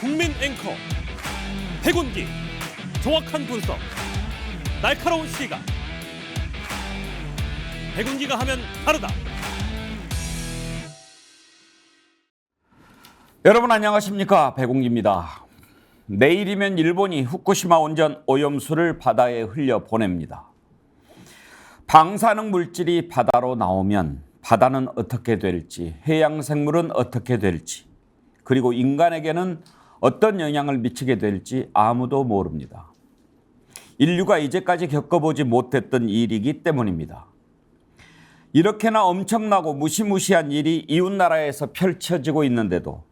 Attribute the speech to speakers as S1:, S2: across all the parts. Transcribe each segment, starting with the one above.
S1: 국민 앵커 백운기, 정확한 분석, 날카로운 시각. 백운기가 하면 다르다.
S2: 여러분 안녕하십니까, 백운기입니다. 내일이면 일본이 후쿠시마 원전 오염수를 바다에 흘려 보냅니다. 방사능 물질이 바다로 나오면 바다는 어떻게 될지, 해양 생물은 어떻게 될지, 그리고 인간에게는 어떤 영향을 미치게 될지 아무도 모릅니다. 인류가 이제까지 겪어보지 못했던 일이기 때문입니다. 이렇게나 엄청나고 무시무시한 일이 이웃나라에서 펼쳐지고 있는데도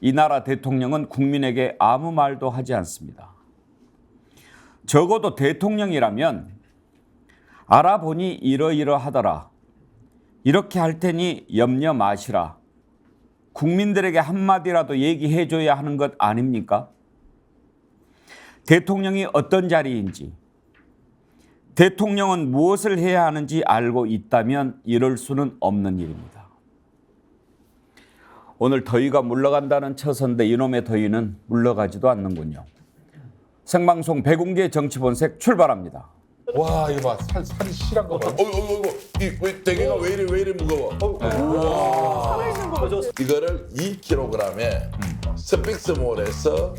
S2: 이 나라 대통령은 국민에게 아무 말도 하지 않습니다. 적어도 대통령이라면 알아보니 이러이러하더라, 이렇게 할 테니 염려 마시라, 국민들에게 한마디라도 얘기해줘야 하는 것 아닙니까? 대통령이 어떤 자리인지, 대통령은 무엇을 해야 하는지 알고 있다면 이럴 수는 없는 일입니다. 오늘 더위가 물러간다는 처서인데 이놈의 더위는 물러가지도 않는군요. 생방송 백운기의 정치본색 출발합니다.
S3: 와 이거 봐 살이 실한 거 봐.
S4: 이 대게가 왜 이래 무거워? 이거를 2kg에 스픽스몰에서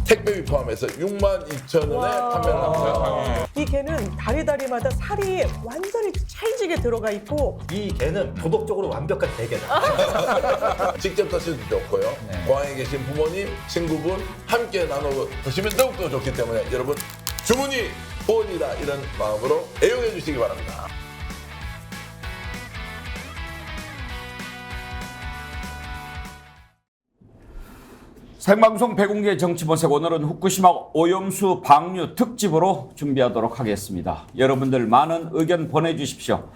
S4: 택배비 포함해서 62,000원에 판매를 합니다.
S5: 이 게는 다리다리마다 살이 완전히 찰지게 들어가 있고
S6: 이 개는 도덕적으로 완벽한 대게다.
S4: 직접 드셔도 좋고요. 고향에 계신 부모님, 친구분 함께 나눠 드시면 더욱더 좋기 때문에 여러분 주문이 후원이다 이런 마음으로 애용해 주시기 바랍니다.
S2: 생방송 백운기의 정치본색, 오늘은 후쿠시마 오염수 방류 특집으로 준비하도록 하겠습니다. 여러분들 많은 의견 보내주십시오.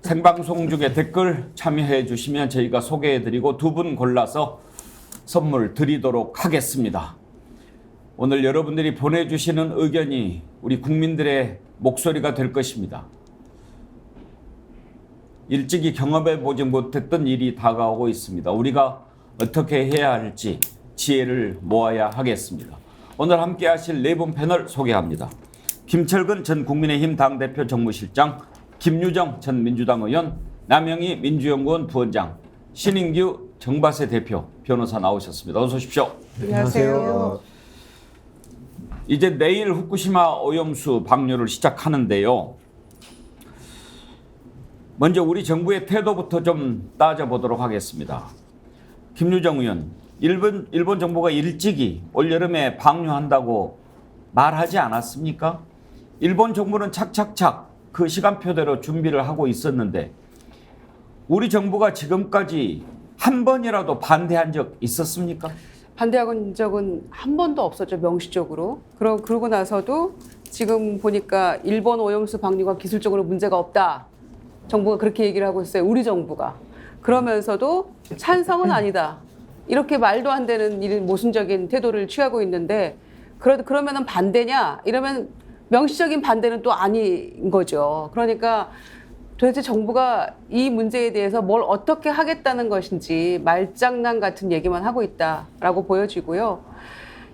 S2: 생방송 중에 댓글 참여해 주시면 저희가 소개해드리고 두 분 골라서 선물 드리도록 하겠습니다. 오늘 여러분들이 보내주시는 의견이 우리 국민들의 목소리가 될 것입니다. 일찍이 경험해보지 못했던 일이 다가오고 있습니다. 우리가 어떻게 해야 할지 지혜를 모아야 하겠습니다. 오늘 함께 하실 네 분 패널 소개합니다. 김철근 전 국민의힘 당대표 정무실장, 김유정 전 민주당 의원, 남영희 민주연구원 부원장, 신인규 정바세 대표 변호사 나오셨습니다. 어서 오십시오.
S5: 안녕하세요.
S2: 이제 내일 후쿠시마 오염수 방류를 시작하는데요. 먼저 우리 정부의 태도부터 좀 따져보도록 하겠습니다. 김유정 의원, 일본 정부가 일찍이 올여름에 방류한다고 말하지 않았습니까? 일본 정부는 착착착 그 시간표대로 준비를 하고 있었는데 우리 정부가 지금까지 한 번이라도 반대한 적 있었습니까?
S7: 반대한 적은 한 번도 없었죠, 명시적으로. 그러고 나서도 지금 보니까 일본 오염수 방류가 기술적으로 문제가 없다. 정부가 그렇게 얘기를 하고 있어요, 우리 정부가. 그러면서도 찬성은 아니다. 이렇게 말도 안 되는 이런 모순적인 태도를 취하고 있는데 그러면은 반대냐? 이러면 명시적인 반대는 또 아닌 거죠. 그러니까 도대체 정부가 이 문제에 대해서 뭘 어떻게 하겠다는 것인지 말장난 같은 얘기만 하고 있다라고 보여지고요.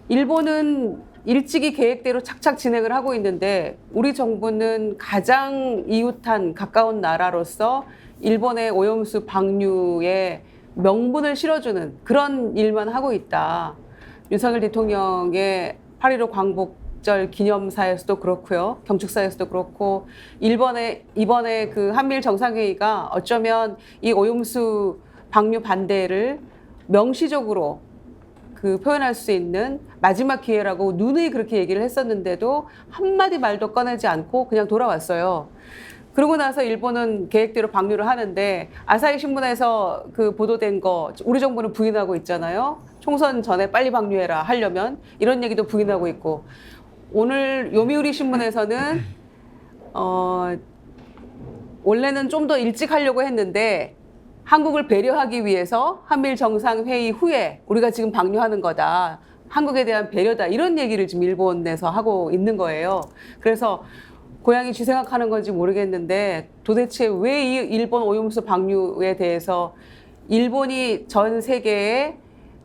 S7: 일본은 일찍이 계획대로 착착 진행을 하고 있는데 우리 정부는 가장 이웃한 가까운 나라로서 일본의 오염수 방류에 명분을 실어주는 그런 일만 하고 있다. 윤석열 대통령의 8.15 광복절 기념사에서도 그렇고요. 경축사에서도 그렇고 이번에 그 한미일 정상회의가 어쩌면 이 오염수 방류 반대를 명시적으로 그 표현할 수 있는 마지막 기회라고 누누이 그렇게 얘기를 했었는데도 한마디 말도 꺼내지 않고 그냥 돌아왔어요. 그러고 나서 일본은 계획대로 방류를 하는데 아사히 신문에서 그 보도된 거 우리 정부는 부인하고 있잖아요. 총선 전에 빨리 방류해라 하려면 이런 얘기도 부인하고 있고 오늘 요미우리 신문에서는 원래는 좀 더 일찍 하려고 했는데 한국을 배려하기 위해서 한미일 정상회의 후에 우리가 지금 방류하는 거다. 한국에 대한 배려다. 이런 얘기를 지금 일본에서 하고 있는 거예요. 그래서 고양이 쥐 생각하는 건지 모르겠는데 도대체 왜 이 일본 오염수 방류에 대해서 일본이 전 세계에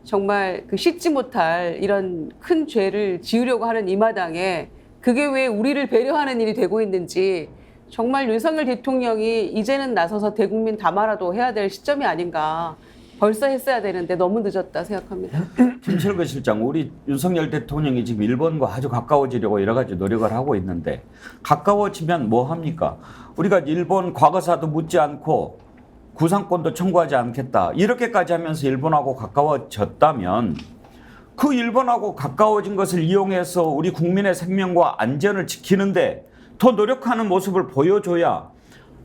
S7: 정말 그 씻지 못할 이런 큰 죄를 지으려고 하는 이 마당에 그게 왜 우리를 배려하는 일이 되고 있는지 정말 윤석열 대통령이 이제는 나서서 대국민 담화라도 해야 될 시점이 아닌가. 벌써 했어야 되는데 너무 늦었다 생각합니다.
S2: 김철근 실장, 우리 윤석열 대통령이 지금 일본과 아주 가까워지려고 여러 가지 노력을 하고 있는데 가까워지면 뭐 합니까? 우리가 일본 과거사도 묻지 않고 구상권도 청구하지 않겠다. 이렇게까지 하면서 일본하고 가까워졌다면 그 일본하고 가까워진 것을 이용해서 우리 국민의 생명과 안전을 지키는데 더 노력하는 모습을 보여줘야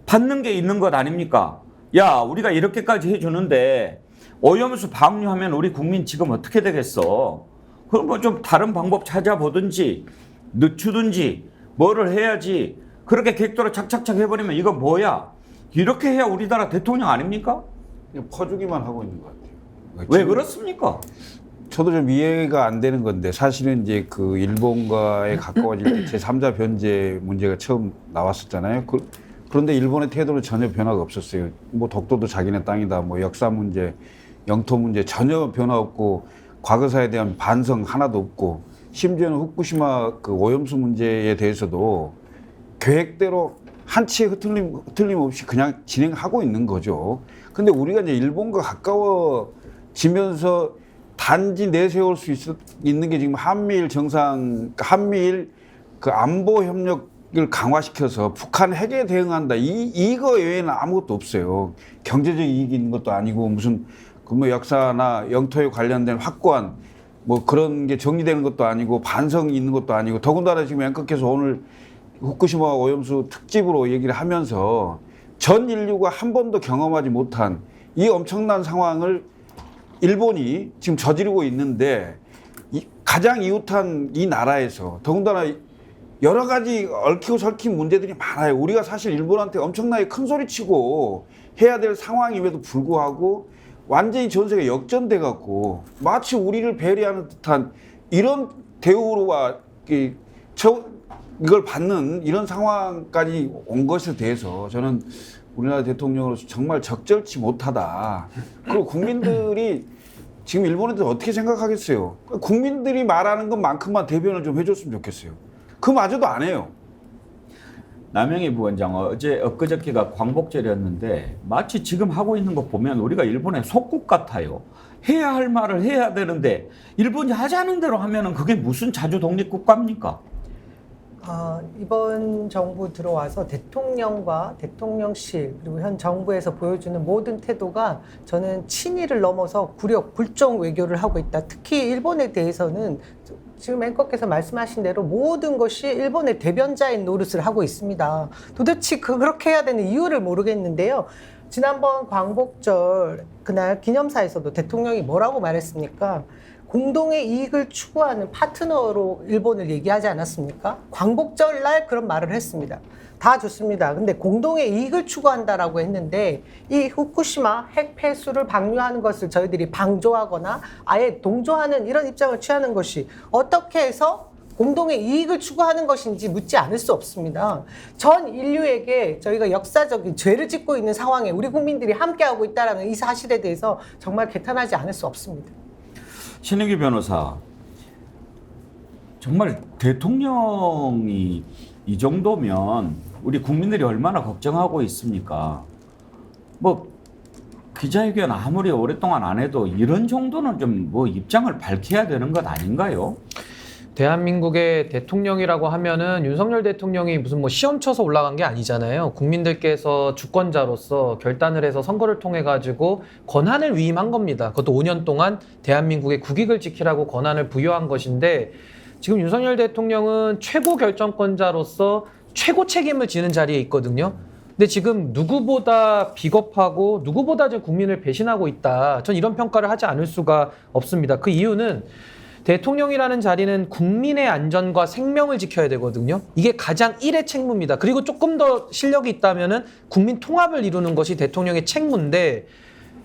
S2: 받는 게 있는 것 아닙니까? 야, 우리가 이렇게까지 해주는데 오염수 방류하면 우리 국민 지금 어떻게 되겠어? 그럼 뭐 좀 다른 방법 찾아보든지 늦추든지 뭐를 해야지. 그렇게 객도로 착착착 해버리면 이거 뭐야? 이렇게 해야 우리나라 대통령 아닙니까?
S8: 그냥 퍼주기만 하고 있는 것 같아요.
S2: 왜 그렇습니까?
S8: 저도 좀 이해가 안 되는 건데 사실은 이제 그 일본과의 가까워질 때 제3자 변제 문제가 처음 나왔었잖아요. 그런데 일본의 태도는 전혀 변화가 없었어요. 뭐 독도도 자기네 땅이다, 뭐 역사 문제, 영토 문제 전혀 변화 없고 과거사에 대한 반성 하나도 없고 심지어는 후쿠시마 그 오염수 문제에 대해서도 계획대로 한치의 흐틀림 없이 그냥 진행하고 있는 거죠. 근데 우리가 이제 일본과 가까워지면서 단지 내세울 수 있는 게 지금 한미일 한미일 그 안보 협력을 강화시켜서 북한 핵에 대응한다. 이거 외에는 아무것도 없어요. 경제적 이익이 있는 것도 아니고 무슨 뭐 역사나 영토에 관련된 확고한 뭐 그런 게 정리되는 것도 아니고 반성이 있는 것도 아니고 더군다나 지금 앵커께서 오늘 후쿠시마 오염수 특집으로 얘기를 하면서 전 인류가 한 번도 경험하지 못한 이 엄청난 상황을 일본이 지금 저지르고 있는데 가장 이웃한 이 나라에서 더군다나 여러 가지 얽히고 설킨 문제들이 많아요. 우리가 사실 일본한테 엄청나게 큰 소리치고 해야 될 상황임에도 불구하고 완전히 전세가 역전돼 갖고 마치 우리를 배려하는 듯한 이런 대우와 이걸 받는 이런 상황까지 온 것에 대해서 저는 우리나라 대통령으로서 정말 적절치 못하다. 그리고 국민들이 지금 일본에 대해서 어떻게 생각하겠어요? 국민들이 말하는 것만큼만 대변을 좀 해줬으면 좋겠어요. 그마저도 안 해요.
S2: 남영희 부원장 엊그저께가 광복절이었는데 마치 지금 하고 있는 거 보면 우리가 일본의 속국 같아요. 해야 할 말을 해야 되는데 일본이 하자는 대로 하면은 그게 무슨 자주 독립국가입니까?
S5: 이번 정부 들어와서 대통령과 대통령실 그리고 현 정부에서 보여주는 모든 태도가 저는 친일을 넘어서 굴욕, 불종 외교를 하고 있다. 특히 일본에 대해서는 지금 앵커께서 말씀하신 대로 모든 것이 일본의 대변자인 노릇을 하고 있습니다. 도대체 그렇게 해야 되는 이유를 모르겠는데요. 지난번 광복절 그날 기념사에서도 대통령이 뭐라고 말했습니까? 공동의 이익을 추구하는 파트너로 일본을 얘기하지 않았습니까? 광복절 날 그런 말을 했습니다. 다 좋습니다. 근데 공동의 이익을 추구한다라고 했는데 이 후쿠시마 핵 폐수를 방류하는 것을 저희들이 방조하거나 아예 동조하는 이런 입장을 취하는 것이 어떻게 해서 공동의 이익을 추구하는 것인지 묻지 않을 수 없습니다. 전 인류에게 저희가 역사적인 죄를 짓고 있는 상황에 우리 국민들이 함께하고 있다는 이 사실에 대해서 정말 개탄하지 않을 수 없습니다.
S2: 신은규 변호사, 정말 대통령이 이 정도면 우리 국민들이 얼마나 걱정하고 있습니까? 뭐 기자회견 아무리 오랫동안 안 해도 이런 정도는 좀 뭐 입장을 밝혀야 되는 것 아닌가요?
S9: 대한민국의 대통령이라고 하면은 윤석열 대통령이 무슨 뭐 시험 쳐서 올라간 게 아니잖아요. 국민들께서 주권자로서 결단을 해서 선거를 통해 가지고 권한을 위임한 겁니다. 그것도 5년 동안 대한민국의 국익을 지키라고 권한을 부여한 것인데 지금 윤석열 대통령은 최고 결정권자로서 최고 책임을 지는 자리에 있거든요. 근데 지금 누구보다 비겁하고 누구보다 지금 국민을 배신하고 있다. 전 이런 평가를 하지 않을 수가 없습니다. 그 이유는 대통령이라는 자리는 국민의 안전과 생명을 지켜야 되거든요. 이게 가장 1의 책무입니다. 그리고 조금 더 실력이 있다면은 국민 통합을 이루는 것이 대통령의 책무인데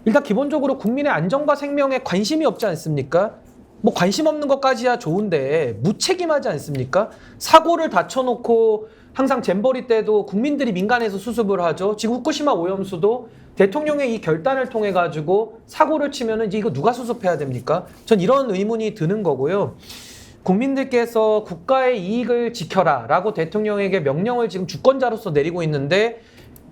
S9: 일단 기본적으로 국민의 안전과 생명에 관심이 없지 않습니까? 뭐 관심 없는 것까지야 좋은데 무책임하지 않습니까? 사고를 다쳐놓고 항상 잼버리 때도 국민들이 민간에서 수습을 하죠. 지금 후쿠시마 오염수도 대통령의 이 결단을 통해 가지고 사고를 치면은 이제 이거 누가 수습해야 됩니까? 전 이런 의문이 드는 거고요. 국민들께서 국가의 이익을 지켜라라고 대통령에게 명령을 지금 주권자로서 내리고 있는데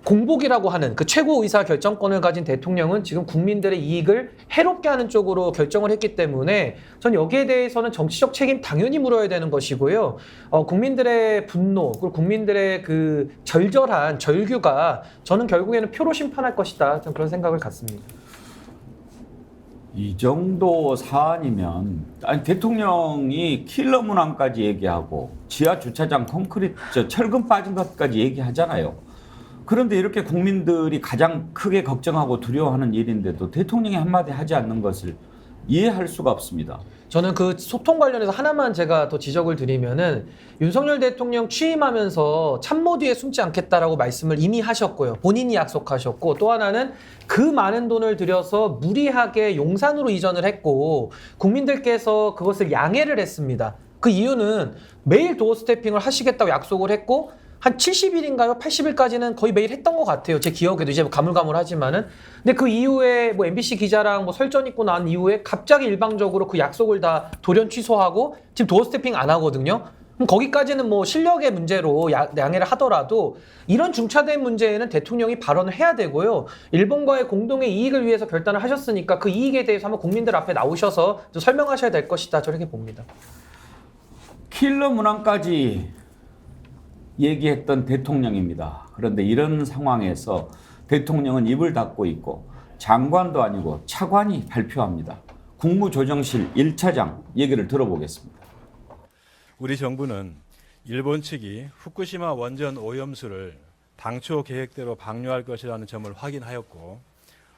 S9: 공복이라고 하는 그 최고 의사 결정권을 가진 대통령은 지금 국민들의 이익을 해롭게 하는 쪽으로 결정을 했기 때문에 전 여기에 대해서는 정치적 책임 당연히 물어야 되는 것이고요. 국민들의 분노 그리고 국민들의 그 절절한 절규가 저는 결국에는 표로 심판할 것이다. 전 그런 생각을 갖습니다.
S2: 이 정도 사안이면 아니 대통령이 킬러 문항까지 얘기하고 지하 주차장 콘크리트 철근 빠진 것까지 얘기하잖아요. 그런데 이렇게 국민들이 가장 크게 걱정하고 두려워하는 일인데도 대통령이 한마디 하지 않는 것을 이해할 수가 없습니다.
S9: 저는 그 소통 관련해서 하나만 제가 더 지적을 드리면은 윤석열 대통령 취임하면서 참모 뒤에 숨지 않겠다라고 말씀을 이미 하셨고요. 본인이 약속하셨고 또 하나는 그 많은 돈을 들여서 무리하게 용산으로 이전을 했고 국민들께서 그것을 양해를 했습니다. 그 이유는 매일 도어 스태핑을 하시겠다고 약속을 했고 한 70일인가요? 80일까지는 거의 매일 했던 것 같아요. 제 기억에도 이제 가물가물하지만은. 근데 그 이후에 뭐 MBC 기자랑 뭐 설전 있고 난 이후에 갑자기 일방적으로 그 약속을 다 돌연 취소하고 지금 도어 스태핑 안 하거든요. 그럼 거기까지는 뭐 실력의 문제로 양해를 하더라도 이런 중차대한 문제에는 대통령이 발언을 해야 되고요. 일본과의 공동의 이익을 위해서 결단을 하셨으니까 그 이익에 대해서 한번 국민들 앞에 나오셔서 좀 설명하셔야 될 것이다. 저렇게 봅니다.
S2: 킬러 문항까지 얘기했던 대통령입니다. 그런데 이런 상황에서 대통령은 입을 닫고 있고 장관도 아니고 차관이 발표합니다. 국무조정실 1차장 얘기를 들어보겠습니다.
S10: 우리 정부는 일본 측이 후쿠시마 원전 오염수를 당초 계획대로 방류할 것이라는 점을 확인하였고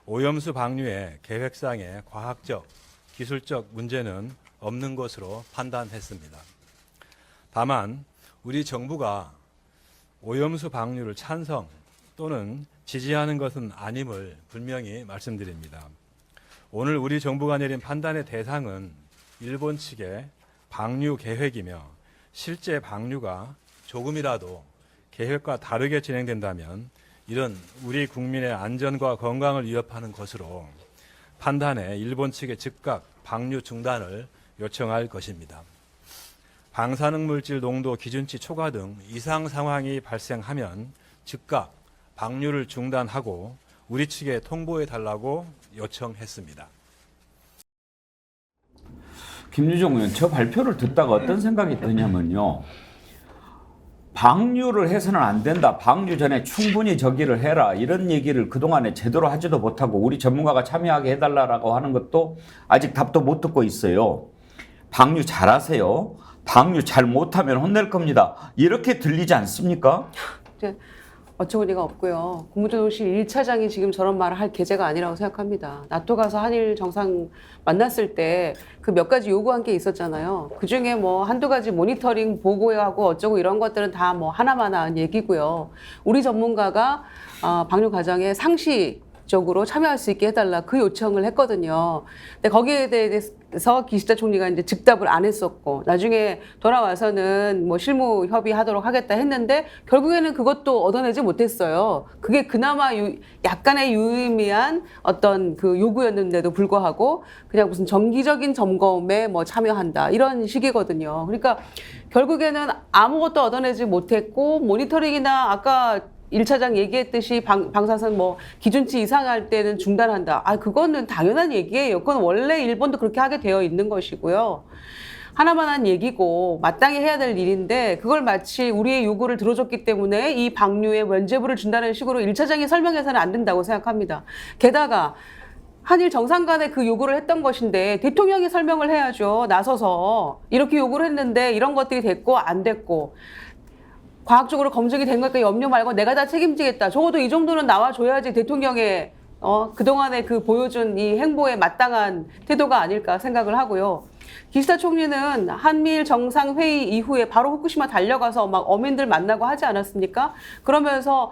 S10: 오염수 방류의 계획상의 과학적, 기술적 문제는 없는 것으로 판단했습니다. 다만 우리 정부가 오염수 방류를 찬성 또는 지지하는 것은 아님을 분명히 말씀드립니다. 오늘 우리 정부가 내린 판단의 대상은 일본 측의 방류 계획이며 실제 방류가 조금이라도 계획과 다르게 진행된다면 이런 우리 국민의 안전과 건강을 위협하는 것으로 판단해 일본 측의 즉각 방류 중단을 요청할 것입니다. 방사능 물질 농도 기준치 초과 등 이상 상황이 발생하면 즉각 방류를 중단하고 우리 측에 통보해 달라고 요청했습니다.
S2: 김유정 의원, 저 발표를 듣다가 어떤 생각이 드냐면요. 방류를 해서는 안 된다. 방류 전에 충분히 저기를 해라. 이런 얘기를 그동안에 제대로 하지도 못하고 우리 전문가가 참여하게 해달라고 하는 것도 아직 답도 못 듣고 있어요. 방류 잘하세요. 방류 잘 못하면 혼낼 겁니다. 이렇게 들리지 않습니까?
S7: 어처구니가 없고요. 국무조정실 1차장이 지금 저런 말을 할 계제가 아니라고 생각합니다. 나토 가서 한일 정상 만났을 때 그 몇 가지 요구한 게 있었잖아요. 그중에 뭐 한두 가지 모니터링 보고하고 어쩌고 이런 것들은 다 뭐 하나마나한 얘기고요. 우리 전문가가 방류 과정에 상시적으로 참여할 수 있게 해달라 그 요청을 했거든요. 근데 거기에 대해서 기시다 총리가 이제 즉답을 안 했었고 나중에 돌아와서는 뭐 실무 협의하도록 하겠다 했는데 결국에는 그것도 얻어내지 못했어요. 그게 그나마 약간의 유의미한 어떤 그 요구였는데도 불구하고 그냥 무슨 정기적인 점검에 뭐 참여한다 이런 식이거든요. 그러니까 결국에는 아무것도 얻어내지 못했고 모니터링이나 아까 1차장 얘기했듯이 방사선 뭐 기준치 이상할 때는 중단한다. 그거는 당연한 얘기예요. 그건 원래 일본도 그렇게 하게 되어 있는 것이고요. 하나만한 얘기고 마땅히 해야 될 일인데 그걸 마치 우리의 요구를 들어줬기 때문에 이 방류에 면죄부를 준다는 식으로 1차장이 설명해서는 안 된다고 생각합니다. 게다가 한일 정상 간에 그 요구를 했던 것인데 대통령이 설명을 해야죠. 나서서 이렇게 요구를 했는데 이런 것들이 됐고 안 됐고 과학적으로 검증이 된 것과 염려 말고 내가 다 책임지겠다. 적어도 이 정도는 나와줘야지 대통령의 그동안에 그 보여준 이 행보에 마땅한 태도가 아닐까 생각을 하고요. 기시다 총리는 한미일 정상회의 이후에 바로 후쿠시마 달려가서 막 어민들 만나고 하지 않았습니까? 그러면서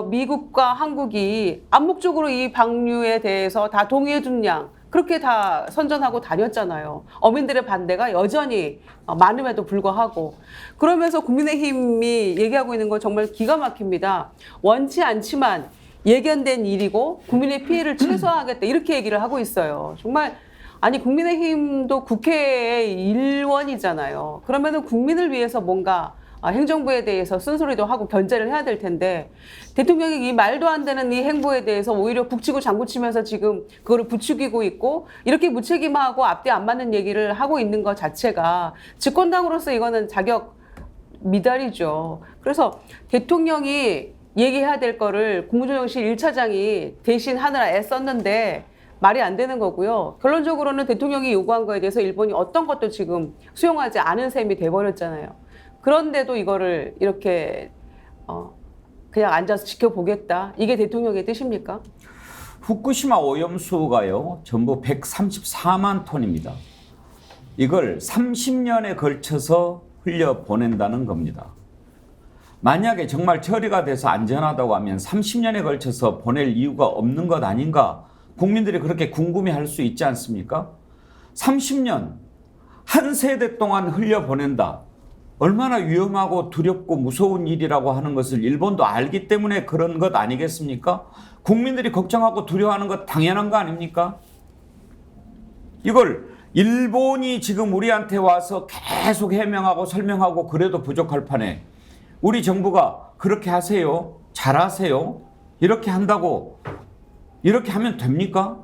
S7: 미국과 한국이 암묵적으로 이 방류에 대해서 다 동의해 준 양 그렇게 다 선전하고 다녔잖아요. 어민들의 반대가 여전히 많음에도 불구하고. 그러면서 국민의힘이 얘기하고 있는 건 정말 기가 막힙니다. 원치 않지만 예견된 일이고 국민의 피해를 최소화하겠다 이렇게 얘기를 하고 있어요. 정말 아니 국민의힘도 국회의 일원이잖아요. 그러면은 국민을 위해서 뭔가 행정부에 대해서 쓴소리도 하고 견제를 해야 될 텐데 대통령이 이 말도 안 되는 이 행보에 대해서 오히려 북치고 장구치면서 지금 그거를 부추기고 있고 이렇게 무책임하고 앞뒤 안 맞는 얘기를 하고 있는 것 자체가 집권당으로서 이거는 자격 미달이죠. 그래서 대통령이 얘기해야 될 거를 국무조정실 1차장이 대신 하느라 애썼는데 말이 안 되는 거고요. 결론적으로는 대통령이 요구한 거에 대해서 일본이 어떤 것도 지금 수용하지 않은 셈이 돼버렸잖아요. 그런데도 이거를 이렇게 그냥 앉아서 지켜보겠다. 이게 대통령의 뜻입니까?
S2: 후쿠시마 오염수가요, 전부 134만 톤입니다. 이걸 30년에 걸쳐서 흘려보낸다는 겁니다. 만약에 정말 처리가 돼서 안전하다고 하면 30년에 걸쳐서 보낼 이유가 없는 것 아닌가? 국민들이 그렇게 궁금해할 수 있지 않습니까? 30년, 한 세대 동안 흘려보낸다. 얼마나 위험하고 두렵고 무서운 일이라고 하는 것을 일본도 알기 때문에 그런 것 아니겠습니까? 국민들이 걱정하고 두려워하는 것 당연한 거 아닙니까? 이걸 일본이 지금 우리한테 와서 계속 해명하고 설명하고 그래도 부족할 판에 우리 정부가 그렇게 하세요, 잘하세요, 이렇게 한다고 이렇게 하면 됩니까?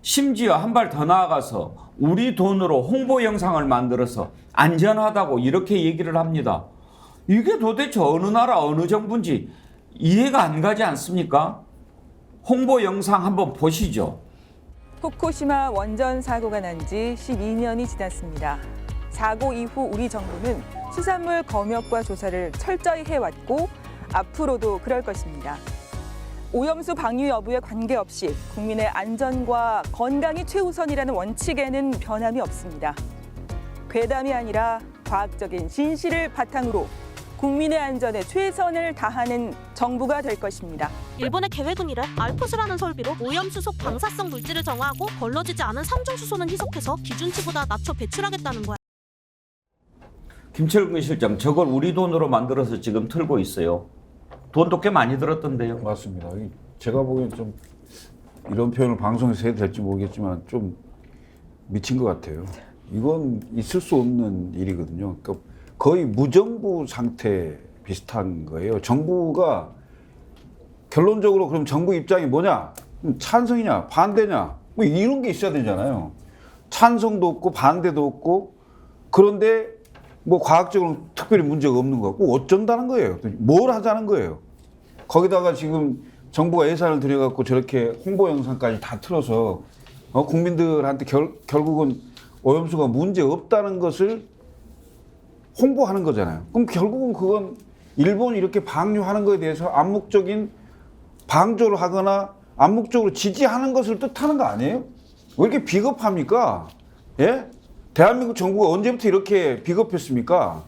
S2: 심지어 한 발 더 나아가서 우리 돈으로 홍보 영상을 만들어서 안전하다고 이렇게 얘기를 합니다. 이게 도대체 어느 나라 어느 정부인지 이해가 안 가지 않습니까? 홍보 영상 한번 보시죠.
S11: 후쿠시마 원전 사고가 난 지 12년이 지났습니다. 사고 이후 우리 정부는 수산물 검역과 조사를 철저히 해왔고 앞으로도 그럴 것입니다. 오염수 방류 여부에 관계없이 국민의 안전과 건강이 최우선이라는 원칙에는 변함이 없습니다. 괴담이 아니라 과학적인 진실을 바탕으로 국민의 안전에 최선을 다하는 정부가 될 것입니다.
S12: 일본의 계획은 이래. 알프스라는 설비로 오염수 속 방사성 물질을 정화하고 걸러지지 않은 삼중수소는 희석해서 기준치보다 낮춰 배출하겠다는 거야.
S2: 김철근 실장, 저걸 우리 돈으로 만들어서 지금 틀고 있어요. 돈도 꽤 많이 들었던데요.
S8: 맞습니다. 제가 보기엔 좀 이런 표현을 방송에서 해도 될지 모르겠지만 좀 미친 것 같아요. 이건 있을 수 없는 일이거든요. 그러니까 거의 무정부 상태 비슷한 거예요. 정부가 결론적으로 그럼 정부 입장이 뭐냐? 찬성이냐? 반대냐? 뭐 이런 게 있어야 되잖아요. 찬성도 없고 반대도 없고 그런데 뭐 과학적으로 특별히 문제가 없는 거 같고 어쩐다는 거예요. 뭘 하자는 거예요. 거기다가 지금 정부가 예산을 들여갖고 저렇게 홍보 영상까지 다 틀어서 국민들한테 결국은 오염수가 문제 없다는 것을 홍보하는 거잖아요. 그럼 결국은 그건 일본이 이렇게 방류하는 거에 대해서 암묵적인 방조를 하거나 암묵적으로 지지하는 것을 뜻하는 거 아니에요? 왜 이렇게 비겁합니까? 예? 대한민국 정부가 언제부터 이렇게 비겁했습니까?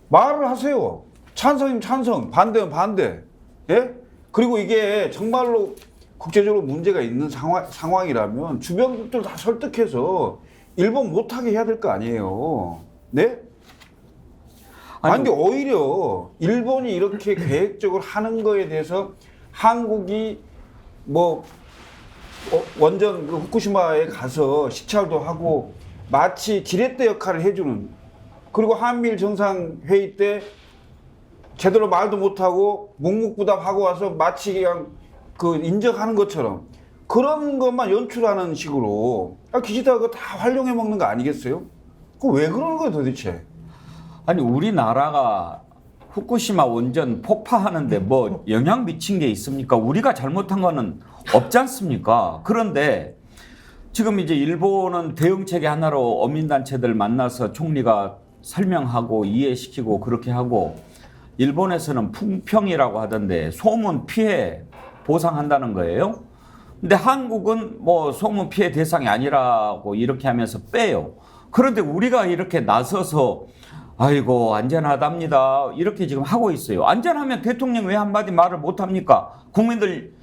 S8: 말을 하세요. 찬성이면 찬성, 반대면 반대. 예? 그리고 이게 정말로 국제적으로 문제가 있는 상황이라면 주변국들 다 설득해서 일본 못하게 해야 될 거 아니에요. 네? 아니, 오히려 일본이 이렇게 계획적으로 하는 거에 대해서 한국이 뭐 원전 후쿠시마에 가서 시찰도 하고 마치 지렛대 역할을 해주는, 그리고 한미일 정상회의 때 제대로 말도 못하고 묵묵부답하고 와서 마치 그냥 그 인정하는 것처럼 그런 것만 연출하는 식으로 기시다가 그거 다 활용해 먹는 거 아니겠어요? 그 왜 그러는 거예요 도대체?
S2: 아니 우리나라가 후쿠시마 원전 폭파하는데 뭐 영향 미친 게 있습니까? 우리가 잘못한 거는 없지 않습니까? 그런데 지금 이제 일본은 대응체계 하나로 어민단체들 만나서 총리가 설명하고 이해시키고 그렇게 하고, 일본에서는 풍평이라고 하던데 소문 피해 보상한다는 거예요. 근데 한국은 뭐 소문 피해 대상이 아니라고 이렇게 하면서 빼요. 그런데 우리가 이렇게 나서서 아이고 안전하답니다 이렇게 지금 하고 있어요. 안전하면 대통령 왜 한마디 말을 못합니까? 국민들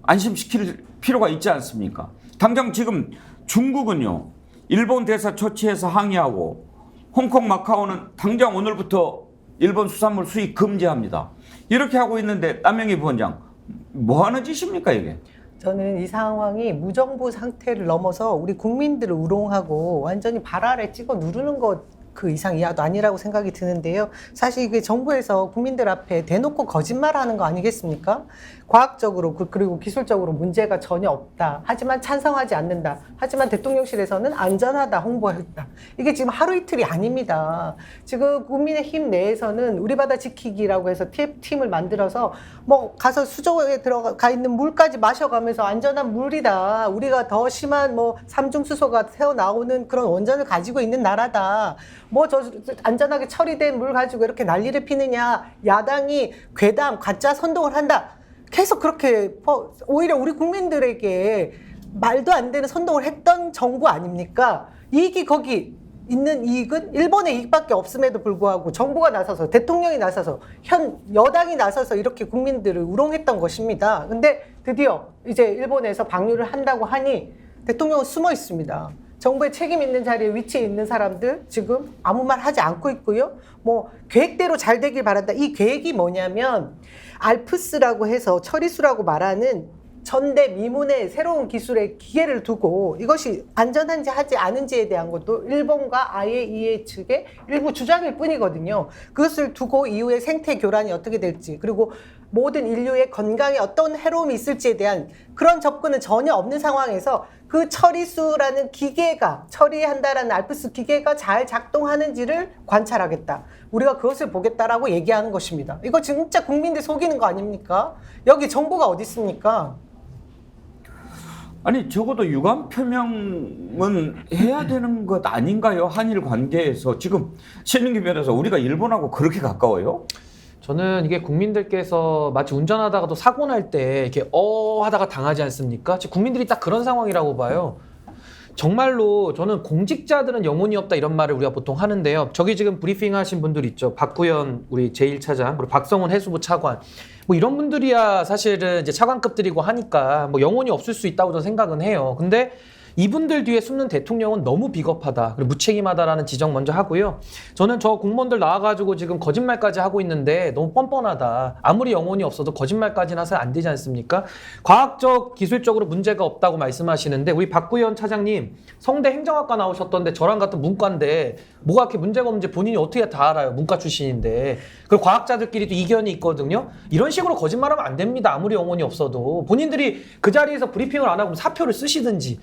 S2: 안심시킬 필요가 있지 않습니까? 당장 지금 중국은요, 일본 대사 초치해서 항의하고, 홍콩 마카오는 당장 오늘부터 일본 수산물 수입 금지합니다. 이렇게 하고 있는데 남영희 부원장 뭐 하는 짓입니까 이게?
S5: 저는 이 상황이 무정부 상태를 넘어서 우리 국민들을 우롱하고 완전히 발 아래 찍어 누르는 것 그 이상 이하도 아니라고 생각이 드는데요. 사실 이게 정부에서 국민들 앞에 대놓고 거짓말하는 거 아니겠습니까? 과학적으로 그리고 기술적으로 문제가 전혀 없다. 하지만 찬성하지 않는다. 하지만 대통령실에서는 안전하다 홍보했다. 이게 지금 하루 이틀이 아닙니다. 지금 국민의힘 내에서는 우리 바다 지키기라고 해서 TF팀을 만들어서 뭐 가서 수조에 들어가 있는 물까지 마셔가면서 안전한 물이다. 우리가 더 심한 뭐 삼중수소가 새어 나오는 그런 원전을 가지고 있는 나라다. 뭐 저 안전하게 처리된 물 가지고 이렇게 난리를 피느냐. 야당이 괴담, 가짜 선동을 한다. 계속 그렇게 오히려 우리 국민들에게 말도 안 되는 선동을 했던 정부 아닙니까? 이익이 거기 있는 이익은 일본의 이익밖에 없음에도 불구하고 정부가 나서서 대통령이 나서서 현 여당이 나서서 이렇게 국민들을 우롱했던 것입니다. 근데 드디어 이제 일본에서 방류를 한다고 하니 대통령은 숨어 있습니다. 정부의 책임 있는 자리에 위치해 있는 사람들 지금 아무 말 하지 않고 있고요. 뭐 계획대로 잘 되길 바란다. 이 계획이 뭐냐면 알프스라고 해서 처리수라고 말하는 전대미문의 새로운 기술의 기계를 두고 이것이 안전한지 하지 않은지에 대한 것도 일본과 IAEA 측의 일부 주장일 뿐이거든요. 그것을 두고 이후에 생태 교란이 어떻게 될지 그리고 모든 인류의 건강에 어떤 해로움이 있을지에 대한 그런 접근은 전혀 없는 상황에서 그 처리수라는 기계가 처리한다라는 알프스 기계가 잘 작동하는지를 관찰하겠다. 우리가 그것을 보겠다라고 얘기하는 것입니다. 이거 진짜 국민들 속이는 거 아닙니까? 여기 정보가 어디 있습니까?
S2: 아니 적어도 유감 표명은 해야 되는 것 아닌가요? 한일 관계에서 지금 신민기 변호사 우리가 일본하고 그렇게 가까워요?
S9: 저는 이게 국민들께서 마치 운전하다가도 사고 날 때 이렇게 하다가 당하지 않습니까? 지금 국민들이 딱 그런 상황이라고 봐요. 정말로 저는 공직자들은 영혼이 없다 이런 말을 우리가 보통 하는데요. 저기 지금 브리핑 하신 분들 있죠. 박구현 우리 제1차장 그리고 박성훈 해수부 차관 뭐 이런 분들이야 사실은 이제 차관급들이고 하니까 뭐 영혼이 없을 수 있다고 저는 생각은 해요. 근데 이분들 뒤에 숨는 대통령은 너무 비겁하다 그리고 무책임하다라는 지적 먼저 하고요. 저는 저 공무원들 나와가지고 지금 거짓말까지 하고 있는데 너무 뻔뻔하다. 아무리 영혼이 없어도 거짓말까지는 해서 안 되지 않습니까? 과학적 기술적으로 문제가 없다고 말씀하시는데 우리 박구현 차장님 성대 행정학과 나오셨던데 저랑 같은 문과인데 뭐가 그렇게 문제가 없는지 본인이 어떻게 다 알아요. 문과 출신인데. 그리고 과학자들끼리도 이견이 있거든요. 이런 식으로 거짓말하면 안 됩니다. 아무리 영혼이 없어도. 본인들이 그 자리에서 브리핑을 안 하고 사표를 쓰시든지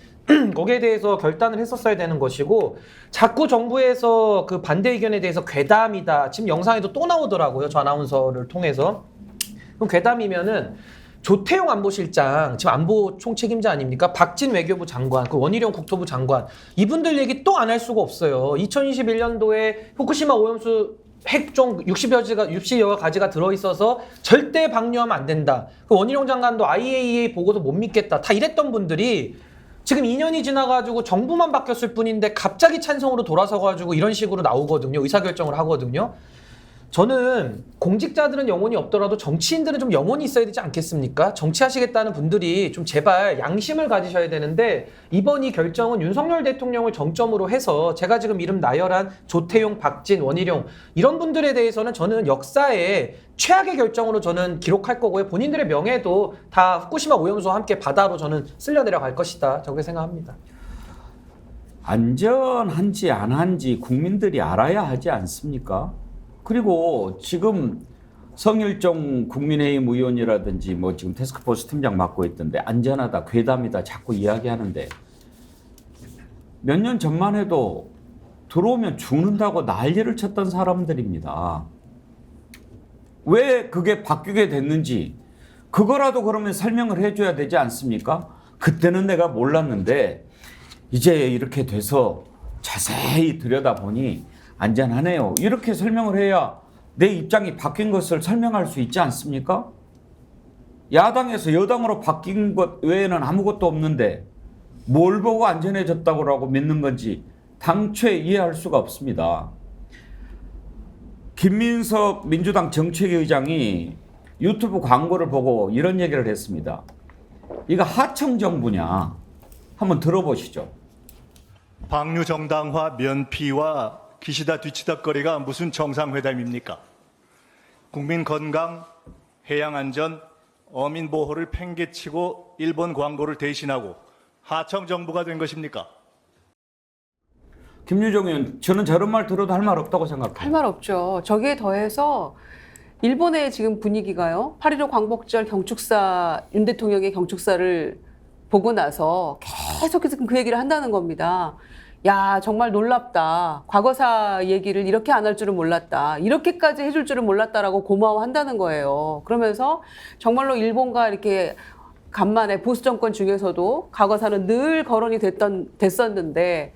S9: 거기에 대해서 결단을 했었어야 되는 것이고 자꾸 정부에서 그 반대 의견에 대해서 괴담이다. 지금 영상에도 또 나오더라고요. 저 아나운서를 통해서. 그럼 괴담이면은 조태용 안보실장, 지금 안보 총책임자 아닙니까? 박진 외교부 장관, 그 원희룡 국토부 장관. 이분들 얘기 또 안 할 수가 없어요. 2021년도에 후쿠시마 오염수 핵종 60여 가지가 들어있어서 절대 방류하면 안 된다. 그 원희룡 장관도 IAEA 보고서 못 믿겠다. 다 이랬던 분들이 지금 2년이 지나가지고 정부만 바뀌었을 뿐인데 갑자기 찬성으로 돌아서가지고 이런 식으로 나오거든요. 의사결정을 하거든요. 저는 공직자들은 영혼이 없더라도 정치인들은 좀 영혼이 있어야 되지 않겠습니까? 정치하시겠다는 분들이 좀 제발 양심을 가지셔야 되는데 이번 이 결정은 윤석열 대통령을 정점으로 해서 제가 지금 이름 나열한 조태용, 박진, 원희룡 이런 분들에 대해서는 저는 역사에 최악의 결정으로 저는 기록할 거고요. 본인들의 명예도 다 후쿠시마 오염수와 함께 바다로 저는 쓸려 내려갈 것이다. 저렇게 생각합니다.
S2: 안전한지 안 한지 국민들이 알아야 하지 않습니까? 그리고 지금 성일종 국민의힘 의원이라든지 뭐 지금 태스크포스 팀장 맡고 있던데 안전하다, 괴담이다 자꾸 이야기하는데 몇 년 전만 해도 들어오면 죽는다고 난리를 쳤던 사람들입니다. 왜 그게 바뀌게 됐는지 그거라도 그러면 설명을 해줘야 되지 않습니까? 그때는 내가 몰랐는데 이제 이렇게 돼서 자세히 들여다보니 안전하네요. 이렇게 설명을 해야 내 입장이 바뀐 것을 설명할 수 있지 않습니까? 야당에서 여당으로 바뀐 것 외에는 아무것도 없는데 뭘 보고 안전해졌다고 믿는 건지 당최 이해할 수가 없습니다. 김민석 민주당 정책위의장이 유튜브 광고를 보고 이런 얘기를 했습니다. 이거 하청 정부냐? 한번 들어보시죠.
S13: 방류 정당화 면피와 기시다 뒤치다거리가 무슨 정상회담입니까? 국민 건강, 해양 안전, 어민 보호를 팽개치고 일본 광고를 대신하고 하청 정부가 된 것입니까?
S2: 김유정 의원, 저는 저런 말 들어도 할 말 없다고 생각해요.
S7: 할 말 없죠. 저기에 더해서 일본의 지금 분위기가요. 8.15 광복절 경축사, 윤 대통령의 경축사를 보고 나서 계속해서 그 얘기를 한다는 겁니다. 야, 정말 놀랍다. 과거사 얘기를 이렇게 안 할 줄은 몰랐다. 이렇게까지 해줄 줄은 몰랐다라고 고마워한다는 거예요. 그러면서 정말로 일본과 이렇게 간만에 보수 정권 중에서도 과거사는 늘 거론이 됐었는데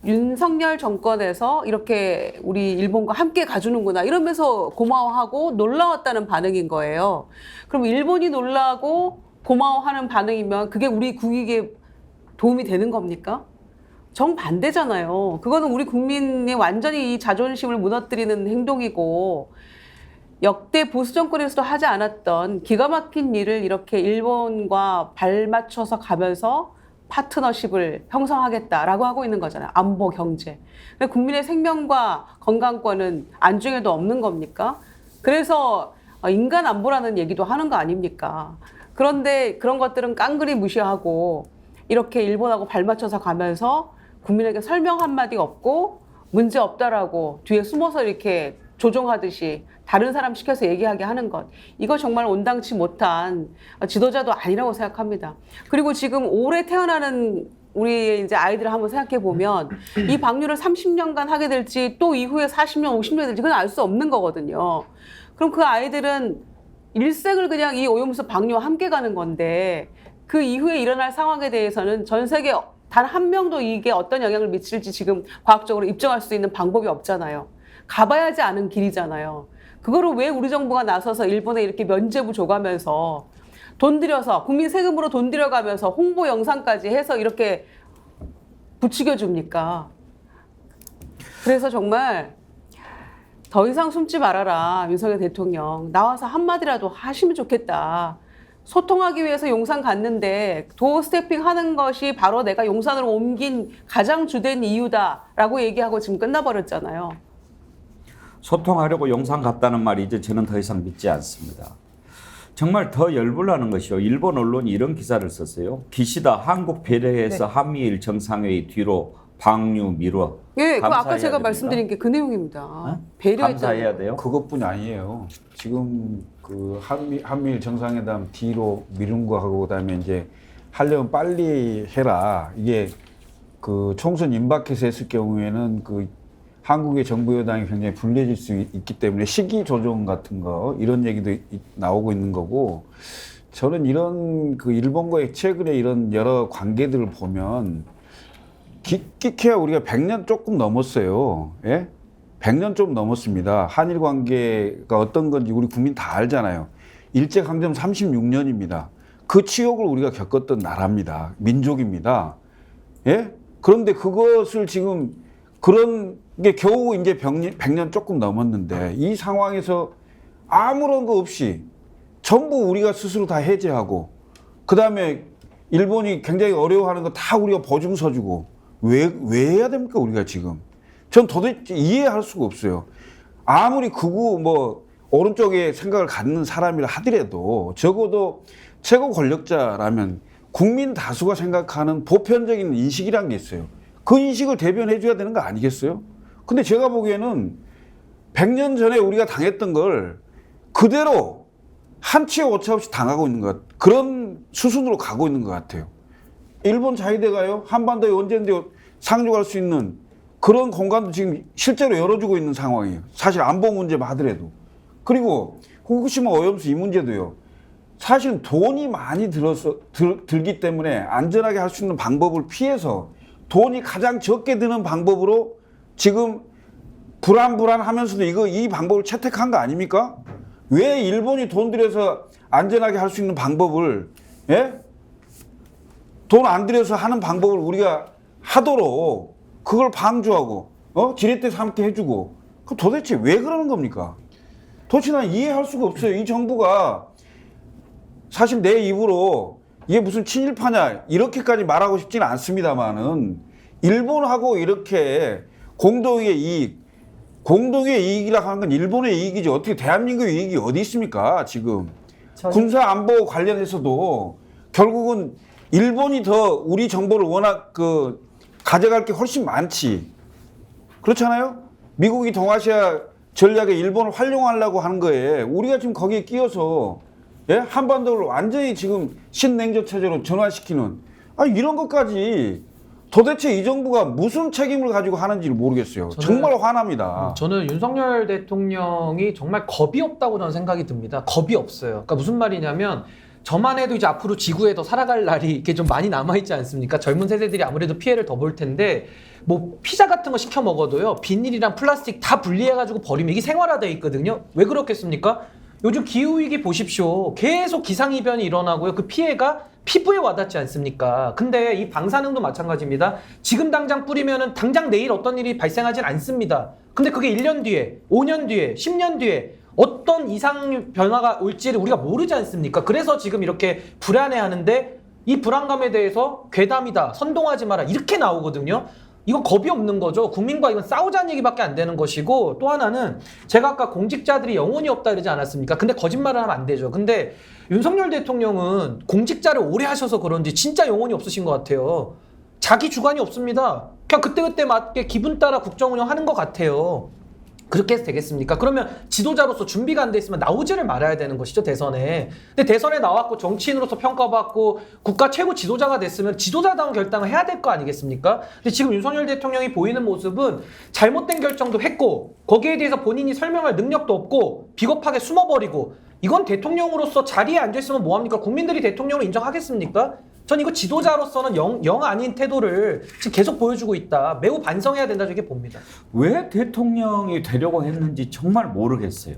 S7: 윤석열 정권에서 이렇게 우리 일본과 함께 가주는구나 이러면서 고마워하고 놀라웠다는 반응인 거예요. 그럼 일본이 놀라고 고마워하는 반응이면 그게 우리 국익에 도움이 되는 겁니까? 정반대잖아요. 그거는 우리 국민의 완전히 이 자존심을 무너뜨리는 행동이고 역대 보수 정권에서도 하지 않았던 기가 막힌 일을 이렇게 일본과 발맞춰서 가면서 파트너십을 형성하겠다라고 하고 있는 거잖아요. 안보, 경제. 국민의 생명과 건강권은 안중에도 없는 겁니까? 그래서 인간 안보라는 얘기도 하는 거 아닙니까? 그런데 그런 것들은 깡그리 무시하고 이렇게 일본하고 발맞춰서 가면서 국민에게 설명 한마디가 없고 문제 없다라고 뒤에 숨어서 이렇게 조종하듯이 다른 사람 시켜서 얘기하게 하는 것. 이거 정말 온당치 못한 지도자도 아니라고 생각합니다. 그리고 지금 올해 태어나는 우리 이제 아이들을 한번 생각해 보면 이 방류를 30년간 하게 될지 또 이후에 40년, 50년 될지 그건 알 수 없는 거거든요. 그럼 그 아이들은 일생을 그냥 이 오염수 방류와 함께 가는 건데 그 이후에 일어날 상황에 대해서는 전 세계 단 한 명도 이게 어떤 영향을 미칠지 지금 과학적으로 입증할 수 있는 방법이 없잖아요. 가봐야지 아는 길이잖아요. 그거를 왜 우리 정부가 나서서 일본에 이렇게 면죄부 줘가면서 돈 들여서 국민 세금으로 돈 들여가면서 홍보 영상까지 해서 이렇게 부추겨 줍니까? 그래서 정말 더 이상 숨지 말아라. 윤석열 대통령 나와서 한마디라도 하시면 좋겠다. 소통하기 위해서 용산 갔는데 도어 스태핑 하는 것이 바로 내가 용산으로 옮긴 가장 주된 이유다라고 얘기하고 지금 끝나버렸잖아요.
S2: 소통하려고 용산 갔다는 말이 이제 저는 더 이상 믿지 않습니다. 정말 더 열불나는 것이요. 일본 언론이 이런 기사를 썼어요. 기시다 한국 배려해서 한미일 정상회의 뒤로 방류 미뤄.
S7: 예, 그 아까 제가
S2: 됩니까?
S7: 말씀드린 게 그 내용입니다. 배려했잖아요.
S2: 감사해야 돼요.
S8: 그것뿐이 아니에요. 지금 그 한미일 정상회담 뒤로 미룬 거하고 그다음에 이제 하려면 빨리 해라. 이게 그 총선 임박해서 했을 경우에는 그 한국의 정부 여당이 굉장히 불리해질 수 있기 때문에 시기 조정 같은 거 이런 얘기도 나오고 있는 거고 저는 이런 그 일본과의 최근에 이런 여러 관계들을 보면 기껏해야 우리가 100년 조금 넘었어요. 예? 100년 좀 넘었습니다. 한일 관계가 어떤 건지 우리 국민 다 알잖아요. 일제강점 36년입니다. 그 치욕을 우리가 겪었던 나라입니다. 민족입니다. 예? 그런데 그것을 지금 그런 게 겨우 이제 100년 조금 넘었는데 이 상황에서 아무런 거 없이 전부 우리가 스스로 다 해제하고 그 다음에 일본이 굉장히 어려워하는 거 다 우리가 보증 서주고 왜 해야 됩니까 우리가 지금? 전 도대체 이해할 수가 없어요. 아무리 극우 뭐 오른쪽에 생각을 갖는 사람이라 하더라도 적어도 최고 권력자라면 국민 다수가 생각하는 보편적인 인식이란 게 있어요. 그 인식을 대변해 줘야 되는 거 아니겠어요? 근데 제가 보기에는 100년 전에 우리가 당했던 걸 그대로 한치의 오차 없이 당하고 있는 것 그런 수순으로 가고 있는 것 같아요. 일본 자위대가요 한반도에 언제든지 상륙할 수 있는 그런 공간도 지금 실제로 열어주고 있는 상황이에요. 사실 안보 문제만 하더라도. 그리고 후쿠시마 오염수 이 문제도요. 사실 돈이 많이 들기 때문에 안전하게 할 수 있는 방법을 피해서 돈이 가장 적게 드는 방법으로 지금 불안하면서도 이 방법을 채택한 거 아닙니까? 왜 일본이 돈 들여서 안전하게 할 수 있는 방법을 돈 안 들여서 하는 방법을 우리가 하도록 그걸 방조하고 지렛대 삼게 해주고 그 도대체 왜 그러는 겁니까? 도대체 난 이해할 수가 없어요. 이 정부가 사실 내 입으로 이게 무슨 친일파냐 이렇게까지 말하고 싶지는 않습니다만은 일본하고 이렇게 공동의 이익이라고 하는 건 일본의 이익이지 어떻게 대한민국의 이익이 어디 있습니까 지금? 군사 안보 관련해서도 결국은 일본이 더 우리 정보를 워낙 가져갈 게 훨씬 많지. 그렇잖아요? 미국이 동아시아 전략에 일본을 활용하려고 하는 거에 우리가 지금 거기에 끼어서 예? 한반도를 완전히 지금 신냉전 체제로 전환시키는 이런 것까지 도대체 이 정부가 무슨 책임을 가지고 하는지를 모르겠어요. 정말 화납니다.
S9: 저는 윤석열 대통령이 정말 겁이 없다고 저는 생각이 듭니다. 겁이 없어요. 그러니까 무슨 말이냐면 저만 해도 이제 앞으로 지구에 더 살아갈 날이 이렇게 좀 많이 남아있지 않습니까? 젊은 세대들이 아무래도 피해를 더 볼 텐데 뭐 피자 같은 거 시켜 먹어도요. 비닐이랑 플라스틱 다 분리해가지고 버리면 이게 생활화되어 있거든요. 왜 그렇겠습니까? 요즘 기후위기 보십시오. 계속 기상이변이 일어나고요. 그 피해가 피부에 와닿지 않습니까? 근데 이 방사능도 마찬가지입니다. 지금 당장 뿌리면은 당장 내일 어떤 일이 발생하진 않습니다. 근데 그게 1년 뒤에, 5년 뒤에, 10년 뒤에 어떤 이상 변화가 올지를 우리가 모르지 않습니까? 그래서 지금 이렇게 불안해하는데 이 불안감에 대해서 괴담이다, 선동하지 마라 이렇게 나오거든요. 이건 겁이 없는 거죠. 국민과 이건 싸우자는 얘기밖에 안 되는 것이고 또 하나는 제가 아까 공직자들이 영혼이 없다 그러지 않았습니까? 근데 거짓말을 하면 안 되죠. 근데 윤석열 대통령은 공직자를 오래 하셔서 그런지 진짜 영혼이 없으신 것 같아요. 자기 주관이 없습니다. 그냥 그때그때 맞게 기분 따라 국정 운영하는 것 같아요. 그렇게 해서 되겠습니까? 그러면 지도자로서 준비가 안 돼 있으면 나오지를 말아야 되는 것이죠, 대선에. 근데 대선에 나왔고 정치인으로서 평가받고 국가 최고 지도자가 됐으면 지도자다운 결단을 해야 될 거 아니겠습니까? 근데 지금 윤석열 대통령이 보이는 모습은 잘못된 결정도 했고 거기에 대해서 본인이 설명할 능력도 없고 비겁하게 숨어버리고 이건 대통령으로서 자리에 앉아있으면 뭐합니까? 국민들이 대통령을 인정하겠습니까? 전 이거 지도자로서는 영 아닌 태도를 지금 계속 보여주고 있다. 매우 반성해야 된다 이렇게 봅니다.
S2: 왜 대통령이 되려고 했는지 정말 모르겠어요.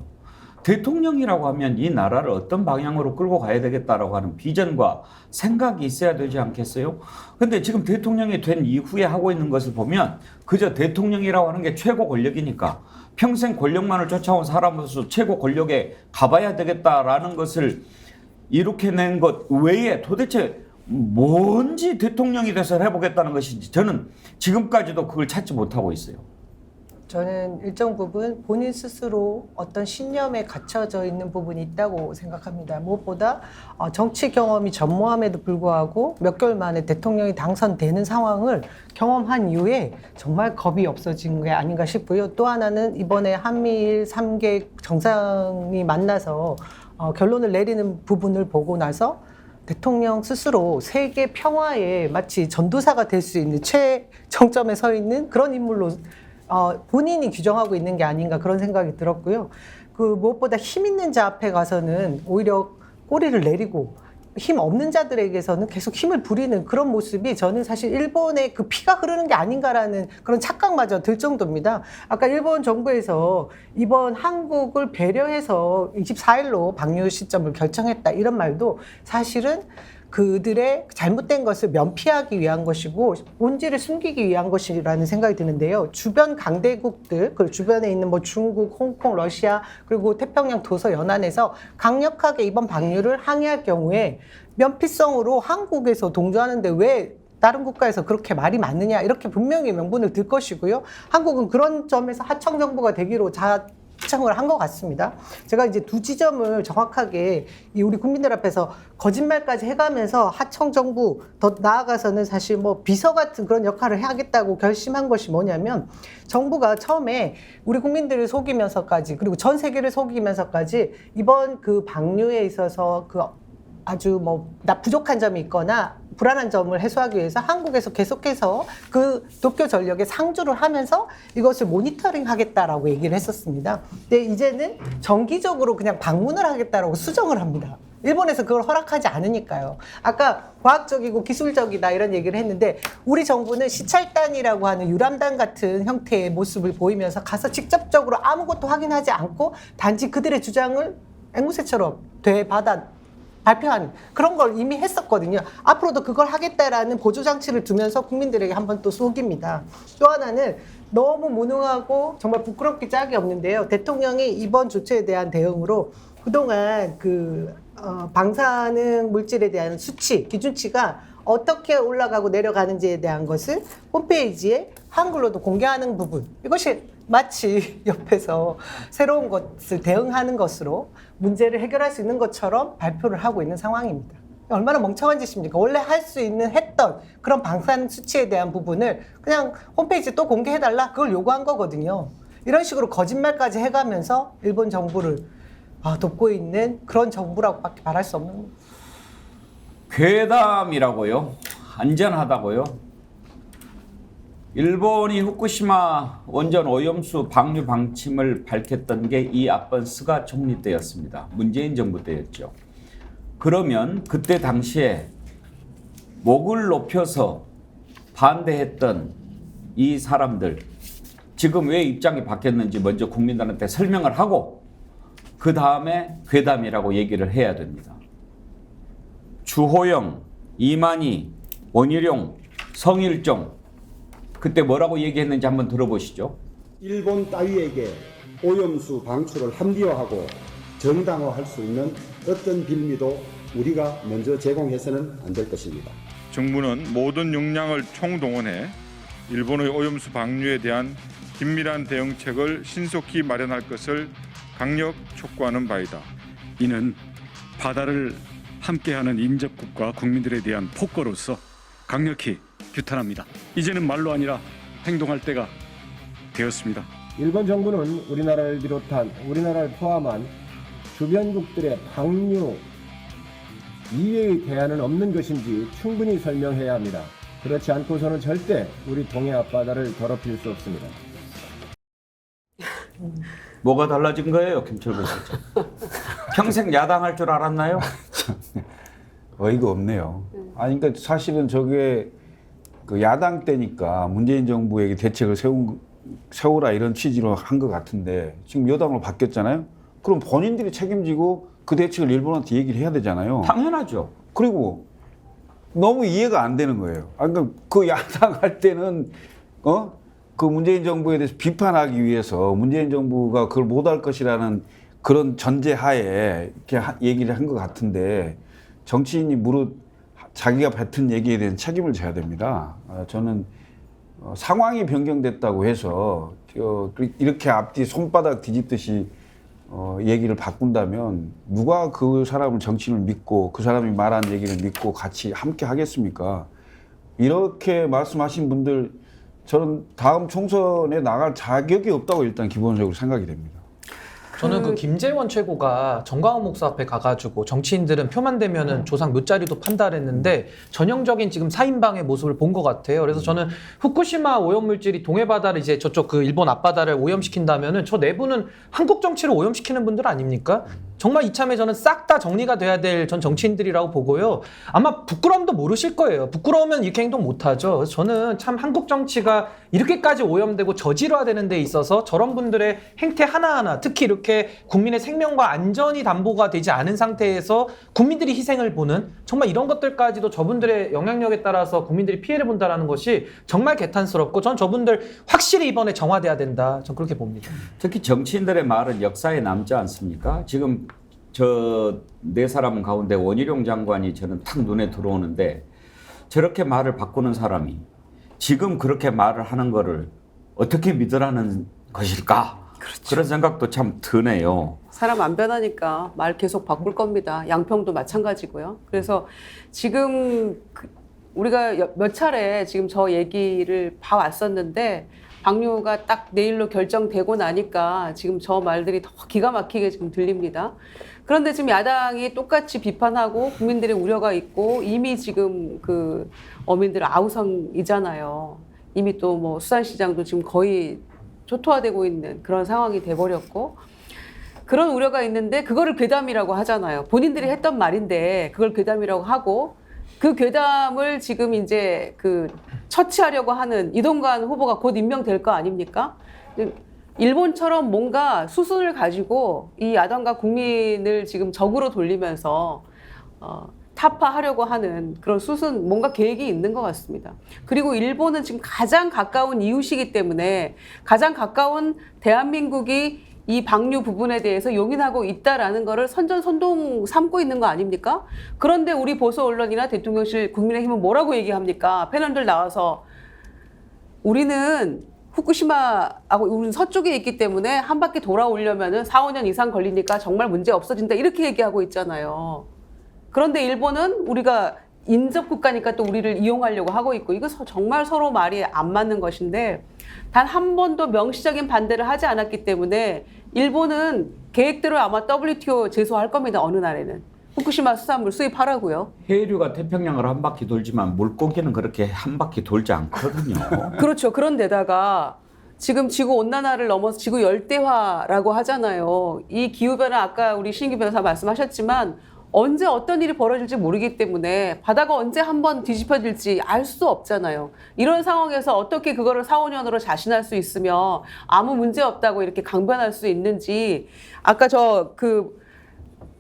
S2: 대통령이라고 하면 이 나라를 어떤 방향으로 끌고 가야 되겠다라고 하는 비전과 생각이 있어야 되지 않겠어요? 근데 지금 대통령이 된 이후에 하고 있는 것을 보면 그저 대통령이라고 하는 게 최고 권력이니까 평생 권력만을 쫓아온 사람으로서 최고 권력에 가봐야 되겠다라는 것을 이렇게 낸 것 외에 도대체 뭔지 대통령이 돼서 해보겠다는 것인지 저는 지금까지도 그걸 찾지 못하고 있어요.
S5: 저는 일정 부분 본인 스스로 어떤 신념에 갇혀져 있는 부분이 있다고 생각합니다. 무엇보다 정치 경험이 전무함에도 불구하고 몇 개월 만에 대통령이 당선되는 상황을 경험한 이후에 정말 겁이 없어진 게 아닌가 싶고요. 또 하나는 이번에 한미일 3개 정상이 만나서 결론을 내리는 부분을 보고 나서 대통령 스스로 세계 평화에 마치 전도사가 될 수 있는 최정점에 서 있는 그런 인물로 본인이 규정하고 있는 게 아닌가 그런 생각이 들었고요. 무엇보다 힘 있는 자 앞에 가서는 오히려 꼬리를 내리고 힘 없는 자들에게서는 계속 힘을 부리는 그런 모습이 저는 사실 일본의 그 피가 흐르는 게 아닌가라는 그런 착각마저 들 정도입니다. 아까 일본 정부에서 이번 한국을 배려해서 24일로 방류 시점을 결정했다 이런 말도 사실은 그들의 잘못된 것을 면피하기 위한 것이고 본질을 숨기기 위한 것이라는 생각이 드는데요. 주변 강대국들, 그리고 주변에 있는 뭐 중국, 홍콩, 러시아 그리고 태평양 도서 연안에서 강력하게 이번 방류를 항의할 경우에 면피성으로 한국에서 동조하는데 왜 다른 국가에서 그렇게 말이 많느냐 이렇게 분명히 명분을 들 것이고요. 한국은 그런 점에서 하청 정부가 되기로 요청을 한 것 같습니다. 제가 이제 두 지점을 정확하게 우리 국민들 앞에서 거짓말까지 해가면서 하청 정부 더 나아가서는 사실 뭐 비서 같은 그런 역할을 해야겠다고 결심한 것이 뭐냐면 정부가 처음에 우리 국민들을 속이면서까지 그리고 전 세계를 속이면서까지 이번 그 방류에 있어서 그 아주 부족한 점이 있거나 불안한 점을 해소하기 위해서 한국에서 계속해서 그 도쿄 전력에 상주를 하면서 이것을 모니터링 하겠다라고 얘기를 했었습니다. 근데 이제는 정기적으로 그냥 방문을 하겠다라고 수정을 합니다. 일본에서 그걸 허락하지 않으니까요. 아까 과학적이고 기술적이다 이런 얘기를 했는데 우리 정부는 시찰단이라고 하는 유람단 같은 형태의 모습을 보이면서 가서 직접적으로 아무것도 확인하지 않고 단지 그들의 주장을 앵무새처럼 되받아 발표한 그런 걸 이미 했었거든요. 앞으로도 그걸 하겠다라는 보조장치를 두면서 국민들에게 한번 또 속입니다. 또 하나는 너무 무능하고 정말 부끄럽기 짝이 없는데요. 대통령이 이번 조치에 대한 대응으로 그동안 방사능 물질에 대한 수치, 기준치가 어떻게 올라가고 내려가는지에 대한 것을 홈페이지에 한글로도 공개하는 부분, 이것이 마치 옆에서 새로운 것을 대응하는 것으로 문제를 해결할 수 있는 것처럼 발표를 하고 있는 상황입니다. 얼마나 멍청한 짓입니까? 원래 할 수 있는 했던 그런 방사능 수치에 대한 부분을 그냥 홈페이지에 또 공개해달라, 그걸 요구한 거거든요. 이런 식으로 거짓말까지 해가면서 일본 정부를 돕고 있는 그런 정부라고밖에 말할 수 없는 겁니다.
S2: 괴담이라고요? 안전하다고요? 일본이 후쿠시마 원전 오염수 방류 방침을 밝혔던 게 이 앞번 스가 총리 때였습니다. 문재인 정부 때였죠. 그러면 그때 당시에 목을 높여서 반대했던 이 사람들 지금 왜 입장이 바뀌었는지 먼저 국민들한테 설명을 하고 그 다음에 괴담이라고 얘기를 해야 됩니다. 주호영, 이만희, 원희룡, 성일종 그때 뭐라고 얘기했는지 한번 들어보시죠.
S14: 일본 따위에게 오염수 방출을 합리화하고 정당화할 수 있는 어떤 빌미도 우리가 먼저 제공해서는 안 될 것입니다.
S15: 정부는 모든 역량을 총동원해 일본의 오염수 방류에 대한 긴밀한 대응책을 신속히 마련할 것을 강력 촉구하는 바이다.
S16: 이는 바다를 함께하는 인접국가 국민들에 대한 폭거로서 강력히 규탄합니다. 이제는 말로 아니라 행동할 때가 되었습니다.
S14: 일본 정부는 우리나라를 비롯한 우리나라를 포함한 주변국들의 방류 이외의 대안은 없는 것인지 충분히 설명해야 합니다. 그렇지 않고서는 절대 우리 동해 앞바다를 더럽힐 수 없습니다.
S2: 뭐가 달라진 거예요, 김철구 실장? 평생 야당할 줄 알았나요?
S8: 어이가 없네요. 아니, 그러니까 사실은 저게 그 야당 때니까 문재인 정부에게 대책을 세우라 이런 취지로 한 것 같은데 지금 여당으로 바뀌었잖아요. 그럼 본인들이 책임지고 그 대책을 일본한테 얘기를 해야 되잖아요.
S2: 당연하죠.
S8: 그리고 너무 이해가 안 되는 거예요. 그러니까 그 야당 할 때는 그 문재인 정부에 대해서 비판하기 위해서 문재인 정부가 그걸 못할 것이라는 그런 전제하에 이렇게 얘기를 한 것 같은데 정치인이 무릇 자기가 뱉은 얘기에 대한 책임을 져야 됩니다. 저는 상황이 변경됐다고 해서 이렇게 앞뒤 손바닥 뒤집듯이 얘기를 바꾼다면 누가 그 사람을 정치인을 믿고 그 사람이 말한 얘기를 믿고 같이 함께 하겠습니까? 이렇게 말씀하신 분들 저는 다음 총선에 나갈 자격이 없다고 일단 기본적으로 생각이 됩니다.
S9: 저는 그 김재원 최고가 정광훈 목사 앞에 가가지고 정치인들은 표만 되면은 조상 몇 자리도 판다 그랬는데 전형적인 지금 사인방의 모습을 본 것 같아요. 그래서 저는 후쿠시마 오염물질이 동해바다를 이제 저쪽 그 일본 앞바다를 오염시킨다면은 저 내부는 한국 정치를 오염시키는 분들 아닙니까? 정말 이참에 저는 싹 다 정리가 돼야 될 전 정치인들이라고 보고요. 아마 부끄러움도 모르실 거예요. 부끄러우면 이렇게 행동 못하죠. 그래서 저는 참 한국 정치가 이렇게까지 오염되고 저질화되는 데 있어서 저런 분들의 행태 하나하나 특히 이렇게 국민의 생명과 안전이 담보가 되지 않은 상태에서 국민들이 희생을 보는 정말 이런 것들까지도 저분들의 영향력에 따라서 국민들이 피해를 본다는 것이 정말 개탄스럽고 전 저분들 확실히 이번에 정화돼야 된다. 전 그렇게 봅니다.
S2: 특히 정치인들의 말은 역사에 남지 않습니까? 지금 저 네 사람 가운데 원희룡 장관이 저는 탁 눈에 들어오는데 저렇게 말을 바꾸는 사람이 지금 그렇게 말을 하는 거를 어떻게 믿으라는 것일까? 그렇죠. 그런 생각도 참 드네요.
S7: 사람 안 변하니까 말 계속 바꿀 겁니다. 양평도 마찬가지고요. 그래서 지금 우리가 몇 차례 지금 저 얘기를 봐왔었는데 방류가 딱 내일로 결정되고 나니까 지금 저 말들이 더 기가 막히게 지금 들립니다. 그런데 지금 야당이 똑같이 비판하고 국민들의 우려가 있고 이미 지금 그 어민들 아우성이잖아요. 이미 또 뭐 수산시장도 지금 거의 초토화되고 있는 그런 상황이 돼버렸고 그런 우려가 있는데 그거를 괴담이라고 하잖아요. 본인들이 했던 말인데 그걸 괴담이라고 하고 그 괴담을 지금 이제 그 처치하려고 하는 이동관 후보가 곧 임명될 거 아닙니까? 일본처럼 뭔가 수순을 가지고 이 야당과 국민을 지금 적으로 돌리면서 타파하려고 하는 그런 수순 뭔가 계획이 있는 것 같습니다. 그리고 일본은 지금 가장 가까운 이웃이기 때문에 가장 가까운 대한민국이 이 방류 부분에 대해서 용인하고 있다라는 거를 선전선동 삼고 있는 거 아닙니까? 그런데 우리 보수 언론이나 대통령실 국민의힘은 뭐라고 얘기합니까? 패널들 나와서 우리는 후쿠시마하고 우리는 서쪽에 있기 때문에 한 바퀴 돌아오려면은 4, 5년 이상 걸리니까 정말 문제 없어진다 이렇게 얘기하고 있잖아요. 그런데 일본은 우리가 인접 국가니까 또 우리를 이용하려고 하고 있고 이거 정말 서로 말이 안 맞는 것인데 단 한 번도 명시적인 반대를 하지 않았기 때문에 일본은 계획대로 아마 WTO 제소할 겁니다. 어느 날에는. 후쿠시마 수산물 수입하라고요.
S2: 해류가 태평양을 한 바퀴 돌지만 물고기는 그렇게 한 바퀴 돌지 않거든요.
S7: 그렇죠. 그런데다가 지금 지구 온난화를 넘어서 지구 열대화라고 하잖아요. 이 기후변화 아까 우리 신기 변호사 말씀하셨지만 언제 어떤 일이 벌어질지 모르기 때문에 바다가 언제 한번 뒤집혀질지 알 수 없잖아요. 이런 상황에서 어떻게 그거를 4, 5년으로 자신할 수 있으며 아무 문제 없다고 이렇게 강변할 수 있는지 아까 저 그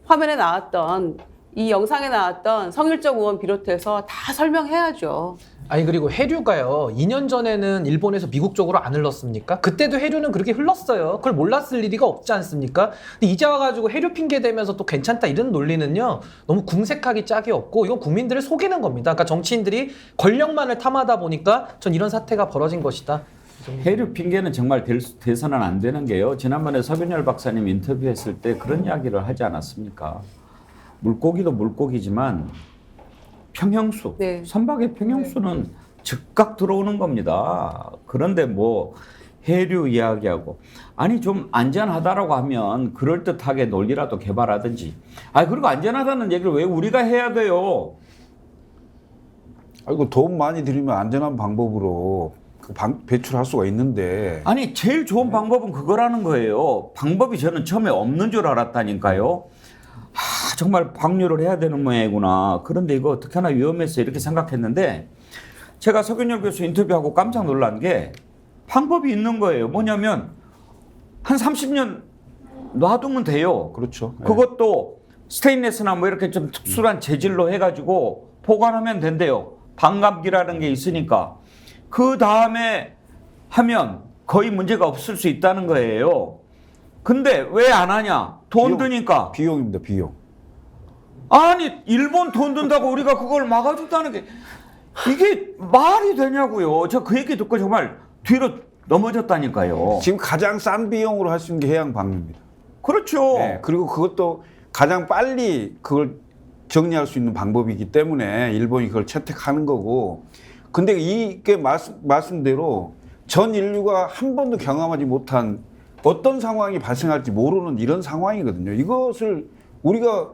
S7: 화면에 나왔던 이 영상에 나왔던 성일정 의원 비롯해서 다 설명해야죠.
S9: 아니 그리고 해류가요. 2년 전에는 일본에서 미국 쪽으로 안 흘렀습니까? 그때도 해류는 그렇게 흘렀어요. 그걸 몰랐을 리가 없지 않습니까? 근데 이제 와가지고 해류 핑계 대면서 또 괜찮다 이런 논리는요. 너무 궁색하기 짝이 없고 이건 국민들을 속이는 겁니다. 그러니까 정치인들이 권력만을 탐하다 보니까 전 이런 사태가 벌어진 것이다.
S2: 해류 핑계는 정말 돼서는 안 되는 게요. 지난번에 서균열 박사님 인터뷰했을 때 그런 이야기를 하지 않았습니까? 물고기도 물고기지만 평형수,
S7: 네.
S2: 선박의 평형수는 즉각 들어오는 겁니다. 그런데 뭐 해류 이야기하고 아니 좀 안전하다라고 하면 그럴듯하게 논리라도 개발하든지 그리고 안전하다는 얘기를 왜 우리가 해야 돼요?
S8: 아이고 돈 많이 들이면 안전한 방법으로 배출할 수가 있는데
S2: 아니 제일 좋은 방법은 그거라는 거예요. 방법이 저는 처음에 없는 줄 알았다니까요. 정말 방류를 해야 되는 모양이구나. 그런데 이거 어떻게 하나 위험해서 이렇게 생각했는데 제가 서균열 교수 인터뷰하고 깜짝 놀란 게 방법이 있는 거예요. 뭐냐면 한 30년 놔두면 돼요.
S8: 그렇죠.
S2: 그것도 스테인레스나 뭐 이렇게 좀 특수한 재질로 해가지고 보관하면 된대요. 반감기라는 게 있으니까. 그 다음에 하면 거의 문제가 없을 수 있다는 거예요. 근데 왜 안 하냐? 돈 드니까.
S8: 비용입니다. 비용.
S2: 아니 일본 돈 든다고 우리가 그걸 막아준다는 게 이게 말이 되냐고요. 저 그 얘기 듣고 정말 뒤로 넘어졌다니까요.
S8: 지금 가장 싼 비용으로 할 수 있는 게 해양 방류입니다.
S2: 그렇죠.
S8: 네, 그리고 그것도 가장 빨리 그걸 정리할 수 있는 방법이기 때문에 일본이 그걸 채택하는 거고. 근데 이게 말씀대로 전 인류가 한 번도 경험하지 못한 어떤 상황이 발생할지 모르는 이런 상황이거든요. 이것을 우리가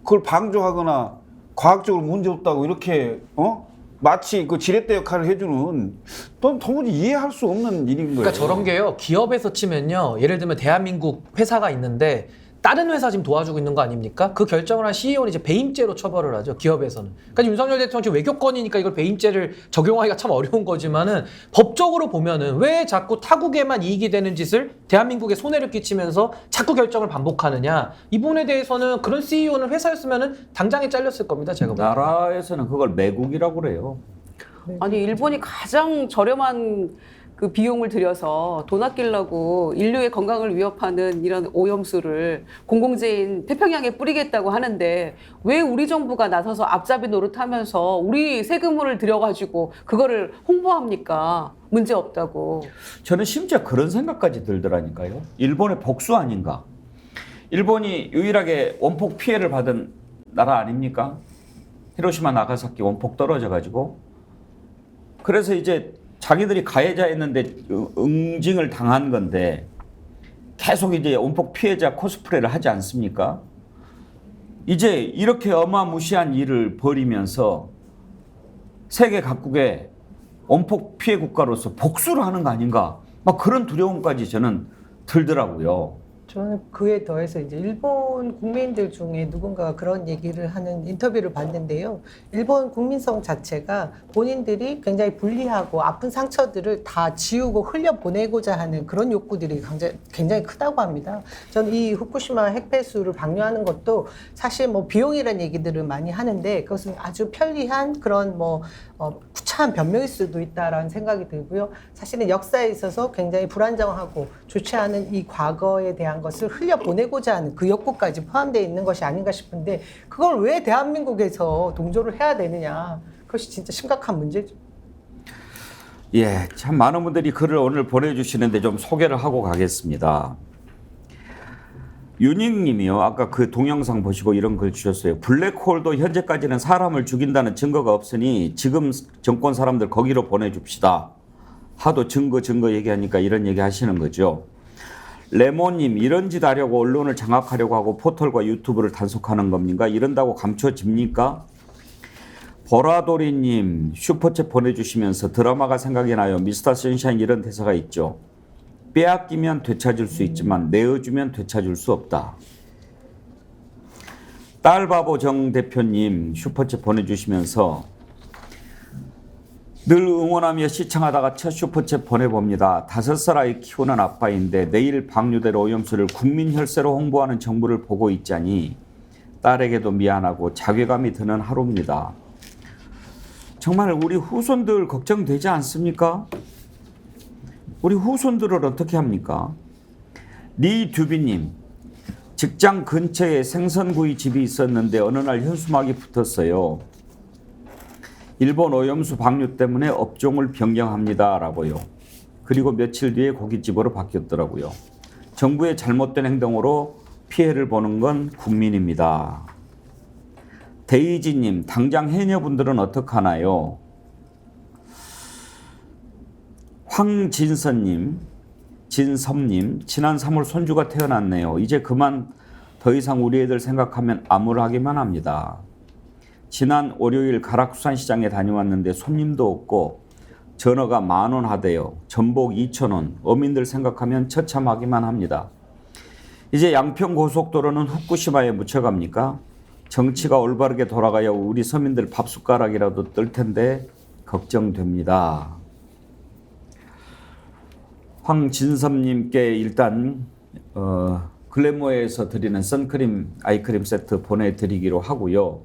S8: 그걸 방조하거나 과학적으로 문제 없다고 이렇게 마치 그 지렛대 역할을 해주는 또 도무지 이해할 수 없는 일인 거예요.
S9: 그러니까 저런 게요. 기업에서 치면요. 예를 들면 대한민국 회사가 있는데 다른 회사 지금 도와주고 있는 거 아닙니까? 그 결정을 한 CEO는 이제 배임죄로 처벌을 하죠. 기업에서는. 그러니까 윤석열 대통령 지금 외교권이니까 이걸 배임죄를 적용하기가 참 어려운 거지만은 법적으로 보면은 왜 자꾸 타국에만 이익이 되는 짓을 대한민국에 손해를 끼치면서 자꾸 결정을 반복하느냐. 이 부분에 대해서는 그런 CEO는 회사였으면은 당장에 잘렸을 겁니다. 제가 보기에는.
S2: 나라에서는 그걸 매국이라고 그래요.
S7: 아니 일본이 가장 저렴한 그 비용을 들여서 돈 아끼려고 인류의 건강을 위협하는 이런 오염수를 공공재인 태평양에 뿌리겠다고 하는데 왜 우리 정부가 나서서 앞잡이 노릇하면서 우리 세금을 들여가지고 그거를 홍보합니까? 문제 없다고.
S2: 저는 심지어 그런 생각까지 들더라니까요. 일본의 복수 아닌가? 일본이 유일하게 원폭 피해를 받은 나라 아닙니까? 히로시마 나가사키 원폭 떨어져가지고. 그래서 이제 자기들이 가해자였는데 응징을 당한 건데 계속 이제 원폭 피해자 코스프레를 하지 않습니까? 이제 이렇게 어마무시한 일을 벌이면서 세계 각국의 원폭 피해 국가로서 복수를 하는 거 아닌가? 막 그런 두려움까지 저는 들더라고요.
S5: 저는 그에 더해서 이제 일본 국민들 중에 누군가가 그런 얘기를 하는 인터뷰를 봤는데요. 일본 국민성 자체가 본인들이 굉장히 불리하고 아픈 상처들을 다 지우고 흘려보내고자 하는 그런 욕구들이 굉장히 크다고 합니다. 저는 이 후쿠시마 핵폐수를 방류하는 것도 사실 뭐 비용이라는 얘기들을 많이 하는데 그것은 아주 편리한 그런 구차한 변명일 수도 있다라는 생각이 들고요. 사실은 역사에 있어서 굉장히 불안정하고 좋지 않은 이 과거에 대한 것을 흘려보내고자 하는 그 욕구까지 포함되어 있는 것이 아닌가 싶은데 그걸 왜 대한민국에서 동조를 해야 되느냐. 그것이 진짜 심각한 문제죠.
S2: 예, 참 많은 분들이 글을 오늘 보내주시는데 좀 소개를 하고 가겠습니다. 윤익님이요. 아까 그 동영상 보시고 이런 글 주셨어요. 블랙홀도 현재까지는 사람을 죽인다는 증거가 없으니 지금 정권 사람들 거기로 보내줍시다. 하도 증거 얘기하니까 이런 얘기 하시는 거죠. 레모님, 이런 짓 하려고 언론을 장악하려고 하고 포털과 유튜브를 단속하는 겁니까? 이런다고 감춰집니까? 보라돌이님, 슈퍼챗 보내주시면서 드라마가 생각이 나요. 미스터 선샤인 이런 대사가 있죠. 빼앗기면 되찾을 수 있지만 내어주면 되찾을 수 없다. 딸바보 정 대표님 슈퍼챗 보내주시면서 늘 응원하며 시청하다가 첫 슈퍼챗 보내봅니다. 5살 아이 키우는 아빠인데 내일 방류될 오염수를 국민 혈세로 홍보하는 정부를 보고 있자니 딸에게도 미안하고 자괴감이 드는 하루입니다. 정말 우리 후손들 걱정되지 않습니까? 우리 후손들을 어떻게 합니까? 리듀비님, 직장 근처에 생선구이 집이 있었는데 어느 날 현수막이 붙었어요. 일본 오염수 방류 때문에 업종을 변경합니다 라고요. 그리고 며칠 뒤에 고깃집으로 바뀌었더라고요. 정부의 잘못된 행동으로 피해를 보는 건 국민입니다. 데이지님, 당장 해녀분들은 어떡하나요? 황진선님, 진섭님, 지난 3월 손주가 태어났네요. 이제 그만 더 이상 우리 애들 생각하면 암울하기만 합니다. 지난 월요일 가락수산시장에 다녀왔는데 손님도 없고 전어가 10,000원 하대요. 전복 2,000원. 어민들 생각하면 처참하기만 합니다. 이제 양평고속도로는 후쿠시마에 묻혀갑니까? 정치가 올바르게 돌아가야 우리 서민들 밥숟가락이라도 뜰 텐데 걱정됩니다. 황진섭님께 일단 글래모에서 드리는 선크림, 아이크림 세트 보내드리기로 하고요.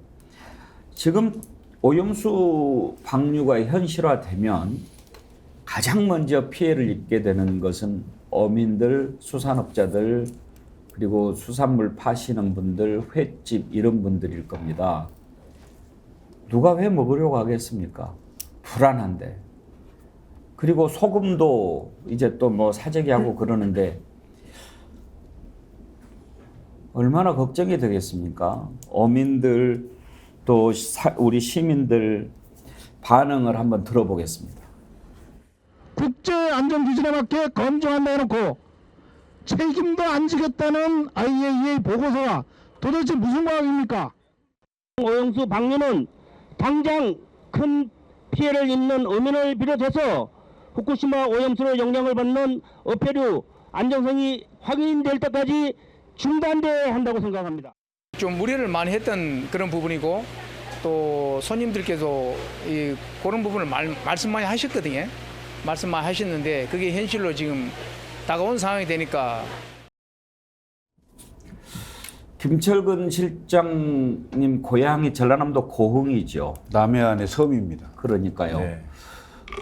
S2: 지금 오염수 방류가 현실화되면 가장 먼저 피해를 입게 되는 것은 어민들, 수산업자들, 그리고 수산물 파시는 분들, 횟집 이런 분들일 겁니다. 누가 회 먹으려고 하겠습니까? 불안한데. 그리고 소금도 이제 또 뭐 사재기 하고 그러는데 얼마나 걱정이 되겠습니까? 어민들 또 우리 시민들 반응을 한번 들어보겠습니다.
S17: 국제안전기준에 맞게 검증한다 해놓고 책임도 안 지겠다는 IAEA 보고서가 도대체 무슨 과학입니까? 오염수 방류는 당장 큰 피해를 입는 어민을 비롯해서 후쿠시마 오염수로 영향을 받는 어패류 안정성이 확인될 때까지 중단돼야 한다고 생각합니다.
S18: 좀 무리를 많이 했던 그런 부분이고 또 손님들께서 그런 부분을 말씀 많이 하셨거든요. 말씀 많이 하셨는데 그게 현실로 지금 다가온 상황이 되니까.
S2: 김철근 실장님 고향이 전라남도 고흥이죠.
S8: 남해안의 섬입니다.
S2: 그러니까요.
S8: 네.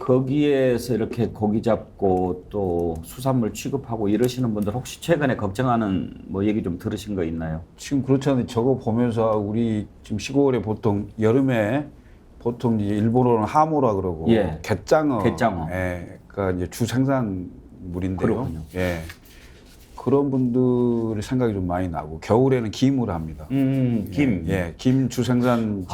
S2: 거기에서 이렇게 고기 잡고 또 수산물 취급하고 이러시는 분들 혹시 최근에 걱정하는 뭐 얘기 좀 들으신 거 있나요?
S8: 지금 그렇지 않은데 저거 보면서 우리 지금 시골에 보통 여름에 보통 이제 일본어로는 하모라 그러고
S2: 예.
S8: 갯장어,
S2: 예,
S8: 그러니까 이제 주 생산물인데요.
S2: 그렇군요.
S8: 예. 그런 분들의 생각이 좀 많이 나고 겨울에는 김을 합니다.
S2: 김.
S8: 예, 김 주생산지인데.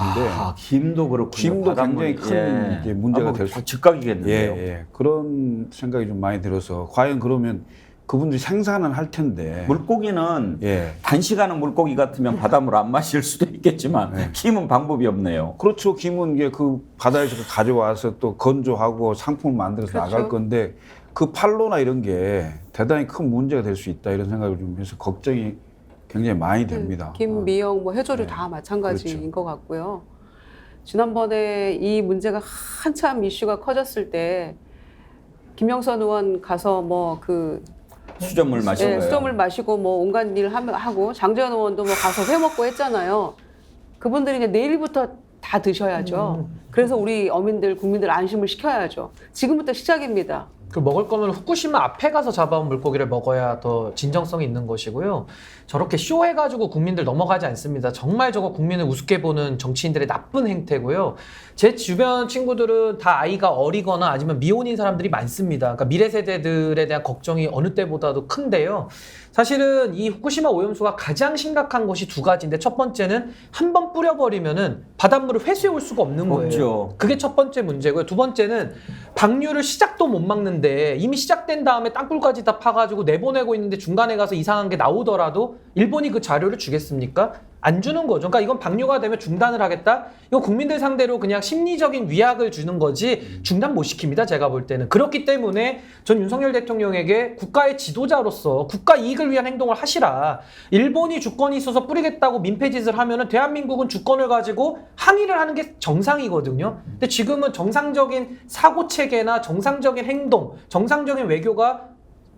S2: 김도 그렇군요.
S8: 김도 굉장히 큰 이제 문제가 될 수.
S2: 즉각이겠는데요.
S8: 예. 그런 생각이 좀 많이 들어서 과연 그러면 그분들이 생산은 할 텐데.
S2: 물고기는 단시간은 물고기 같으면 바닷물 안 마실 수도 있겠지만 김은 방법이 없네요.
S8: 그렇죠. 김은 이게 그 바다에서 가져와서 또 건조하고 상품을 만들어서
S7: 그렇죠.
S8: 나갈 건데 그 판로나 이런 게 대단히 큰 문제가 될 수 있다 이런 생각을 좀 해서 걱정이 굉장히 많이 됩니다.
S7: 김, 미역, 뭐 해조류 다 마찬가지인 것 같고요. 지난번에 이 문제가 한참 이슈가 커졌을 때 김영선 의원 가서 뭐 그
S2: 수돗물 마시고
S7: 수돗물 마시고 뭐 온갖 일 하고 장재현 의원도 뭐 가서 회 먹고 했잖아요. 그분들이 이제 내일부터 다 드셔야죠. 그래서 우리 어민들, 국민들 안심을 시켜야죠. 지금부터 시작입니다.
S9: 그 먹을 거면 후쿠시마 앞에 가서 잡아온 물고기를 먹어야 더 진정성이 있는 것이고요. 저렇게 쇼해가지고 국민들 넘어가지 않습니다. 정말 저거 국민을 우습게 보는 정치인들의 나쁜 행태고요. 제 주변 친구들은 다 아이가 어리거나 아니면 미혼인 사람들이 많습니다. 그러니까 미래 세대들에 대한 걱정이 어느 때보다도 큰데요. 사실은 이 후쿠시마 오염수가 가장 심각한 것이 두 가지인데, 첫 번째는 한 번 뿌려버리면은 바닷물을 회수해 올 수가 없는 거예요.
S2: 없죠.
S9: 그게 첫 번째 문제고요. 두 번째는 방류를 시작도 못 막는데 이미 시작된 다음에 땅굴까지 다 파가지고 내보내고 있는데 중간에 가서 이상한 게 나오더라도 일본이 그 자료를 주겠습니까? 안 주는 거죠. 그러니까 이건 방류가 되면 중단을 하겠다? 이거 국민들 상대로 그냥 심리적인 위약을 주는 거지 중단 못 시킵니다. 제가 볼 때는. 그렇기 때문에 전 윤석열 대통령에게 국가의 지도자로서 국가 이익을 위한 행동을 하시라. 일본이 주권이 있어서 뿌리겠다고 민폐짓을 하면은 대한민국은 주권을 가지고 항의를 하는 게 정상이거든요. 근데 지금은 정상적인 사고체계나 정상적인 행동, 정상적인 외교가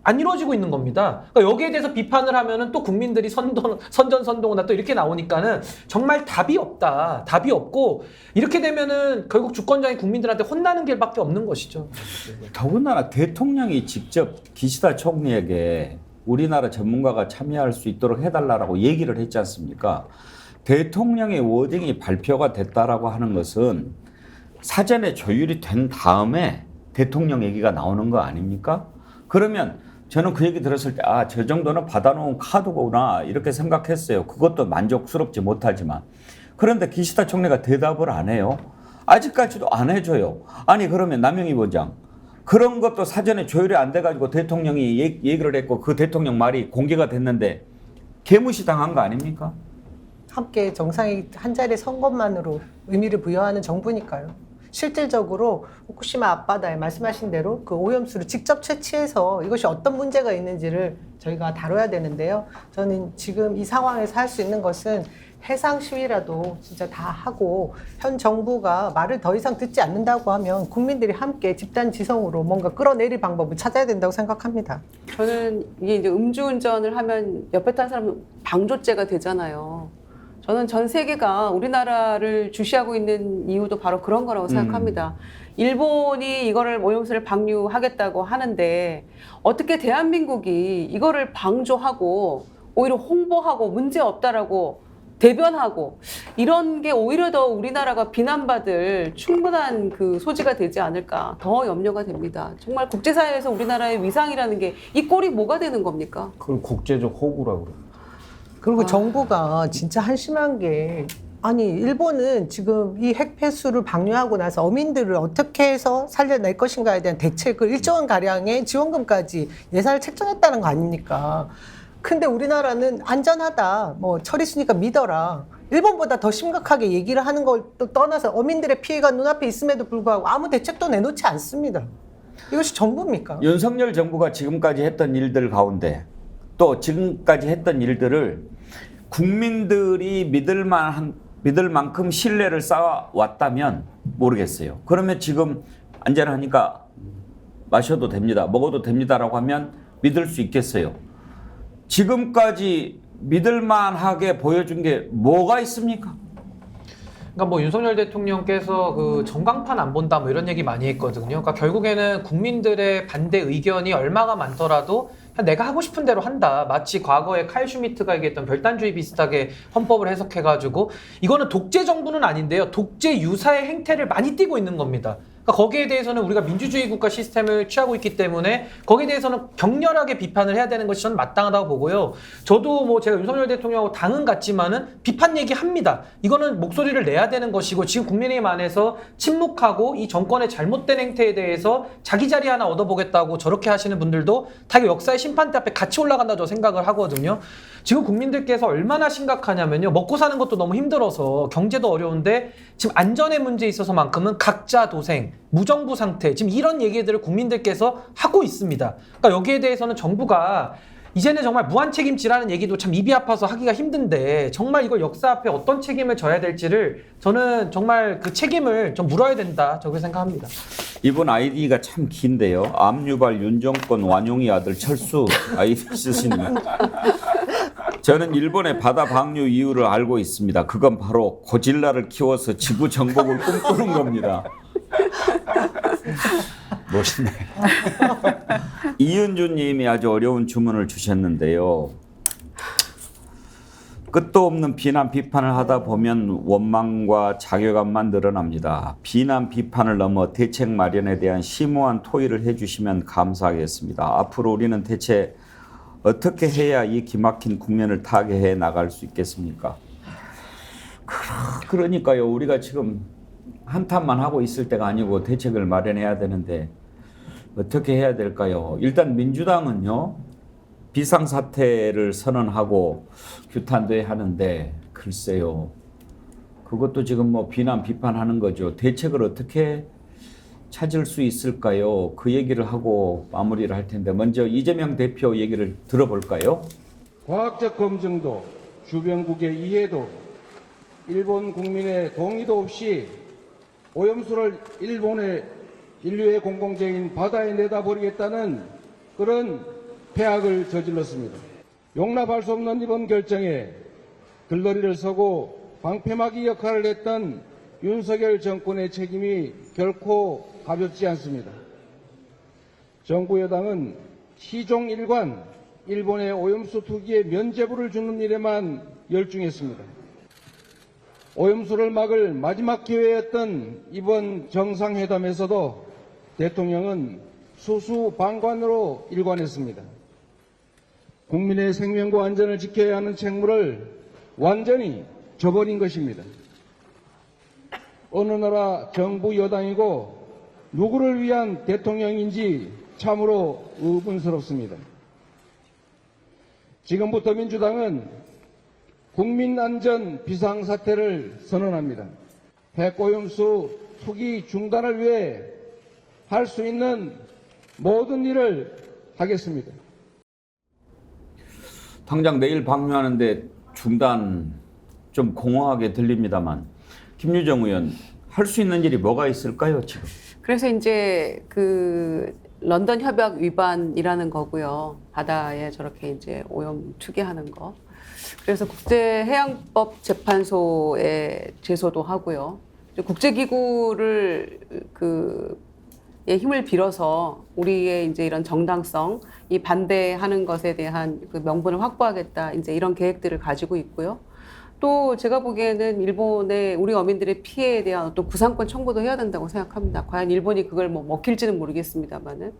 S9: 안 이루어지고 있는 겁니다. 그러니까 여기에 대해서 비판을 하면은 또 국민들이 선전선동이나 또 이렇게 나오니까는 정말 답이 없다. 답이 없고 이렇게 되면은 결국 주권자인 국민들한테 혼나는 길밖에 없는 것이죠.
S2: 더군다나 대통령이 직접 기시다 총리에게 우리나라 전문가가 참여할 수 있도록 해달라고 얘기를 했지 않습니까? 대통령의 워딩이 발표가 됐다라고 하는 것은 사전에 조율이 된 다음에 대통령 얘기가 나오는 거 아닙니까? 그러면 저는 그 얘기 들었을 때 저 정도는 받아놓은 카드구나 이렇게 생각했어요. 그것도 만족스럽지 못하지만. 그런데 기시다 총리가 대답을 안 해요. 아직까지도 안 해줘요. 아니 그러면 남영희 원장 그런 것도 사전에 조율이 안 돼가지고 대통령이 얘기를 했고 그 대통령 말이 공개가 됐는데 개무시 당한 거 아닙니까?
S5: 함께 정상이 한 자리에 선 것만으로 의미를 부여하는 정부니까요. 실질적으로 후쿠시마 앞바다에 말씀하신 대로 그 오염수를 직접 채취해서 이것이 어떤 문제가 있는지를 저희가 다뤄야 되는데요. 저는 지금 이 상황에서 할 수 있는 것은 해상 시위라도 진짜 다 하고, 현 정부가 말을 더 이상 듣지 않는다고 하면 국민들이 함께 집단 지성으로 뭔가 끌어내릴 방법을 찾아야 된다고 생각합니다.
S7: 저는 이게 이제 음주운전을 하면 옆에 타는 사람은 방조죄가 되잖아요. 저는 전 세계가 우리나라를 주시하고 있는 이유도 바로 그런 거라고 생각합니다. 일본이 이거를 오염수를 방류하겠다고 하는데 어떻게 대한민국이 이거를 방조하고 오히려 홍보하고 문제 없다라고 대변하고 이런 게 오히려 더 우리나라가 비난받을 충분한 그 소지가 되지 않을까 더 염려가 됩니다. 정말 국제사회에서 우리나라의 위상이라는 게 이 꼴이 뭐가 되는 겁니까?
S8: 그걸 국제적 호구라고 그래요.
S5: 그리고 정부가 진짜 한심한 게, 아니 일본은 지금 이 핵폐수를 방류하고 나서 어민들을 어떻게 해서 살려낼 것인가에 대한 대책을 일정 가량의 지원금까지 예산을 책정했다는 거 아닙니까? 근데 우리나라는 안전하다, 뭐 처리수니까 믿어라, 일본보다 더 심각하게 얘기를 하는 걸 또 떠나서 어민들의 피해가 눈앞에 있음에도 불구하고 아무 대책도 내놓지 않습니다. 이것이 정부입니까?
S2: 윤석열 정부가 지금까지 했던 일들 가운데 또 지금까지 했던 일들을 국민들이 믿을 만큼 신뢰를 쌓아왔다면 모르겠어요. 그러면 지금 안전하니까 마셔도 됩니다, 먹어도 됩니다라고 하면 믿을 수 있겠어요. 지금까지 믿을 만하게 보여준 게 뭐가 있습니까?
S9: 그러니까 뭐 윤석열 대통령께서 그 전광판 안 본다 뭐 이런 얘기 많이 했거든요. 그러니까 결국에는 국민들의 반대 의견이 얼마가 많더라도 그냥 내가 하고 싶은 대로 한다. 마치 과거에 칼 슈미트가 얘기했던 별단주의 비슷하게 헌법을 해석해가지고, 이거는 독재 정부는 아닌데요, 독재 유사의 행태를 많이 띠고 있는 겁니다. 그러니까 거기에 대해서는 우리가 민주주의 국가 시스템을 취하고 있기 때문에 거기에 대해서는 격렬하게 비판을 해야 되는 것이 저는 마땅하다고 보고요. 저도 뭐 제가 윤석열 대통령하고 당은 같지만은 비판 얘기합니다. 이거는 목소리를 내야 되는 것이고, 지금 국민의힘 안에서 침묵하고 이 정권의 잘못된 행태에 대해서 자기 자리 하나 얻어보겠다고 저렇게 하시는 분들도 다 역사의 심판대 앞에 같이 올라간다고 생각을 하거든요. 지금 국민들께서 얼마나 심각하냐면요, 먹고 사는 것도 너무 힘들어서 경제도 어려운데 지금 안전의 문제에 있어서만큼은 각자 도생, 무정부 상태, 지금 이런 얘기들을 국민들께서 하고 있습니다. 그러니까 여기에 대해서는 정부가 이제는 정말 무한책임지라는 얘기도 참 입이 아파서 하기가 힘든데, 정말 이걸 역사 앞에 어떤 책임을 져야 될지를 저는 정말 그 책임을 좀 물어야 된다, 저렇게 생각합니다.
S2: 이분 아이디가 참 긴데요. 압류발 윤정권 완용이 아들 철수 아이디 쓰시는. 저는 일본의 바다 방류 이유를 알고 있습니다. 그건 바로 고질라를 키워서 지구 정복을 꿈꾸는 겁니다. 멋있네. 이은주 님이 아주 어려운 주문을 주셨는데요. 끝도 없는 비난 비판을 하다 보면 원망과 자괴감만 늘어납니다. 비난 비판을 넘어 대책 마련에 대한 심오한 토의를 해주시면 감사하겠습니다. 앞으로 우리는 대체 어떻게 해야 이 기막힌 국면을 타개해 나갈 수 있겠습니까? 그러니까요. 우리가 지금 한탄만 하고 있을 때가 아니고 대책을 마련해야 되는데 어떻게 해야 될까요? 일단 민주당은요. 비상사태를 선언하고 규탄도 하는데 글쎄요. 그것도 지금 뭐 비난 비판하는 거죠. 대책을 어떻게 찾을 수 있을까요? 그 얘기를 하고 마무리를 할 텐데 먼저 이재명 대표 얘기를 들어볼까요?
S17: 과학적 검증도 주변국의 이해도 일본 국민의 동의도 없이 오염수를 일본의 인류의 공공재인 바다에 내다버리겠다는 그런 폐악을 저질렀습니다. 용납할 수 없는 이번 결정에 들러리를 서고 방패막이 역할을 했던 윤석열 정권의 책임이 결코 가볍지 않습니다. 정부 여당은 시종 일관 일본의 오염수 투기에 면죄부를 주는 일에만 열중했습니다. 오염수를 막을 마지막 기회였던 이번 정상회담에서도 대통령은 수수방관으로 일관했습니다. 국민의 생명과 안전을 지켜야 하는 책무를 완전히 저버린 것입니다. 어느 나라 정부 여당이고 누구를 위한 대통령인지 참으로 의문스럽습니다. 지금부터 민주당은 국민안전 비상사태를 선언합니다. 핵오염수 투기 중단을 위해 할 수 있는 모든 일을 하겠습니다.
S2: 당장 내일 방류하는데 중단 좀 공허하게 들립니다만 김유정 의원 할 수 있는 일이 뭐가 있을까요 지금?
S7: 그래서 이제 그 런던 협약 위반이라는 거고요. 바다에 저렇게 이제 오염 투기하는 거. 그래서 국제해양법 재판소에 제소도 하고요. 국제기구를 의 힘을 빌어서 우리의 이제 이런 정당성, 이 반대하는 것에 대한 그 명분을 확보하겠다. 이제 이런 계획들을 가지고 있고요. 또 제가 보기에는 일본의 우리 어민들의 피해에 대한 어떤 구상권 청구도 해야 된다고 생각합니다. 과연 일본이 그걸 뭐 먹힐지는 모르겠습니다만은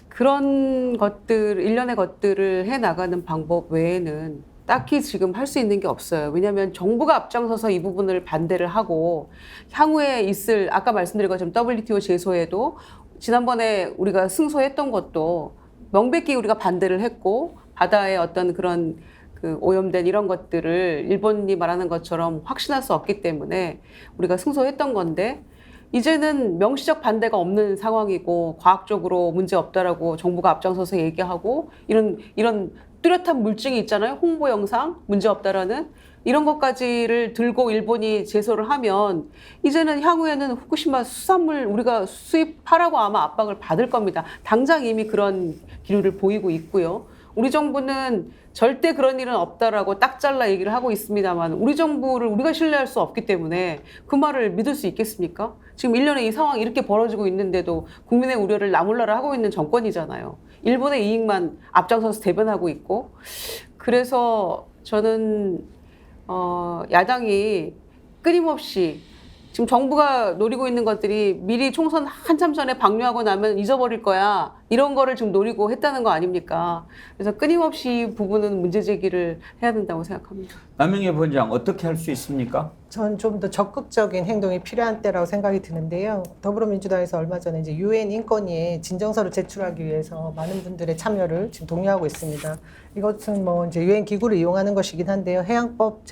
S7: 그런 것들, 일련의 것들을 해 나가는 방법 외에는 딱히 지금 할 수 있는 게 없어요. 왜냐하면 정부가 앞장서서 이 부분을 반대를 하고 향후에 있을 아까 말씀드린 것처럼 WTO 제소에도 지난번에 우리가 승소했던 것도 명백히 우리가 반대를 했고 바다의 어떤 그런 그 오염된 이런 것들을 일본이 말하는 것처럼 확신할 수 없기 때문에 우리가 승소했던 건데 이제는 명시적 반대가 없는 상황이고 과학적으로 문제 없다라고 정부가 앞장서서 얘기하고 이런 뚜렷한 물증이 있잖아요. 홍보 영상 문제 없다라는 이런 것까지를 들고 일본이 제소를 하면 이제는 향후에는 후쿠시마 수산물 우리가 수입하라고 아마 압박을 받을 겁니다. 당장 이미 그런 기류를 보이고 있고요. 우리 정부는 절대 그런 일은 없다라고 딱 잘라 얘기를 하고 있습니다만 우리 정부를 우리가 신뢰할 수 없기 때문에 그 말을 믿을 수 있겠습니까? 지금 1년에 이 상황이 이렇게 벌어지고 있는데도 국민의 우려를 나몰라라 하고 있는 정권이잖아요. 일본의 이익만 앞장서서 대변하고 있고 그래서 저는 야당이 끊임없이 지금 정부가 노리고 있는 것들이 미리 총선 한참 전에 방류하고 나면 잊어버릴 거야 이런 거를 지금 노리고 했다는 거 아닙니까? 그래서 끊임없이 이 부분은 문제 제기를 해야 된다고 생각합니다.
S2: 남영애 본장 어떻게 할 수 있습니까?
S5: 전 좀 더 적극적인 행동이 필요한 때라고 생각이 드는데요. 더불어민주당에서 얼마 전에 이제 UN 인권위에 진정서를 제출하기 위해서 많은 분들의 참여를 지금 독려하고 있습니다. 이것은 뭐 이제 UN 기구를 이용하는 것이긴 한데요. 해양법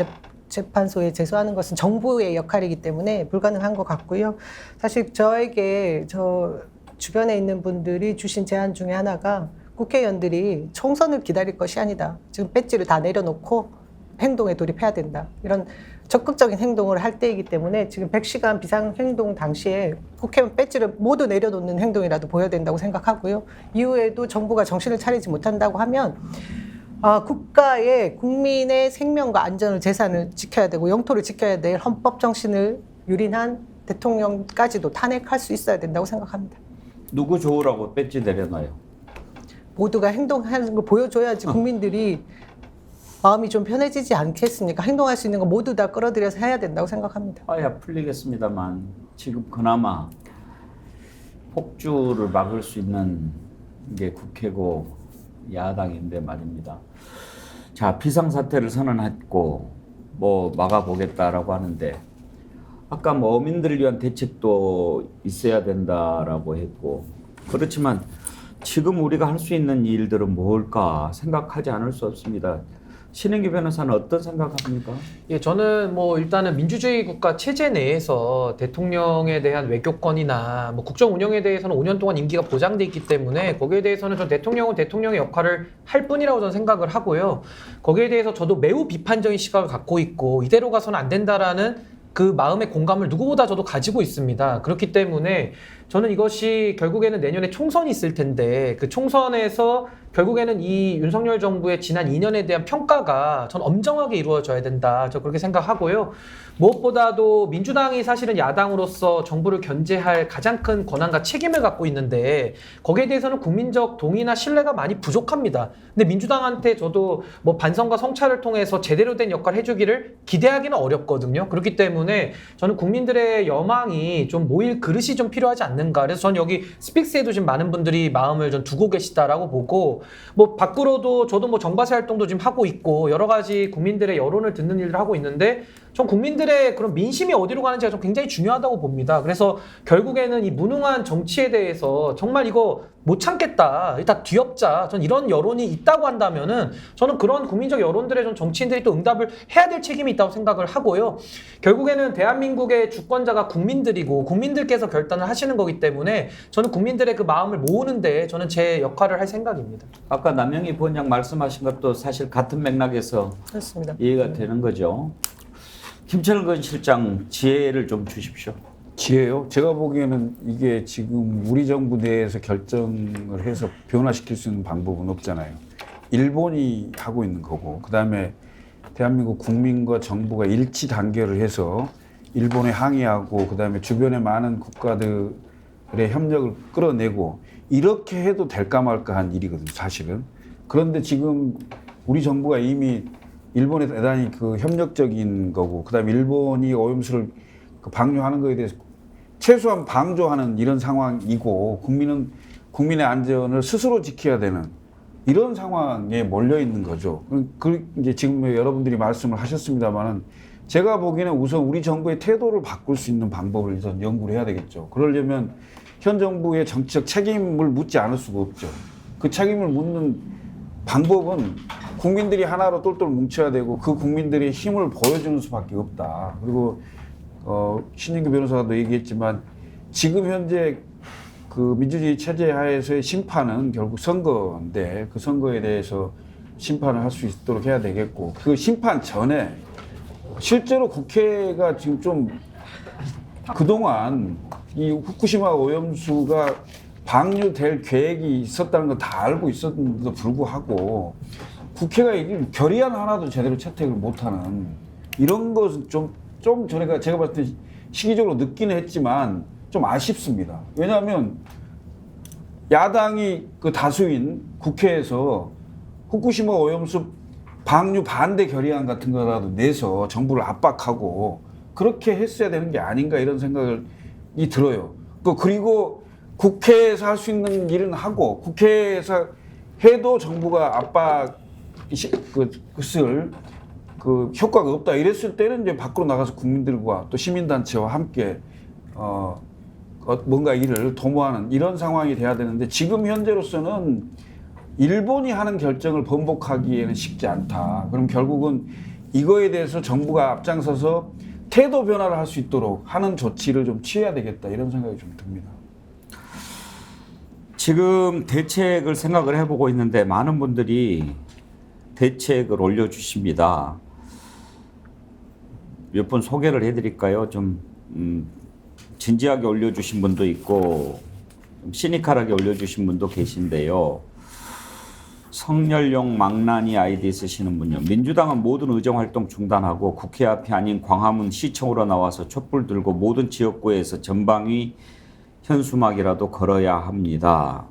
S5: 재판소에 제소하는 것은 정부의 역할이기 때문에 불가능한 것 같고요. 사실 저에게 저 주변에 있는 분들이 주신 제안 중에 하나가 국회의원들이 총선을 기다릴 것이 아니다. 지금 배지를 다 내려놓고 행동에 돌입해야 된다. 이런 적극적인 행동을 할 때이기 때문에 지금 100시간 비상행동 당시에 국회의원 배지를 모두 내려놓는 행동이라도 보여야 된다고 생각하고요. 이후에도 정부가 정신을 차리지 못한다고 하면 국가의 국민의 생명과 안전을 재산을 지켜야 되고 영토를 지켜야 될 헌법 정신을 유린한 대통령까지도 탄핵할 수 있어야 된다고 생각합니다.
S2: 누구 좋으라고 배지 내려놔요?
S5: 모두가 행동하는 걸 보여줘야지 국민들이 마음이 좀 편해지지 않겠습니까? 행동할 수 있는 거 모두 다 끌어들여서 해야 된다고 생각합니다.
S2: 아야 풀리겠습니다만 지금 그나마 폭주를 막을 수 있는 게 국회고 야당인데 말입니다. 자, 비상사태를 선언했고 뭐 막아보겠다라고 하는데 아까 뭐 어민들을 위한 대책도 있어야 된다라고 했고 그렇지만 지금 우리가 할 수 있는 일들은 뭘까 생각하지 않을 수 없습니다. 신은기 변호사는 어떤 생각합니까?
S9: 예, 저는 뭐 일단은 민주주의 국가 체제 내에서 대통령에 대한 외교권이나 뭐 국정 운영에 대해서는 5년 동안 임기가 보장돼 있기 때문에 거기에 대해서는 전 대통령은 대통령의 역할을 할 뿐이라고 저는 생각을 하고요. 거기에 대해서 저도 매우 비판적인 시각을 갖고 있고 이대로 가서는 안 된다라는 그 마음의 공감을 누구보다 저도 가지고 있습니다. 그렇기 때문에 저는 이것이 결국에는 내년에 총선이 있을 텐데 그 총선에서 결국에는 이 윤석열 정부의 지난 2년에 대한 평가가 전 엄정하게 이루어져야 된다. 저 그렇게 생각하고요. 무엇보다도 민주당이 사실은 야당으로서 정부를 견제할 가장 큰 권한과 책임을 갖고 있는데 거기에 대해서는 국민적 동의나 신뢰가 많이 부족합니다. 근데 민주당한테 저도 뭐 반성과 성찰을 통해서 제대로 된 역할을 해주기를 기대하기는 어렵거든요. 그렇기 때문에 저는 국민들의 여망이 좀 모일 그릇이 좀 필요하지 않는가. 그래서 저는 여기 스픽스에도 지금 많은 분들이 마음을 좀 두고 계시다라고 보고 뭐 밖으로도 저도 뭐 정바세 활동도 지금 하고 있고 여러 가지 국민들의 여론을 듣는 일을 하고 있는데 전 국민들의 그런 민심이 어디로 가는지가 좀 굉장히 중요하다고 봅니다. 그래서 결국에는 이 무능한 정치에 대해서 정말 이거 못 참겠다, 일단 뒤엎자, 전 이런 여론이 있다고 한다면은 저는 그런 국민적 여론들의 좀 정치인들이 또 응답을 해야 될 책임이 있다고 생각을 하고요. 결국에는 대한민국의 주권자가 국민들이고 국민들께서 결단을 하시는 거기 때문에 저는 국민들의 그 마음을 모으는데 저는 제 역할을 할 생각입니다.
S2: 아까 남영희 부원장 말씀하신 것도 사실 같은 맥락에서
S5: 그렇습니다.
S2: 이해가 되는 거죠. 김철근 실장 지혜를 좀 주십시오.
S8: 지혜요? 제가 보기에는 이게 지금 우리 정부 내에서 결정을 해서 변화시킬 수 있는 방법은 없잖아요. 일본이 하고 있는 거고 그다음에 대한민국 국민과 정부가 일치 단결을 해서 일본에 항의하고 그다음에 주변의 많은 국가들의 협력을 끌어내고 이렇게 해도 될까 말까 한 일이거든요, 사실은. 그런데 지금 우리 정부가 이미 일본에 대단히 그 협력적인 거고 그다음에 일본이 오염수를 방류하는 거에 대해서 최소한 방조하는 이런 상황이고 국민의 안전을 스스로 지켜야 되는 이런 상황에 몰려 있는 거죠. 이제 지금 여러분들이 말씀을 하셨습니다만은 제가 보기에는 우선 우리 정부의 태도를 바꿀 수 있는 방법을 우선 연구를 해야 되겠죠. 그러려면 현 정부의 정치적 책임을 묻지 않을 수가 없죠. 그 책임을 묻는 방법은 국민들이 하나로 똘똘 뭉쳐야 되고 그 국민들의 힘을 보여주는 수밖에 없다. 그리고 신인규 변호사도 얘기했지만 지금 현재 그 민주주의 체제 하에서의 심판은 결국 선거인데 그 선거에 대해서 심판을 할 수 있도록 해야 되겠고 그 심판 전에 실제로 국회가 지금 좀 그동안 이 후쿠시마 오염수가 방류될 계획이 있었다는 걸 다 알고 있었는데도 불구하고 국회가 결의안 하나도 제대로 채택을 못하는 이런 것은 좀 제가 봤을 때 시기적으로 늦기는 했지만 좀 아쉽습니다. 왜냐하면 야당이 그 다수인 국회에서 후쿠시마 오염수 방류 반대 결의안 같은 거라도 내서 정부를 압박하고 그렇게 했어야 되는 게 아닌가 이런 생각이 들어요. 그리고 국회에서 할 수 있는 일은 하고 국회에서 해도 정부가 압박을 그 효과가 없다 이랬을 때는 이제 밖으로 나가서 국민들과 또 시민단체와 함께 뭔가 일을 도모하는 이런 상황이 돼야 되는데 지금 현재로서는 일본이 하는 결정을 번복하기에는 쉽지 않다. 그럼 결국은 이거에 대해서 정부가 앞장서서 태도 변화를 할 수 있도록 하는 조치를 좀 취해야 되겠다 이런 생각이 좀 듭니다.
S2: 지금 대책을 생각을 해보고 있는데 많은 분들이 대책을 올려주십니다. 몇 분 소개를 해드릴까요? 좀 진지하게 올려주신 분도 있고 좀 시니컬하게 올려주신 분도 계신데요. 성렬용 망나니 아이디 쓰시는 분요. 민주당은 모든 의정활동 중단하고 국회 앞이 아닌 광화문 시청으로 나와서 촛불 들고 모든 지역구에서 전방위 현수막이라도 걸어야 합니다.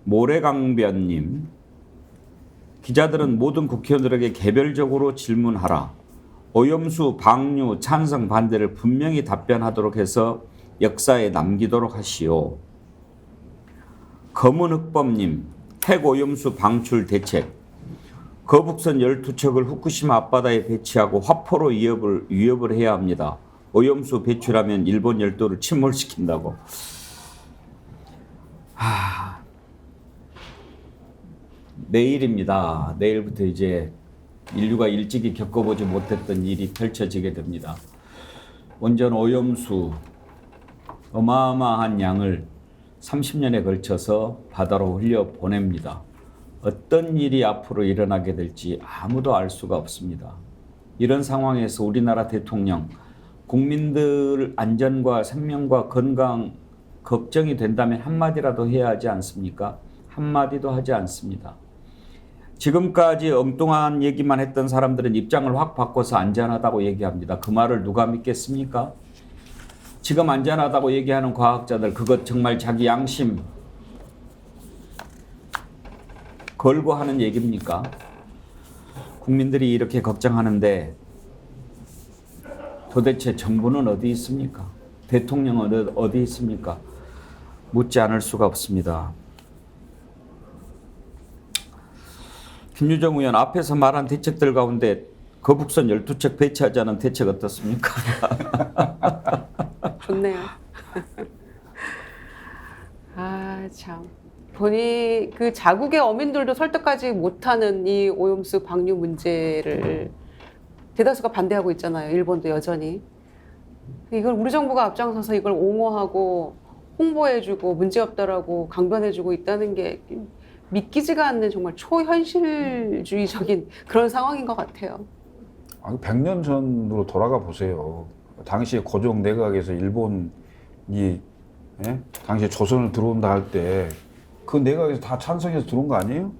S2: 모래강변님, 기자들은 모든 국회의원들에게 개별적으로 질문하라. 오염수 방류 찬성 반대를 분명히 답변하도록 해서 역사에 남기도록 하시오. 검은흑범님, 핵오염수 방출 대책. 거북선 12척을 후쿠시마 앞바다에 배치하고 화포로 위협을 해야 합니다. 오염수 배출하면 일본 열도를 침몰시킨다고. 내일입니다. 내일부터 이제 인류가 일찍이 겪어보지 못했던 일이 펼쳐지게 됩니다. 원전 오염수 어마어마한 양을 30년에 걸쳐서 바다로 흘려보냅니다. 어떤 일이 앞으로 일어나게 될지 아무도 알 수가 없습니다. 이런 상황에서 우리나라 대통령, 국민들 안전과 생명과 건강 걱정이 된다면 한마디라도 해야 하지 않습니까? 한마디도 하지 않습니다. 지금까지 엉뚱한 얘기만 했던 사람들은 입장을 확 바꿔서 안전하다고 얘기합니다. 그 말을 누가 믿겠습니까? 지금 안전하다고 얘기하는 과학자들, 그것 정말 자기 양심 걸고 하는 얘기입니까? 국민들이 이렇게 걱정하는데 도대체 정부는 어디 있습니까? 대통령은 어디 있습니까? 묻지 않을 수가 없습니다. 김유정 의원, 앞에서 말한 대책들 가운데 거북선 12척 배치하자는 대책 어떻습니까?
S7: 좋네요. 참. 보니 그 자국의 어민들도 설득하지 못하는 이 오염수 방류 문제를 대다수가 반대하고 있잖아요. 일본도 여전히. 이걸 우리 정부가 앞장서서 이걸 옹호하고 홍보해주고 문제없다라고 강변해주고 있다는 게 믿기지가 않는 정말 초현실주의적인 그런 상황인 것 같아요.
S8: 100년 전으로 돌아가 보세요. 당시에 고종 내각에서 일본이 당시에 조선을 들어온다 할 때 그 내각에서 다 찬성해서 들어온 거 아니에요?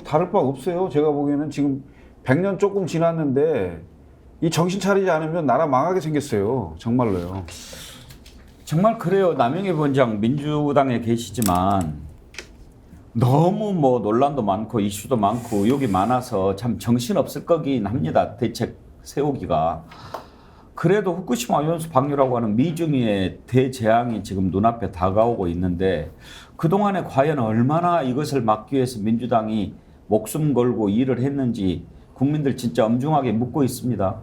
S8: 다를 바 없어요. 제가 보기에는 지금 100년 조금 지났는데 이 정신 차리지 않으면 나라 망하게 생겼어요. 정말로요.
S2: 정말 그래요. 남영희 원장 민주당에 계시지만 너무 논란도 많고 이슈도 많고 의혹이 많아서 참 정신없을 거긴 합니다. 대책 세우기가. 그래도 후쿠시마 오염수 방류라고 하는 미중의 대재앙이 지금 눈앞에 다가오고 있는데 그동안에 과연 얼마나 이것을 막기 위해서 민주당이 목숨 걸고 일을 했는지 국민들 진짜 엄중하게 묻고 있습니다.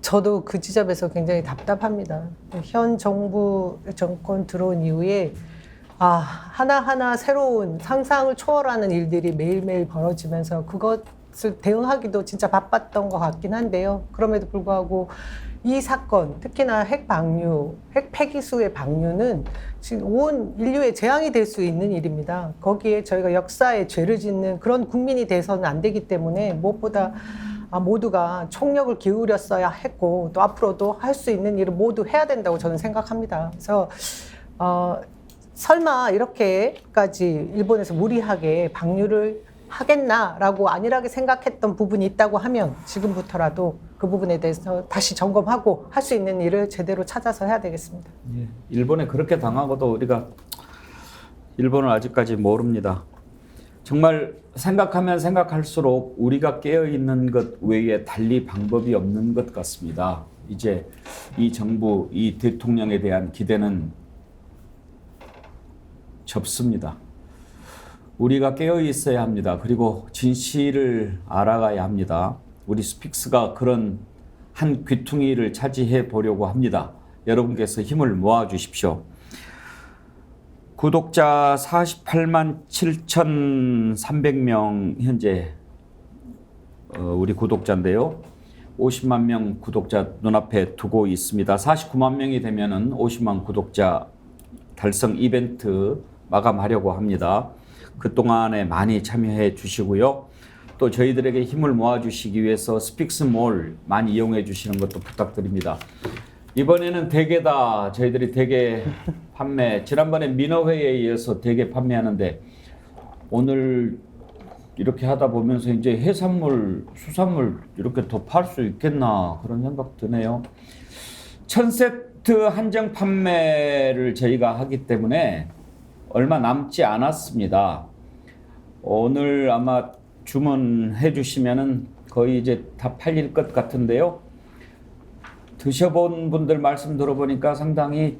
S5: 저도 그 지점에서 굉장히 답답합니다. 현 정부 정권 들어온 이후에 하나하나 새로운 상상을 초월하는 일들이 매일매일 벌어지면서 그것을 대응하기도 진짜 바빴던 것 같긴 한데요. 그럼에도 불구하고 이 사건, 특히나 핵 폐기수의 방류는 지금 온 인류의 재앙이 될 수 있는 일입니다. 거기에 저희가 역사에 죄를 짓는 그런 국민이 돼서는 안 되기 때문에 무엇보다 모두가 총력을 기울였어야 했고 또 앞으로도 할 수 있는 일을 모두 해야 된다고 저는 생각합니다. 그래서 설마 이렇게까지 일본에서 무리하게 방류를 하겠나라고 안일하게 생각했던 부분이 있다고 하면 지금부터라도 그 부분에 대해서 다시 점검하고 할 수 있는 일을 제대로 찾아서 해야 되겠습니다.
S2: 일본에 그렇게 당하고도 우리가 일본을 아직까지 모릅니다. 정말 생각하면 생각할수록 우리가 깨어있는 것 외에 달리 방법이 없는 것 같습니다. 이제 이 정부, 이 대통령에 대한 기대는 접습니다. 우리가 깨어 있어야 합니다. 그리고 진실을 알아가야 합니다. 우리 스픽스가 그런 한 귀퉁이를 차지해 보려고 합니다. 여러분께서 힘을 모아 주십시오. 구독자 48만 7,300명 현재 우리 구독자인데요. 50만 명 구독자 눈앞에 두고 있습니다. 49만 명이 되면은 50만 구독자 달성 이벤트 마감하려고 합니다. 그동안에 많이 참여해 주시고요. 또 저희들에게 힘을 모아 주시기 위해서 스픽스몰 많이 이용해 주시는 것도 부탁드립니다. 이번에는 대게다. 저희들이 대게 판매, 지난번에 민어회에 이어서 대게 판매하는데 오늘 이렇게 하다 보면서 이제 해산물, 수산물 이렇게 더 팔 수 있겠나 그런 생각 드네요. 1000셋 세트 한정 판매를 저희가 하기 때문에 얼마 남지 않았습니다. 오늘 아마 주문해 주시면은 거의 이제 다 팔릴 것 같은데요. 드셔본 분들 말씀 들어보니까 상당히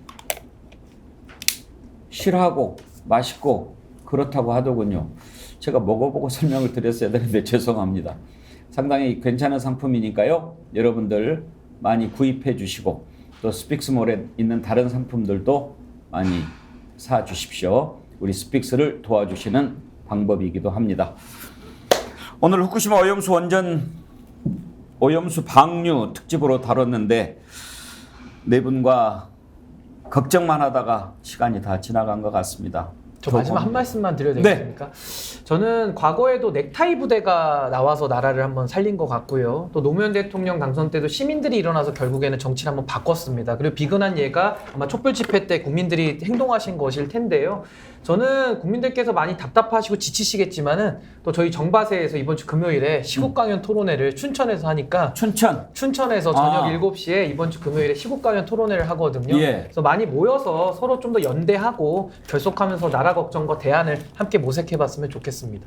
S2: 실하고 맛있고 그렇다고 하더군요. 제가 먹어보고 설명을 드렸어야 되는데 죄송합니다. 상당히 괜찮은 상품이니까요. 여러분들 많이 구입해 주시고 또 스픽스몰에 있는 다른 상품들도 많이 사 주십시오. 우리 스픽스를 도와주시는 방법이기도 합니다. 오늘 후쿠시마 오염수 원전 오염수 방류 특집으로 다뤘는데 네 분과 걱정만 하다가 시간이 다 지나간 것 같습니다.
S9: 저 마지막 한 말씀만 드려도 되겠습니까? 저는 과거에도 넥타이 부대가 나와서 나라를 한번 살린 것 같고요. 또 노무현 대통령 당선 때도 시민들이 일어나서 결국에는 정치를 한번 바꿨습니다. 그리고 비근한 예가 아마 촛불 집회 때 국민들이 행동하신 것일 텐데요. 저는 국민들께서 많이 답답하시고 지치시겠지만은 또 저희 정바세에서 이번 주 금요일에 시국 강연 토론회를 춘천에서 하니까 춘천에서 저녁 7시에 이번 주 금요일에 시국 강연 토론회를 하거든요. 그래서 많이 모여서 서로 좀 더 연대하고 결속하면서 나라 걱정과 대안을 함께 모색해봤으면 좋겠습니다.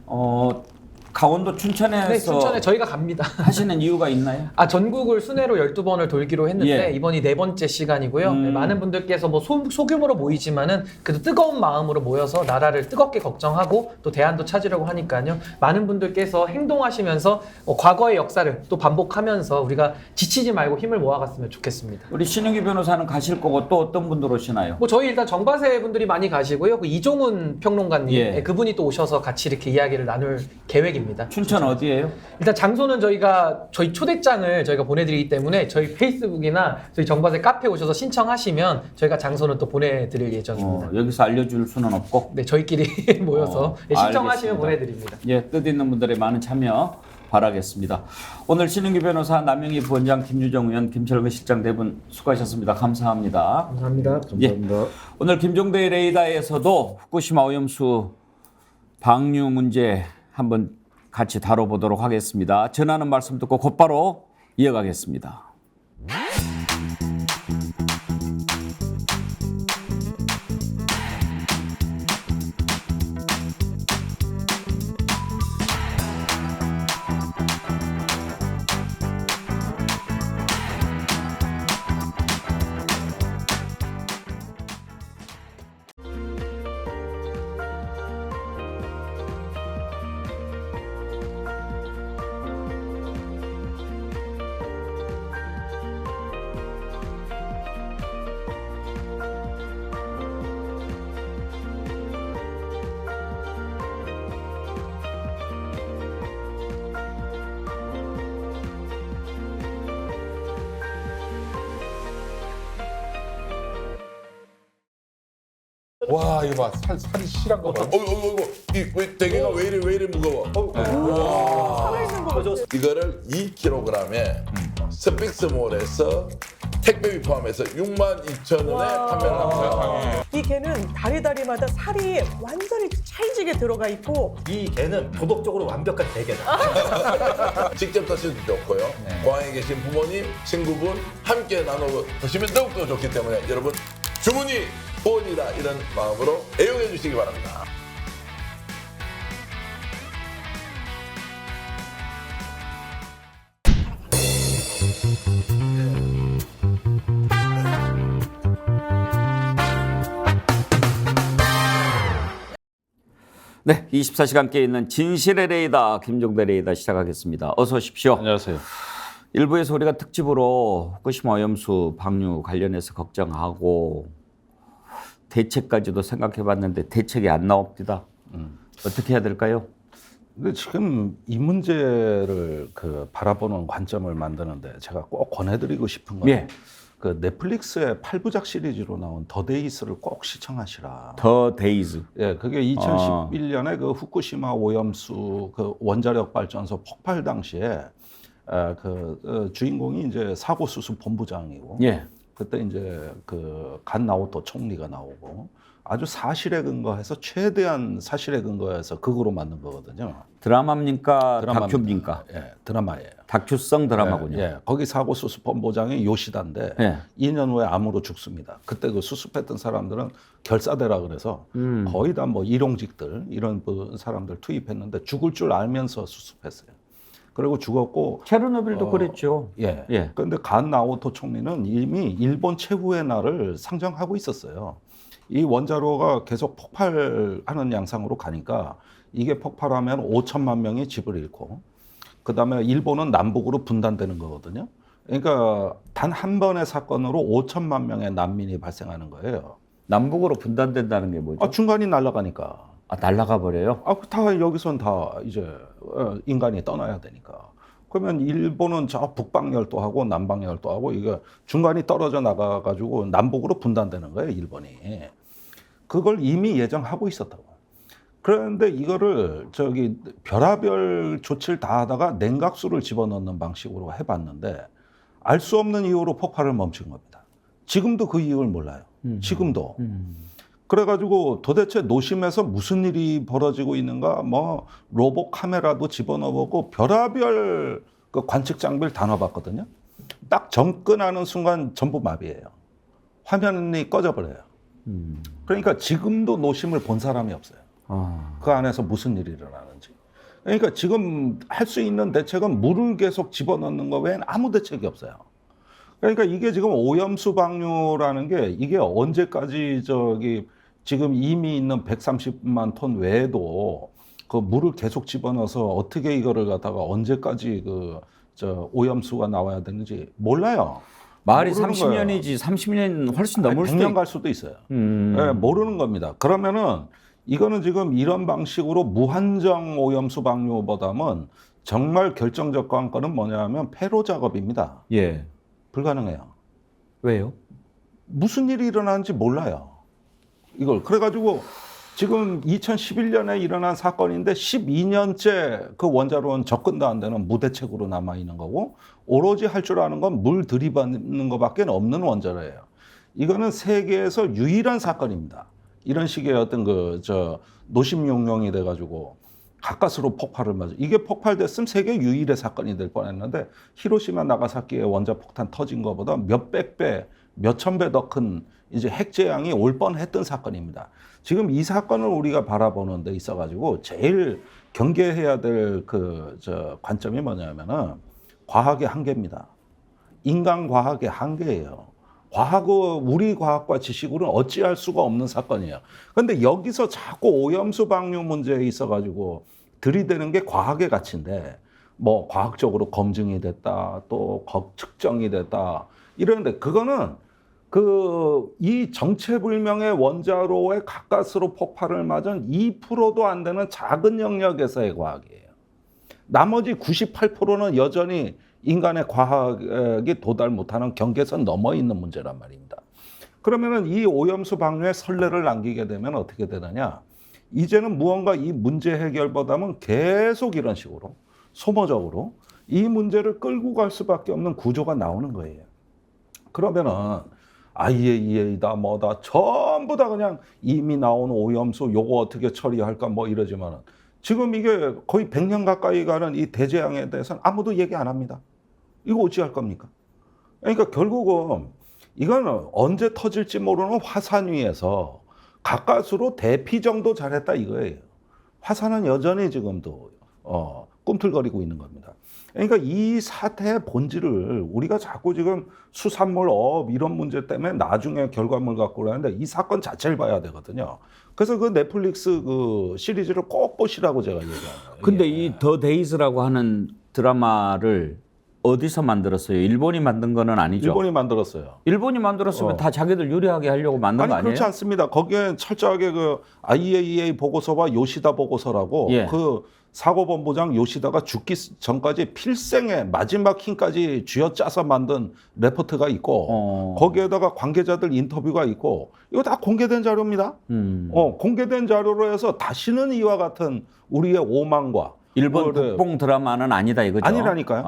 S2: 강원도 춘천에서
S9: 네, 춘천에 저희가 갑니다.
S2: 하시는 이유가 있나요?
S9: 전국을 순회로 12번을 돌기로 했는데
S2: 예.
S9: 이번이 4번째 시간이고요. 네, 많은 분들께서 뭐 소규모로 모이지만은 그래도 뜨거운 마음으로 모여서 나라를 뜨겁게 걱정하고 또 대안도 찾으려고 하니까요. 많은 분들께서 행동하시면서 과거의 역사를 또 반복하면서 우리가 지치지 말고 힘을 모아갔으면 좋겠습니다.
S2: 우리 신영기 변호사는 가실 거고 또 어떤 분들 오시나요?
S9: 뭐 저희 일단 정바세 분들이 많이 가시고요. 그 이종훈 평론가님,
S2: 예.
S9: 그분이 또 오셔서 같이 이렇게 이야기를 나눌 계획입니다.
S2: 춘천 어디예요?
S9: 일단 장소는 저희 초대장을 저희가 보내드리기 때문에 저희 페이스북이나 저희 정바세 카페 오셔서 신청하시면 저희가 장소는 또 보내드릴 예정입니다.
S2: 여기서 알려줄 수는 없고?
S9: 네, 저희끼리 모여서 신청하시면
S2: 알겠습니다.
S9: 보내드립니다.
S2: 예, 뜻 있는 분들의 많은 참여 바라겠습니다. 오늘 신은기 변호사, 남영희 부원장, 김유정 의원, 김철근 실장 네 분 수고하셨습니다. 감사합니다.
S9: 감사합니다.
S2: 예, 오늘 김종대 레이더에서도 후쿠시마 오염수 방류 문제 한번 같이 다뤄보도록 하겠습니다. 전하는 말씀 듣고 곧바로 이어가겠습니다.
S3: 와 이거 봐 살이 실한 거 봐.
S4: 이 대게가 왜 이래 무거워? 이거를 2kg에 스픽스몰에서 택배비 포함해서 62,000원에 판매를 합니다.
S19: 이 게는 다리다리마다 살이 완전히 찰지게 들어가 있고
S6: 이 게는 도덕적으로 완벽한 대게다.
S4: 직접 드셔도 좋고요. 고향에 계신 부모님, 친구분 함께 나눠 드시면 더욱더 좋기 때문에 여러분 주문이 후원이다 이런 마음으로 애용해 주시기 바랍니다.
S2: 네, 24시간 함께 있는 진실의 레이더 김종대 레이더 시작하겠습니다. 어서 오십시오.
S3: 안녕하세요.
S2: 일부에서 우리가 특집으로 후쿠시마 오염수 방류 관련해서 걱정하고 대책까지도 생각해봤는데 대책이 안 나옵니다. 어떻게 해야 될까요?
S20: 근데 지금 이 문제를 바라보는 관점을 만드는데 제가 꼭 권해드리고 싶은 건
S2: 예.
S20: 그 넷플릭스의 8부작 시리즈로 나온 더 데이스를 꼭 시청하시라.
S2: 더 데이즈.
S20: 예, 그게 2011년에 그 후쿠시마 오염수 그 원자력 발전소 폭발 당시에 주인공이 이제 사고 수습 본부장이고
S2: 예.
S20: 그때 이제 간 나오토 총리가 나오고 아주 사실에 근거해서 최대한 사실에 근거해서 극으로 만든 거거든요.
S2: 드라마입니까?
S20: 드라마입니다.
S2: 다큐입니까?
S20: 예, 드라마예요.
S2: 다큐성 드라마군요.
S20: 예, 예. 거기 사고 수습본부장이 요시다인데
S2: 예.
S20: 2년 후에 암으로 죽습니다. 그때 그 수습했던 사람들은 결사대라 그래서 거의 다 뭐 일용직들 이런 사람들 투입했는데 죽을 줄 알면서 수습했어요. 그리고 죽었고
S2: 체르노빌도 그랬죠.
S20: 예.
S2: 예.
S20: 그런데 간 나오토 총리는 이미 일본 최후의 날을 상정하고 있었어요. 이 원자로가 계속 폭발하는 양상으로 가니까 이게 폭발하면 5천만 명이 집을 잃고 그다음에 일본은 남북으로 분단되는 거거든요. 그러니까 단 한 번의 사건으로 5천만 명의 난민이 발생하는 거예요.
S2: 남북으로 분단된다는 게 뭐죠?
S20: 중간이 날아가니까.
S2: 날아가 버려요?
S20: 다 여기선 다 이제 인간이 떠나야 되니까. 그러면 일본은 저 북방열도 하고 남방열도 하고 이게 중간이 떨어져 나가가지고 남북으로 분단되는 거예요, 일본이. 그걸 이미 예정하고 있었다고. 그런데 이거를 별하별 조치를 다 하다가 냉각수를 집어넣는 방식으로 해봤는데 알 수 없는 이유로 폭발을 멈춘 겁니다. 지금도 그 이유를 몰라요. 지금도. 그래가지고 도대체 노심에서 무슨 일이 벌어지고 있는가, 뭐 로봇 카메라도 집어넣어보고 별하별 그 관측 장비를 다 넣어봤거든요. 딱 접근하는 순간 전부 마비예요. 화면이 꺼져버려요. 그러니까 지금도 노심을 본 사람이 없어요. 그 안에서 무슨 일이 일어나는지. 그러니까 지금 할 수 있는 대책은 물을 계속 집어넣는 거 외엔 아무 대책이 없어요. 그러니까 이게 지금 오염수 방류라는 게 이게 언제까지 지금 이미 있는 130만 톤 외에도 그 물을 계속 집어넣어서 어떻게 이거를 갖다가 언제까지 오염수가 나와야 되는지 몰라요.
S2: 말이
S20: 모르는
S2: 30년이지 30년 훨씬 넘을 수도
S20: 100년 갈 수도 있어요. 네, 모르는 겁니다. 그러면은 이거는 지금 이런 방식으로 무한정 오염수 방류보다는 정말 결정적 관건은 뭐냐면 폐로 작업입니다.
S2: 예.
S20: 불가능해요.
S2: 왜요?
S20: 무슨 일이 일어나는지 몰라요. 이걸. 그래가지고 지금 2011년에 일어난 사건인데 12년째 그 원자로는 접근도 안 되는 무대책으로 남아있는 거고 오로지 할 줄 아는 건 물 들이받는 것밖에 없는 원자로예요. 이거는 세계에서 유일한 사건입니다. 이런 식의 어떤 노심용용이 돼가지고 가까스로 폭발을 맞아. 이게 폭발됐으면 세계 유일의 사건이 될 뻔했는데 히로시마 나가사키의 원자폭탄 터진 것보다 몇백 배, 몇천 배 더 큰 이제 핵재앙이 올 뻔했던 사건입니다. 지금 이 사건을 우리가 바라보는 데 있어가지고 제일 경계해야 될 관점이 뭐냐면은 과학의 한계입니다. 인간 과학의 한계예요. 우리 과학과 지식으로는 어찌할 수가 없는 사건이에요. 그런데 여기서 자꾸 오염수 방류 문제에 있어가지고 들이대는 게 과학의 가치인데 뭐 과학적으로 검증이 됐다, 또 측정이 됐다 이러는데 그거는 이 정체불명의 원자로에 가까스로 폭발을 맞은 2%도 안 되는 작은 영역에서의 과학이에요. 나머지 98%는 여전히 인간의 과학이 도달 못하는 경계선 넘어 있는 문제란 말입니다. 그러면은 이 오염수 방류에 선례를 남기게 되면 어떻게 되느냐? 이제는 무언가 이 문제 해결보다는 계속 이런 식으로 소모적으로 이 문제를 끌고 갈 수밖에 없는 구조가 나오는 거예요. 그러면은 IAEA다 뭐다 전부 다 그냥 이미 나온 오염수 요거 어떻게 처리할까 뭐 이러지만은 지금 이게 거의 100년 가까이 가는 이 대재앙에 대해서는 아무도 얘기 안 합니다. 이거 어찌할 겁니까? 그러니까 결국은 이거는 언제 터질지 모르는 화산 위에서 가까스로 대피 정도 잘했다 이거예요. 화산은 여전히 지금도 꿈틀거리고 있는 겁니다. 그러니까 이 사태의 본질을 우리가 자꾸 지금 수산물 이런 문제 때문에 나중에 결과물 갖고 그러는데 이 사건 자체를 봐야 되거든요. 그래서 그 넷플릭스 그 시리즈를 꼭 보시라고 제가 얘기하는 거예요.
S2: 근데 이 더 데이즈라고 하는 드라마를 어디서 만들었어요? 일본이 만든 거는 아니죠?
S20: 일본이 만들었어요.
S2: 일본이 만들었으면 다 자기들 유리하게 하려고 만든 거 아니에요?
S20: 그렇지 않습니다. 거기에 철저하게 그 IAEA 보고서와 요시다 보고서라고 그 사고본부장 요시다가 죽기 전까지 필생의 마지막 힘까지 쥐어짜서 만든 레포트가 있고 거기에다가 관계자들 인터뷰가 있고 이거 다 공개된 자료입니다. 공개된 자료로 해서 다시는 이와 같은 우리의 오만과
S2: 일본 국뽕 드라마는 아니다 이거죠?
S20: 아니라니까요.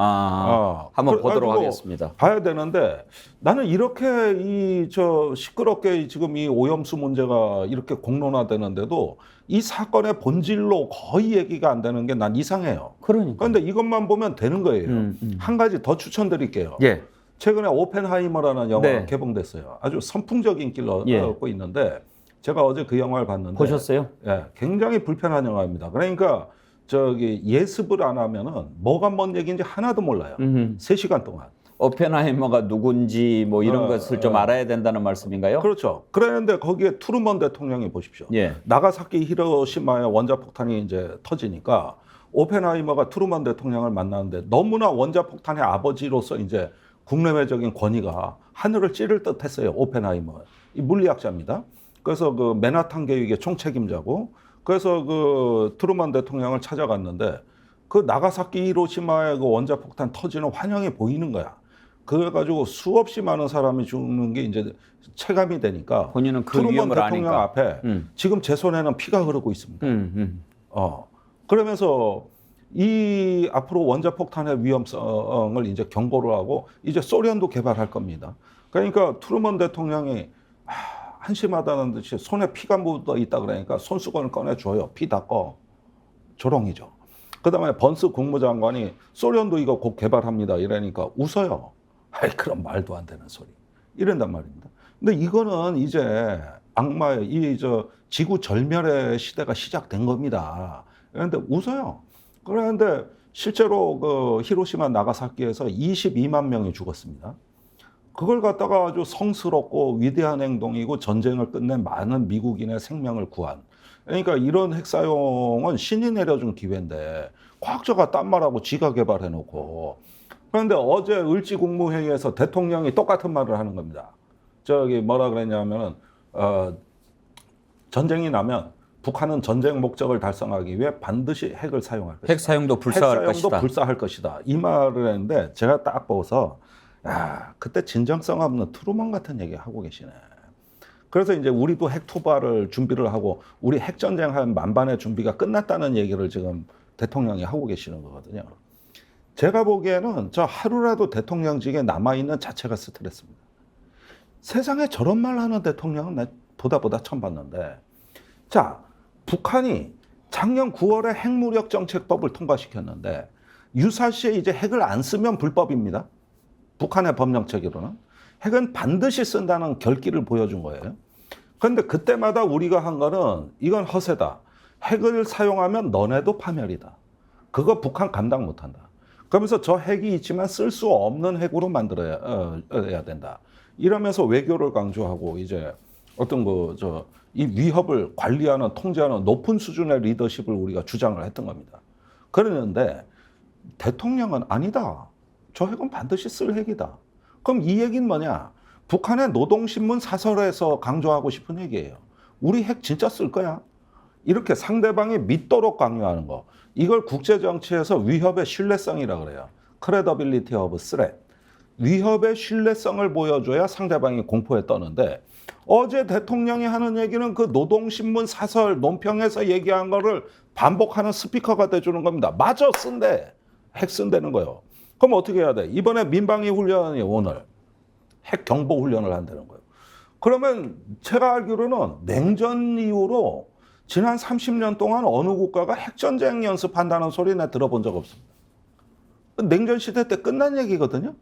S2: 한번 보도록
S20: 그래가지고
S2: 하겠습니다.
S20: 봐야 되는데 나는 이렇게 시끄럽게 지금 이 오염수 문제가 이렇게 공론화되는데도 이 사건의 본질로 거의 얘기가 안 되는 게 난 이상해요.
S2: 그러니까.
S20: 그런데 이것만 보면 되는 거예요. 한 가지 더 추천드릴게요.
S2: 예.
S20: 최근에 오펜하이머라는 영화가
S2: 네.
S20: 개봉됐어요. 아주 선풍적인 인기를
S2: 예.
S20: 얻고 있는데 제가 어제 그 영화를 봤는데
S2: 보셨어요?
S20: 예, 굉장히 불편한 영화입니다. 그러니까 예습을 안 하면은 뭐가 뭔 얘기인지 하나도 몰라요. 3시간 동안.
S2: 오펜하이머가 누군지 뭐 이런 것을 좀 알아야 된다는 말씀인가요?
S20: 그렇죠. 그런데 거기에 트루먼 대통령이 보십시오.
S2: 예.
S20: 나가사키 히로시마의 원자폭탄이 이제 터지니까 오펜하이머가 트루먼 대통령을 만나는데 너무나 원자폭탄의 아버지로서 이제 국내외적인 권위가 하늘을 찌를 듯 했어요. 오펜하이머. 이 물리학자입니다. 그래서 그 맨하탄 계획의 총책임자고 그래서 그 트루먼 대통령을 찾아갔는데 그 나가사키 히로시마의 그 원자폭탄 터지는 환영이 보이는 거야. 그래가지고 수없이 많은 사람이 죽는 게 이제 체감이 되니까
S2: 본인은 그
S20: 트루먼
S2: 위험을
S20: 대통령
S2: 아니까.
S20: 앞에 지금 제 손에는 피가 흐르고 있습니다. 그러면서 이 앞으로 원자폭탄의 위험성을 이제 경고를 하고 이제 소련도 개발할 겁니다. 그러니까 트루먼 대통령이 한심하다는 듯이 손에 피가 묻어 있다 그러니까 손수건을 꺼내줘요. 피 닦어. 조롱이죠. 그다음에 번스 국무장관이 소련도 이거 곧 개발합니다. 이러니까 웃어요. 아이 그런 말도 안 되는 소리. 이런단 말입니다. 근데 이거는 이제 악마의 지구 절멸의 시대가 시작된 겁니다. 그런데 웃어요. 그런데 실제로 그 히로시마 나가사키에서 22만 명이 죽었습니다. 그걸 갖다가 아주 성스럽고 위대한 행동이고 전쟁을 끝낸 많은 미국인의 생명을 구한. 그러니까 이런 핵사용은 신이 내려준 기회인데 과학자가 딴 말하고 지가 개발해놓고. 그런데 어제 을지국무회의에서 대통령이 똑같은 말을 하는 겁니다. 뭐라 그랬냐면은 전쟁이 나면 북한은 전쟁 목적을 달성하기 위해 반드시 핵을 사용할 것이다.
S2: 핵 사용도 불사할 것이다.
S20: 불사할 것이다. 이 말을 했는데 제가 딱 보고서 야, 그때 진정성 없는 트루먼 같은 얘기 하고 계시네. 그래서 이제 우리도 핵 투발을 준비를 하고 우리 핵 전쟁 한 만반의 준비가 끝났다는 얘기를 지금 대통령이 하고 계시는 거거든요. 제가 보기에는 저 하루라도 대통령직에 남아 있는 자체가 스트레스입니다. 세상에 저런 말 하는 대통령은 나 보다 처음 봤는데, 자, 북한이 작년 9월에 핵무력 정책법을 통과시켰는데 유사시에 이제 핵을 안 쓰면 불법입니다. 북한의 법령체계로는 핵은 반드시 쓴다는 결기를 보여준 거예요. 그런데 그때마다 우리가 한 거는 이건 허세다. 핵을 사용하면 너네도 파멸이다. 그거 북한 감당 못한다. 그러면서 저 핵이 있지만 쓸 수 없는 핵으로 만들어야 된다. 이러면서 외교를 강조하고 이제 어떤 이 위협을 관리하는 통제하는 높은 수준의 리더십을 우리가 주장을 했던 겁니다. 그러는데 대통령은 아니다. 저 핵은 반드시 쓸 핵이다. 그럼 이 얘기는 뭐냐? 북한의 노동신문 사설에서 강조하고 싶은 얘기예요. 우리 핵 진짜 쓸 거야. 이렇게 상대방이 믿도록 강요하는 거. 이걸 국제정치에서 위협의 신뢰성이라고 그래요. credibility of threat. 위협의 신뢰성을 보여줘야 상대방이 공포에 떠는데 어제 대통령이 하는 얘기는 그 노동신문 사설 논평에서 얘기한 거를 반복하는 스피커가 돼주는 겁니다. 맞아, 쓴대. 핵 쓴다는 거예요. 그럼 어떻게 해야 돼? 이번에 민방위 훈련이 오늘 핵 경보 훈련을 한다는 거예요. 그러면 제가 알기로는 냉전 이후로 지난 30년 동안 어느 국가가 핵전쟁 연습한다는 소리 나 들어본 적 없습니다. 냉전 시대 때 끝난 얘기거든요.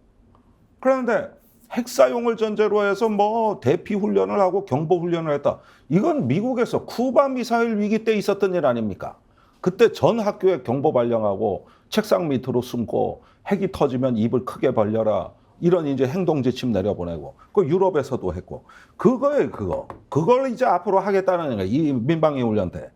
S20: 그런데 핵 사용을 전제로 해서 뭐 대피 훈련을 하고 경보 훈련을 했다. 이건 미국에서 쿠바 미사일 위기 때 있었던 일 아닙니까? 그때 전 학교에 경보 발령하고 책상 밑으로 숨고 핵이 터지면 입을 크게 벌려라. 이런 이제 행동 지침 내려보내고 그 유럽에서도 했고 그거예요. 그걸 이제 앞으로 하겠다는 거예요. 이 민방위 훈련 때.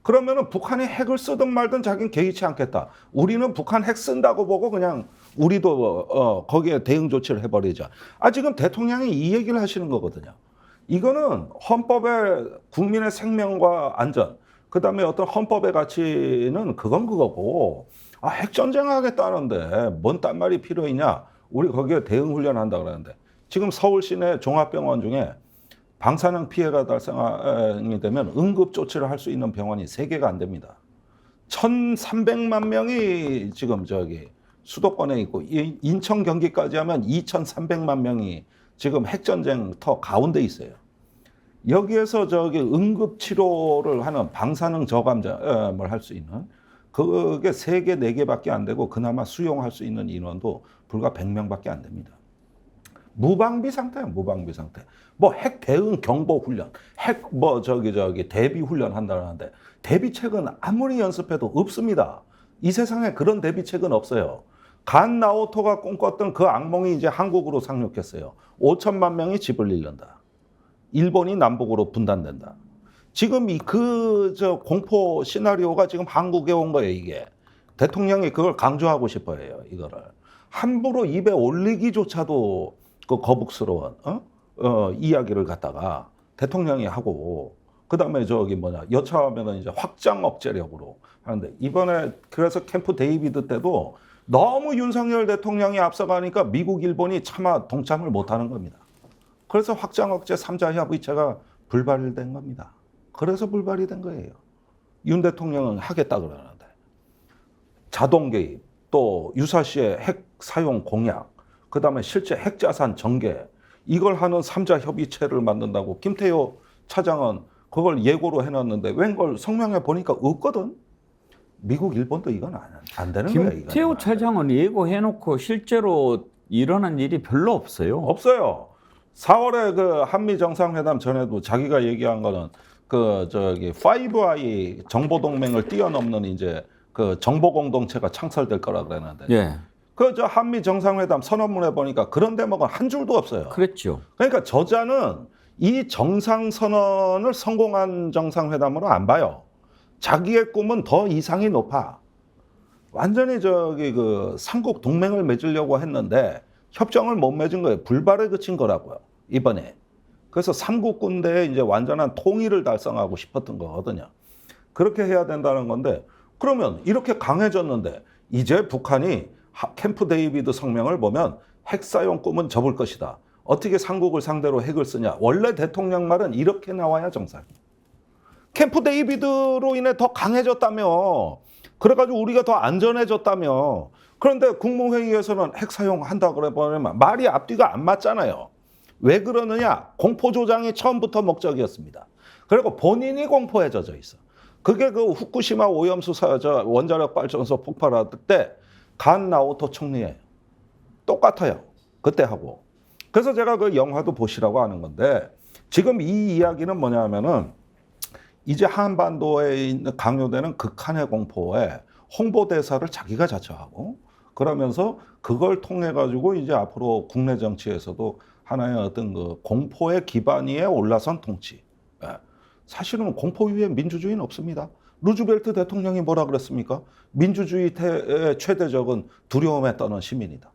S20: 그러면은 북한이 핵을 쓰든 말든 자기는 개의치 않겠다. 우리는 북한 핵 쓴다고 보고 그냥 우리도 거기에 대응 조치를 해버리자. 지금 대통령이 이 얘기를 하시는 거거든요. 이거는 헌법에 국민의 생명과 안전, 그다음에 어떤 헌법의 가치는 그건 그거고 핵전쟁 하겠다는데 뭔 딴 말이 필요했냐. 우리 거기에 대응 훈련한다 그러는데 지금 서울 시내 종합병원 중에 방사능 피해가 발생이 되면 응급 조치를 할 수 있는 병원이 3개가 안 됩니다. 1,300만 명이 지금 저기 수도권에 있고 인천 경기까지 하면 2,300만 명이 지금 핵전쟁터 가운데 있어요. 여기에서 저기 응급 치료를 하는 방사능 저감을 할 수 있는 그게 3개, 4개밖에 안 되고 그나마 수용할 수 있는 인원도 불과 100명밖에 안 됩니다. 무방비 상태예요, 무방비 상태. 뭐 핵 대응 경보 훈련, 핵 뭐 저기 대비 훈련 한다는데 대비책은 아무리 연습해도 없습니다. 이 세상에 그런 대비책은 없어요. 간 나오토가 꿈꿨던 그 악몽이 이제 한국으로 상륙했어요. 5천만 명이 집을 잃는다. 일본이 남북으로 분단된다. 지금 저 공포 시나리오가 지금 한국에 온 거예요, 이게. 대통령이 그걸 강조하고 싶어 해요, 이거를. 함부로 입에 올리기조차도 그 거북스러운, 이야기를 갖다가 대통령이 하고, 그 다음에 여차하면은 이제 확장 억제력으로 하는데, 이번에 그래서 캠프 데이비드 때도 너무 윤석열 대통령이 앞서가니까 미국, 일본이 차마 동참을 못 하는 겁니다. 그래서 확장 억제 3자 협의체가 불발된 겁니다. 그래서 불발이 된 거예요. 윤 대통령은 하겠다 그러는데. 자동 개입, 또 유사시에 핵 사용 공약, 그 다음에 실제 핵자산 전개, 이걸 하는 3자 협의체를 만든다고 김태효 차장은 그걸 예고로 해놨는데 웬걸 성명에 보니까 없거든. 미국, 일본도 이건 안 되는 거예요.
S2: 김태호 차장은 예고해놓고 실제로 일어난 일이 별로 없어요.
S20: 없어요. 4월에 그 한미 정상회담 전에도 자기가 얘기한 거는 그 파이브 아이 정보 동맹을 뛰어넘는 이제 그 정보 공동체가 창설될 거라 그랬는데.
S2: 예.
S20: 그 한미 정상회담 선언문에 보니까 그런 대목은 한 줄도 없어요.
S2: 그랬죠.
S20: 그러니까 저자는 이 정상 선언을 성공한 정상회담으로 안 봐요. 자기의 꿈은 더 이상이 높아. 완전히 그 삼국 동맹을 맺으려고 했는데 협정을 못 맺은 거예요. 불발에 그친 거라고요, 이번에. 그래서 삼국 군대의 이제 완전한 통일을 달성하고 싶었던 거거든요. 그렇게 해야 된다는 건데, 그러면 이렇게 강해졌는데 이제 북한이 캠프 데이비드 성명을 보면 핵 사용 꿈은 접을 것이다. 어떻게 삼국을 상대로 핵을 쓰냐. 원래 대통령 말은 이렇게 나와야 정상이에요. 캠프 데이비드로 인해 더 강해졌다며. 그래가지고 우리가 더 안전해졌다며. 그런데 국무회의에서는 핵 사용한다 그래 보면 말이 앞뒤가 안 맞잖아요. 왜 그러느냐? 공포 조장이 처음부터 목적이었습니다. 그리고 본인이 공포에 젖어 있어. 그게 그 후쿠시마 오염수 원자력 발전소 폭발할 때 간 나오토 총리예요. 똑같아요. 그때 하고. 그래서 제가 그 영화도 보시라고 하는 건데, 지금 이 이야기는 뭐냐면은 이제 한반도에 있는 강요되는 극한의 공포에 홍보대사를 자기가 자처하고, 그러면서 그걸 통해 가지고 이제 앞으로 국내 정치에서도 하나의 어떤 그 공포의 기반 위에 올라선 통치. 사실은 공포 위에 민주주의는 없습니다. 루즈벨트 대통령이 뭐라 그랬습니까? 민주주의의 최대적은 두려움에 떠는 시민이다.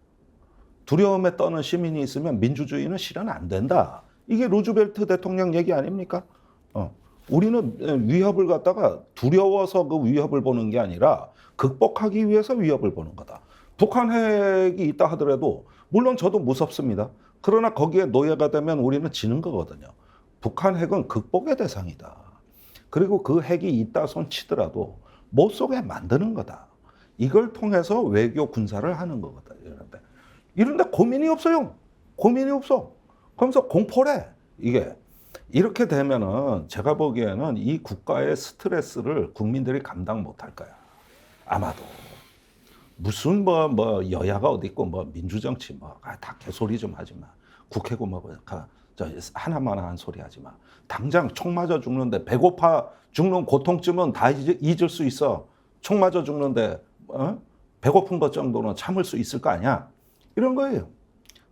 S20: 두려움에 떠는 시민이 있으면 민주주의는 실현 안 된다. 이게 루즈벨트 대통령 얘기 아닙니까? 우리는 위협을 갖다가 두려워서 그 위협을 보는 게 아니라 극복하기 위해서 위협을 보는 거다. 북한 핵이 있다 하더라도 물론 저도 무섭습니다. 그러나 거기에 노예가 되면 우리는 지는 거거든요. 북한 핵은 극복의 대상이다. 그리고 그 핵이 있다 손 치더라도 못 속에 만드는 거다. 이걸 통해서 외교 군사를 하는 거거든. 이런데 고민이 없어요. 고민이 없어. 그러면서 공포래. 이게 이렇게 되면은 제가 보기에는 이 국가의 스트레스를 국민들이 감당 못할 거야. 아마도. 무슨 뭐 여야가 어디 있고 뭐 민주정치 다 개소리 좀 하지 마. 국회고 하나만 한 소리 하지 마. 당장 총 맞아 죽는데 배고파 죽는 고통쯤은 다 잊을 수 있어. 총 맞아 죽는데 배고픈 것 정도는 참을 수 있을 거 아니야. 이런 거예요.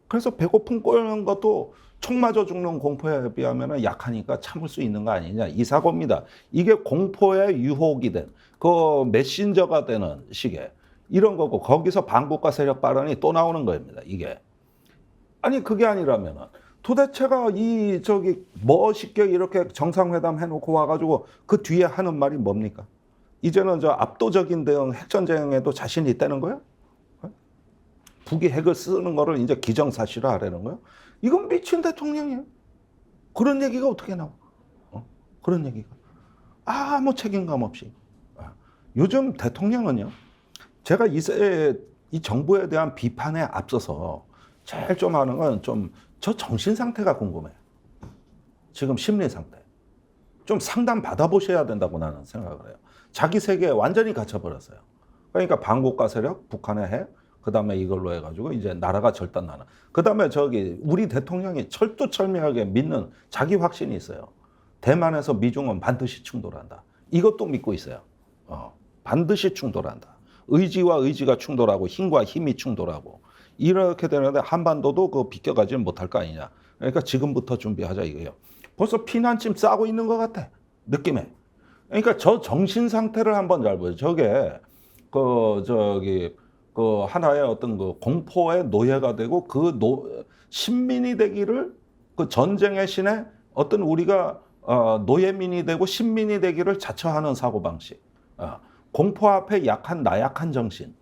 S20: 그래서 배고픈 꼴는 것도 총 맞아 죽는 공포에 비하면 약하니까 참을 수 있는 거 아니냐. 이 사고입니다. 이게 공포의 유혹이 된, 그 메신저가 되는 식의 이런 거고, 거기서 반국가 세력 발언이 또 나오는 겁니다. 이게. 아니 그게 아니라면은 도대체가 멋있게 이렇게 정상회담 해놓고 와가지고 그 뒤에 하는 말이 뭡니까? 이제는 압도적인 대응 핵전쟁에도 자신이 있다는 거야? 북이 핵을 쓰는 거를 이제 기정사실화하라는 거야? 이건 미친 대통령이에요. 그런 얘기가 어떻게 나와? 그런 얘기가. 아무 책임감 없이. 요즘 대통령은요. 제가 이 정부에 대한 비판에 앞서서 제일 좀 하는 건 좀 저 정신 상태가 궁금해요. 지금 심리 상태. 좀 상담 받아보셔야 된다고 나는 생각을 해요. 자기 세계에 완전히 갇혀버렸어요. 그러니까 반국가 세력, 북한의 핵, 그 다음에 이걸로 해가지고 이제 나라가 절단나는. 그 다음에 우리 대통령이 철두철미하게 믿는 자기 확신이 있어요. 대만에서 미중은 반드시 충돌한다. 이것도 믿고 있어요. 반드시 충돌한다. 의지와 의지가 충돌하고 힘과 힘이 충돌하고 이렇게 되는데 한반도도 그 비껴가지 못할 거 아니냐. 그러니까 지금부터 준비하자 이거예요. 벌써 피난짐 싸고 있는 것 같아. 느낌에. 그러니까 저 정신 상태를 한번 잘 보세요. 저게 하나의 어떤 그 공포의 노예가 되고 신민이 되기를 그 전쟁의 신에 어떤 우리가 노예민이 되고 신민이 되기를 자처하는 사고방식. 공포 앞에 약한 나약한 정신.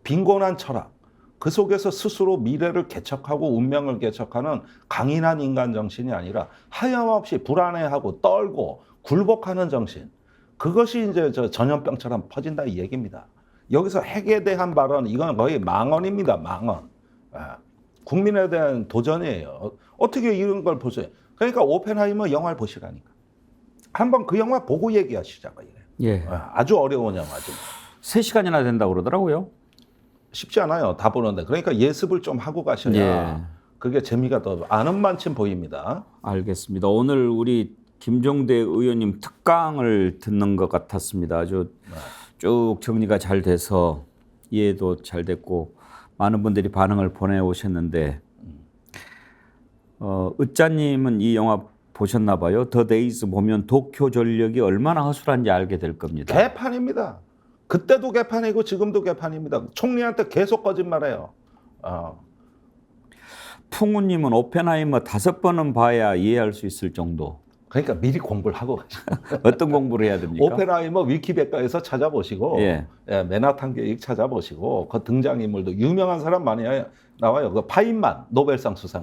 S20: 빈곤한 철학. 그 속에서 스스로 미래를 개척하고 운명을 개척하는 강인한 인간 정신이 아니라 하염없이 불안해하고 떨고 굴복하는 정신. 그것이 이제 전염병처럼 퍼진다 이 얘기입니다. 여기서 핵에 대한 발언 이건 거의 망언입니다. 망언. 국민에 대한 도전이에요. 어떻게 이런 걸 보세요. 그러니까 오펜하이머 영화를 보시라니까. 한번 그 영화 보고 얘기하시자고 이래요.
S2: 예.
S20: 아주 어려운 영화죠.
S2: 3시간이나 된다고 그러더라고요.
S20: 쉽지 않아요. 다 보는데. 그러니까 예습을 좀 하고 가셔야
S2: 예.
S20: 그게 재미가 더 아는 만큼 보입니다.
S2: 알겠습니다. 오늘 우리 김종대 의원님 특강을 듣는 것 같았습니다. 아주 쭉 정리가 잘 돼서 이해도 잘 됐고 많은 분들이 반응을 보내오셨는데 으짜님은 이 영화 보셨나 봐요. 더 데이즈 보면 도쿄 전력이 얼마나 허술한지 알게 될 겁니다.
S20: 개판입니다. 그때도 개판이고 지금도 개판입니다. 총리한테 계속 거짓말해요.
S2: 풍우님은 오펜하이머 5번은 봐야 이해할 수 있을 정도.
S20: 그러니까 미리 공부를 하고 가시죠.
S2: 어떤 공부를 해야 됩니까?
S20: 오펜하이머 위키백과에서 찾아보시고 맨하탄 계획 찾아보시고 그 등장인물도 유명한 사람 많이 나와요. 그 파인만 노벨상 수상.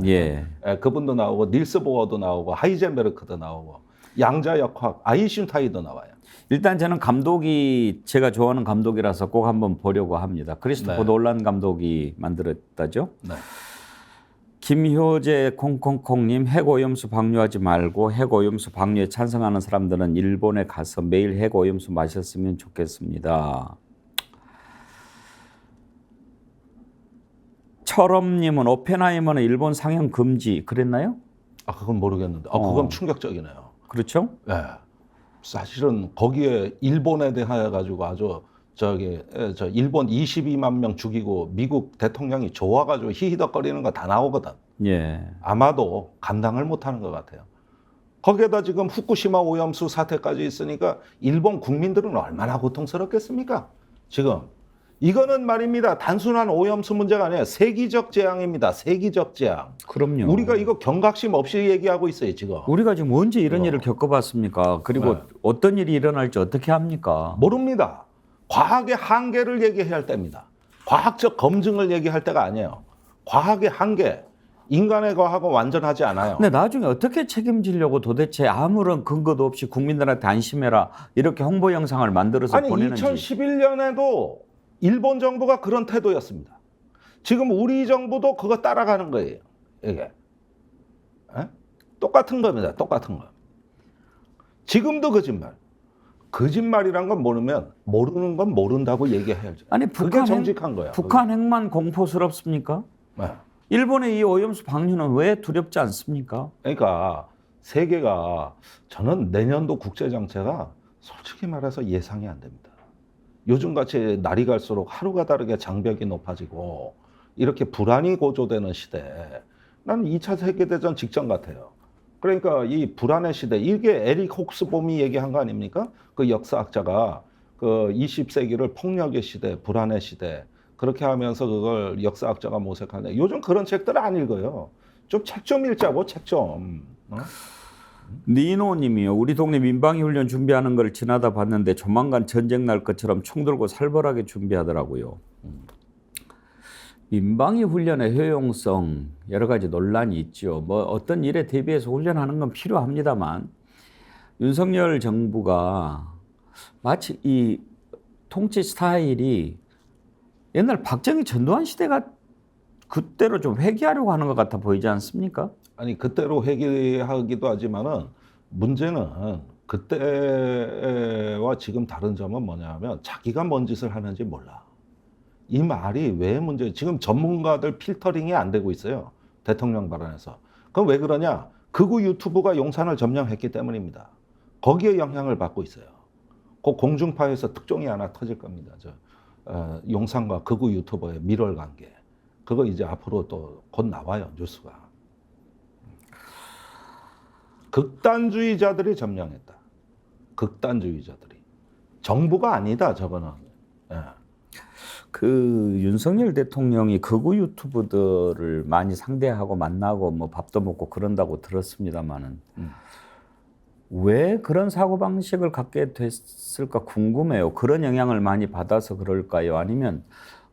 S20: 그분도 나오고 닐스 보어도 나오고 하이젠베르크도 나오고 양자역학 아인슈타인도 나와요.
S2: 일단 저는 감독이 제가 좋아하는 감독이라서 꼭 한번 보려고 합니다. 크리스토퍼 놀란 감독이 만들었다죠.
S20: 네.
S2: 김효재 콩콩콩님 핵오염수 방류하지 말고 핵오염수 방류에 찬성하는 사람들은 일본에 가서 매일 핵오염수 마셨으면 좋겠습니다. 철엄님은 오펜하이머는 일본 상영 금지 그랬나요?
S20: 그건 모르겠는데. 그건 충격적이네요.
S2: 그렇죠?
S20: 네. 사실은 거기에 일본에 대하여 가지고 아주 일본 22만 명 죽이고 미국 대통령이 좋아가지고 히히덕거리는 거 다 나오거든. 아마도 감당을 못하는 것 같아요. 거기에다 지금 후쿠시마 오염수 사태까지 있으니까 일본 국민들은 얼마나 고통스럽겠습니까? 지금 이거는 말입니다. 단순한 오염수 문제가 아니에요. 세기적 재앙입니다. 세기적 재앙.
S2: 그럼요.
S20: 우리가 이거 경각심 없이 얘기하고 있어요, 지금.
S2: 우리가 지금 언제 이런 일을 겪어봤습니까? 그리고 어떤 일이 일어날지 어떻게 합니까?
S20: 모릅니다. 과학의 한계를 얘기해야 할 때입니다. 과학적 검증을 얘기할 때가 아니에요. 과학의 한계. 인간의 과학은 완전하지 않아요.
S2: 근데 나중에 어떻게 책임지려고 도대체 아무런 근거도 없이 국민들한테 안심해라 이렇게 홍보 영상을 만들어서 보내는지.
S20: 2011년에도 일본 정부가 그런 태도였습니다. 지금 우리 정부도 그거 따라가는 거예요. 이게. 똑같은 겁니다. 똑같은 거. 지금도 거짓말. 거짓말이란 건 모르는 건 모른다고 얘기해야죠.
S2: 아니
S20: 그게 정직한 거야.
S2: 북한 핵만 공포스럽습니까? 일본의 이 오염수 방류는 왜 두렵지 않습니까?
S20: 그러니까 세계가 저는 내년도 국제 정세가 솔직히 말해서 예상이 안 됩니다. 요즘같이 날이 갈수록 하루가 다르게 장벽이 높아지고 이렇게 불안이 고조되는 시대에 나는 2차 세계대전 직전 같아요. 그러니까 이 불안의 시대, 이게 에릭 혹스봄이 얘기한 거 아닙니까? 그 역사학자가 그 20세기를 폭력의 시대, 불안의 시대 그렇게 하면서 그걸 역사학자가 모색하는데 요즘 그런 책들 안 읽어요. 좀 책 좀 읽자고, 책 좀.
S2: 니노님이요. 우리 동네 민방위 훈련 준비하는 걸 지나다 봤는데 조만간 전쟁 날 것처럼 총 들고 살벌하게 준비하더라고요. 민방위 훈련의 효용성 여러 가지 논란이 있죠. 뭐 어떤 일에 대비해서 훈련하는 건 필요합니다만 윤석열 정부가 마치 이 통치 스타일이 옛날 박정희 전두환 시대가 그때로 좀 회귀하려고 하는 것 같아 보이지 않습니까?
S20: 아니 그때로 회귀하기도 하지만은 문제는 그때와 지금 다른 점은 뭐냐면 자기가 뭔 짓을 하는지 몰라. 이 말이 왜 문제? 지금 전문가들 필터링이 안 되고 있어요. 대통령 발언에서. 그럼 왜 그러냐? 극우 유튜브가 용산을 점령했기 때문입니다. 거기에 영향을 받고 있어요. 그 공중파에서 특종이 하나 터질 겁니다. 용산과 극우 유튜버의 밀월 관계. 그거 이제 앞으로 또 곧 나와요, 뉴스가. 극단주의자들이 점령했다. 극단주의자들이. 정부가 아니다, 저거는. 예.
S2: 그 윤석열 대통령이 극우 유튜브들을 많이 상대하고 만나고 뭐 밥도 먹고 그런다고 들었습니다만은 왜 그런 사고 방식을 갖게 됐을까 궁금해요. 그런 영향을 많이 받아서 그럴까요? 아니면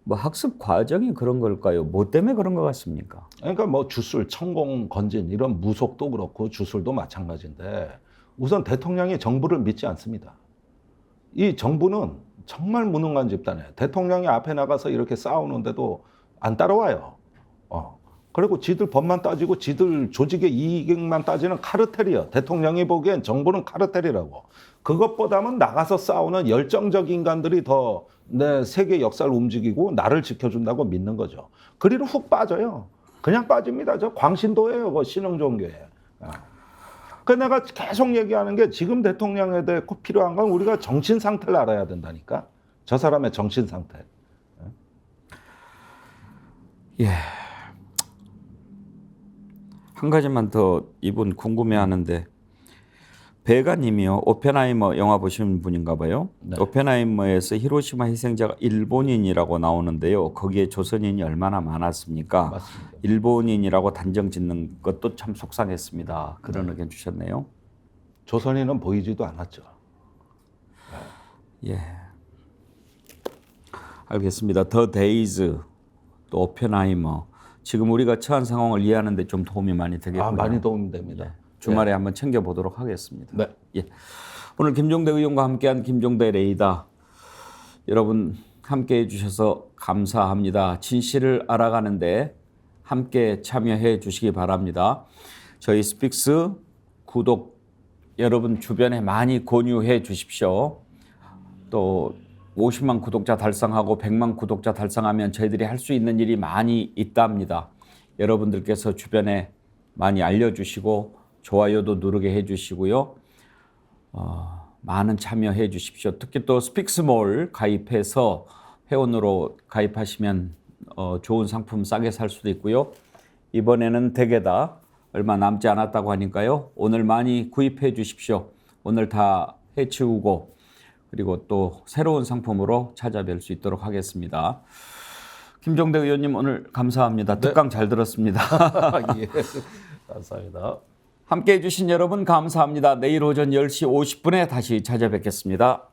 S2: 뭐 학습 과정이 그런 걸까요? 뭐 때문에 그런 것 같습니까?
S20: 그러니까 뭐 주술, 천공, 건진 이런 무속도 그렇고 주술도 마찬가지인데 우선 대통령이 정부를 믿지 않습니다. 이 정부는 정말 무능한 집단이에요. 대통령이 앞에 나가서 이렇게 싸우는데도 안 따라와요. 그리고 지들 법만 따지고 지들 조직의 이익만 따지는 카르텔이에요. 대통령이 보기엔 정부는 카르텔이라고. 그것보다는 나가서 싸우는 열정적 인간들이 더 내 세계 역사를 움직이고 나를 지켜준다고 믿는 거죠. 그리로 훅 빠져요. 그냥 빠집니다. 저 광신도예요. 그 신흥종교에. 그 내가 계속 얘기하는 게 지금 대통령에 대해 꼭 필요한 건 우리가 정신 상태를 알아야 된다니까. 저 사람의 정신 상태.
S2: 예. 한 가지만 더 이분 궁금해하는데 배가님이요. 오펜하이머 영화 보신 분인가 봐요.
S20: 네.
S2: 오펜하이머에서 히로시마 희생자가 일본인이라고 나오는데요. 거기에 조선인이 얼마나 많았습니까?
S20: 맞습니다.
S2: 일본인이라고 단정 짓는 것도 참 속상했습니다. 그런 의견 주셨네요.
S20: 조선인은 보이지도 않았죠.
S2: 예. 알겠습니다. 더 데이즈, 또 오펜하이머. 지금 우리가 처한 상황을 이해하는 데 좀 도움이 많이 되겠고요.
S20: 많이 도움이 됩니다.
S2: 예. 주말에 한번 챙겨보도록 하겠습니다.
S20: 네.
S2: 예. 오늘 김종대 의원과 함께한 김종대 레이더. 여러분 함께해 주셔서 감사합니다. 진실을 알아가는데 함께 참여해 주시기 바랍니다. 저희 스픽스 구독 여러분 주변에 많이 공유해 주십시오. 또 50만 구독자 달성하고 100만 구독자 달성하면 저희들이 할 수 있는 일이 많이 있답니다. 여러분들께서 주변에 많이 알려주시고 좋아요도 누르게 해주시고요. 많은 참여해 주십시오. 특히 또 스픽스몰 가입해서 회원으로 가입하시면 좋은 상품 싸게 살 수도 있고요. 이번에는 댁에다 얼마 남지 않았다고 하니까요. 오늘 많이 구입해 주십시오. 오늘 다 해치우고 그리고 또 새로운 상품으로 찾아뵐 수 있도록 하겠습니다. 김종대 의원님 오늘 감사합니다. 특강 잘 들었습니다.
S20: 예. 감사합니다.
S2: 함께해 주신 여러분 감사합니다. 내일 오전 10시 50분에 다시 찾아뵙겠습니다.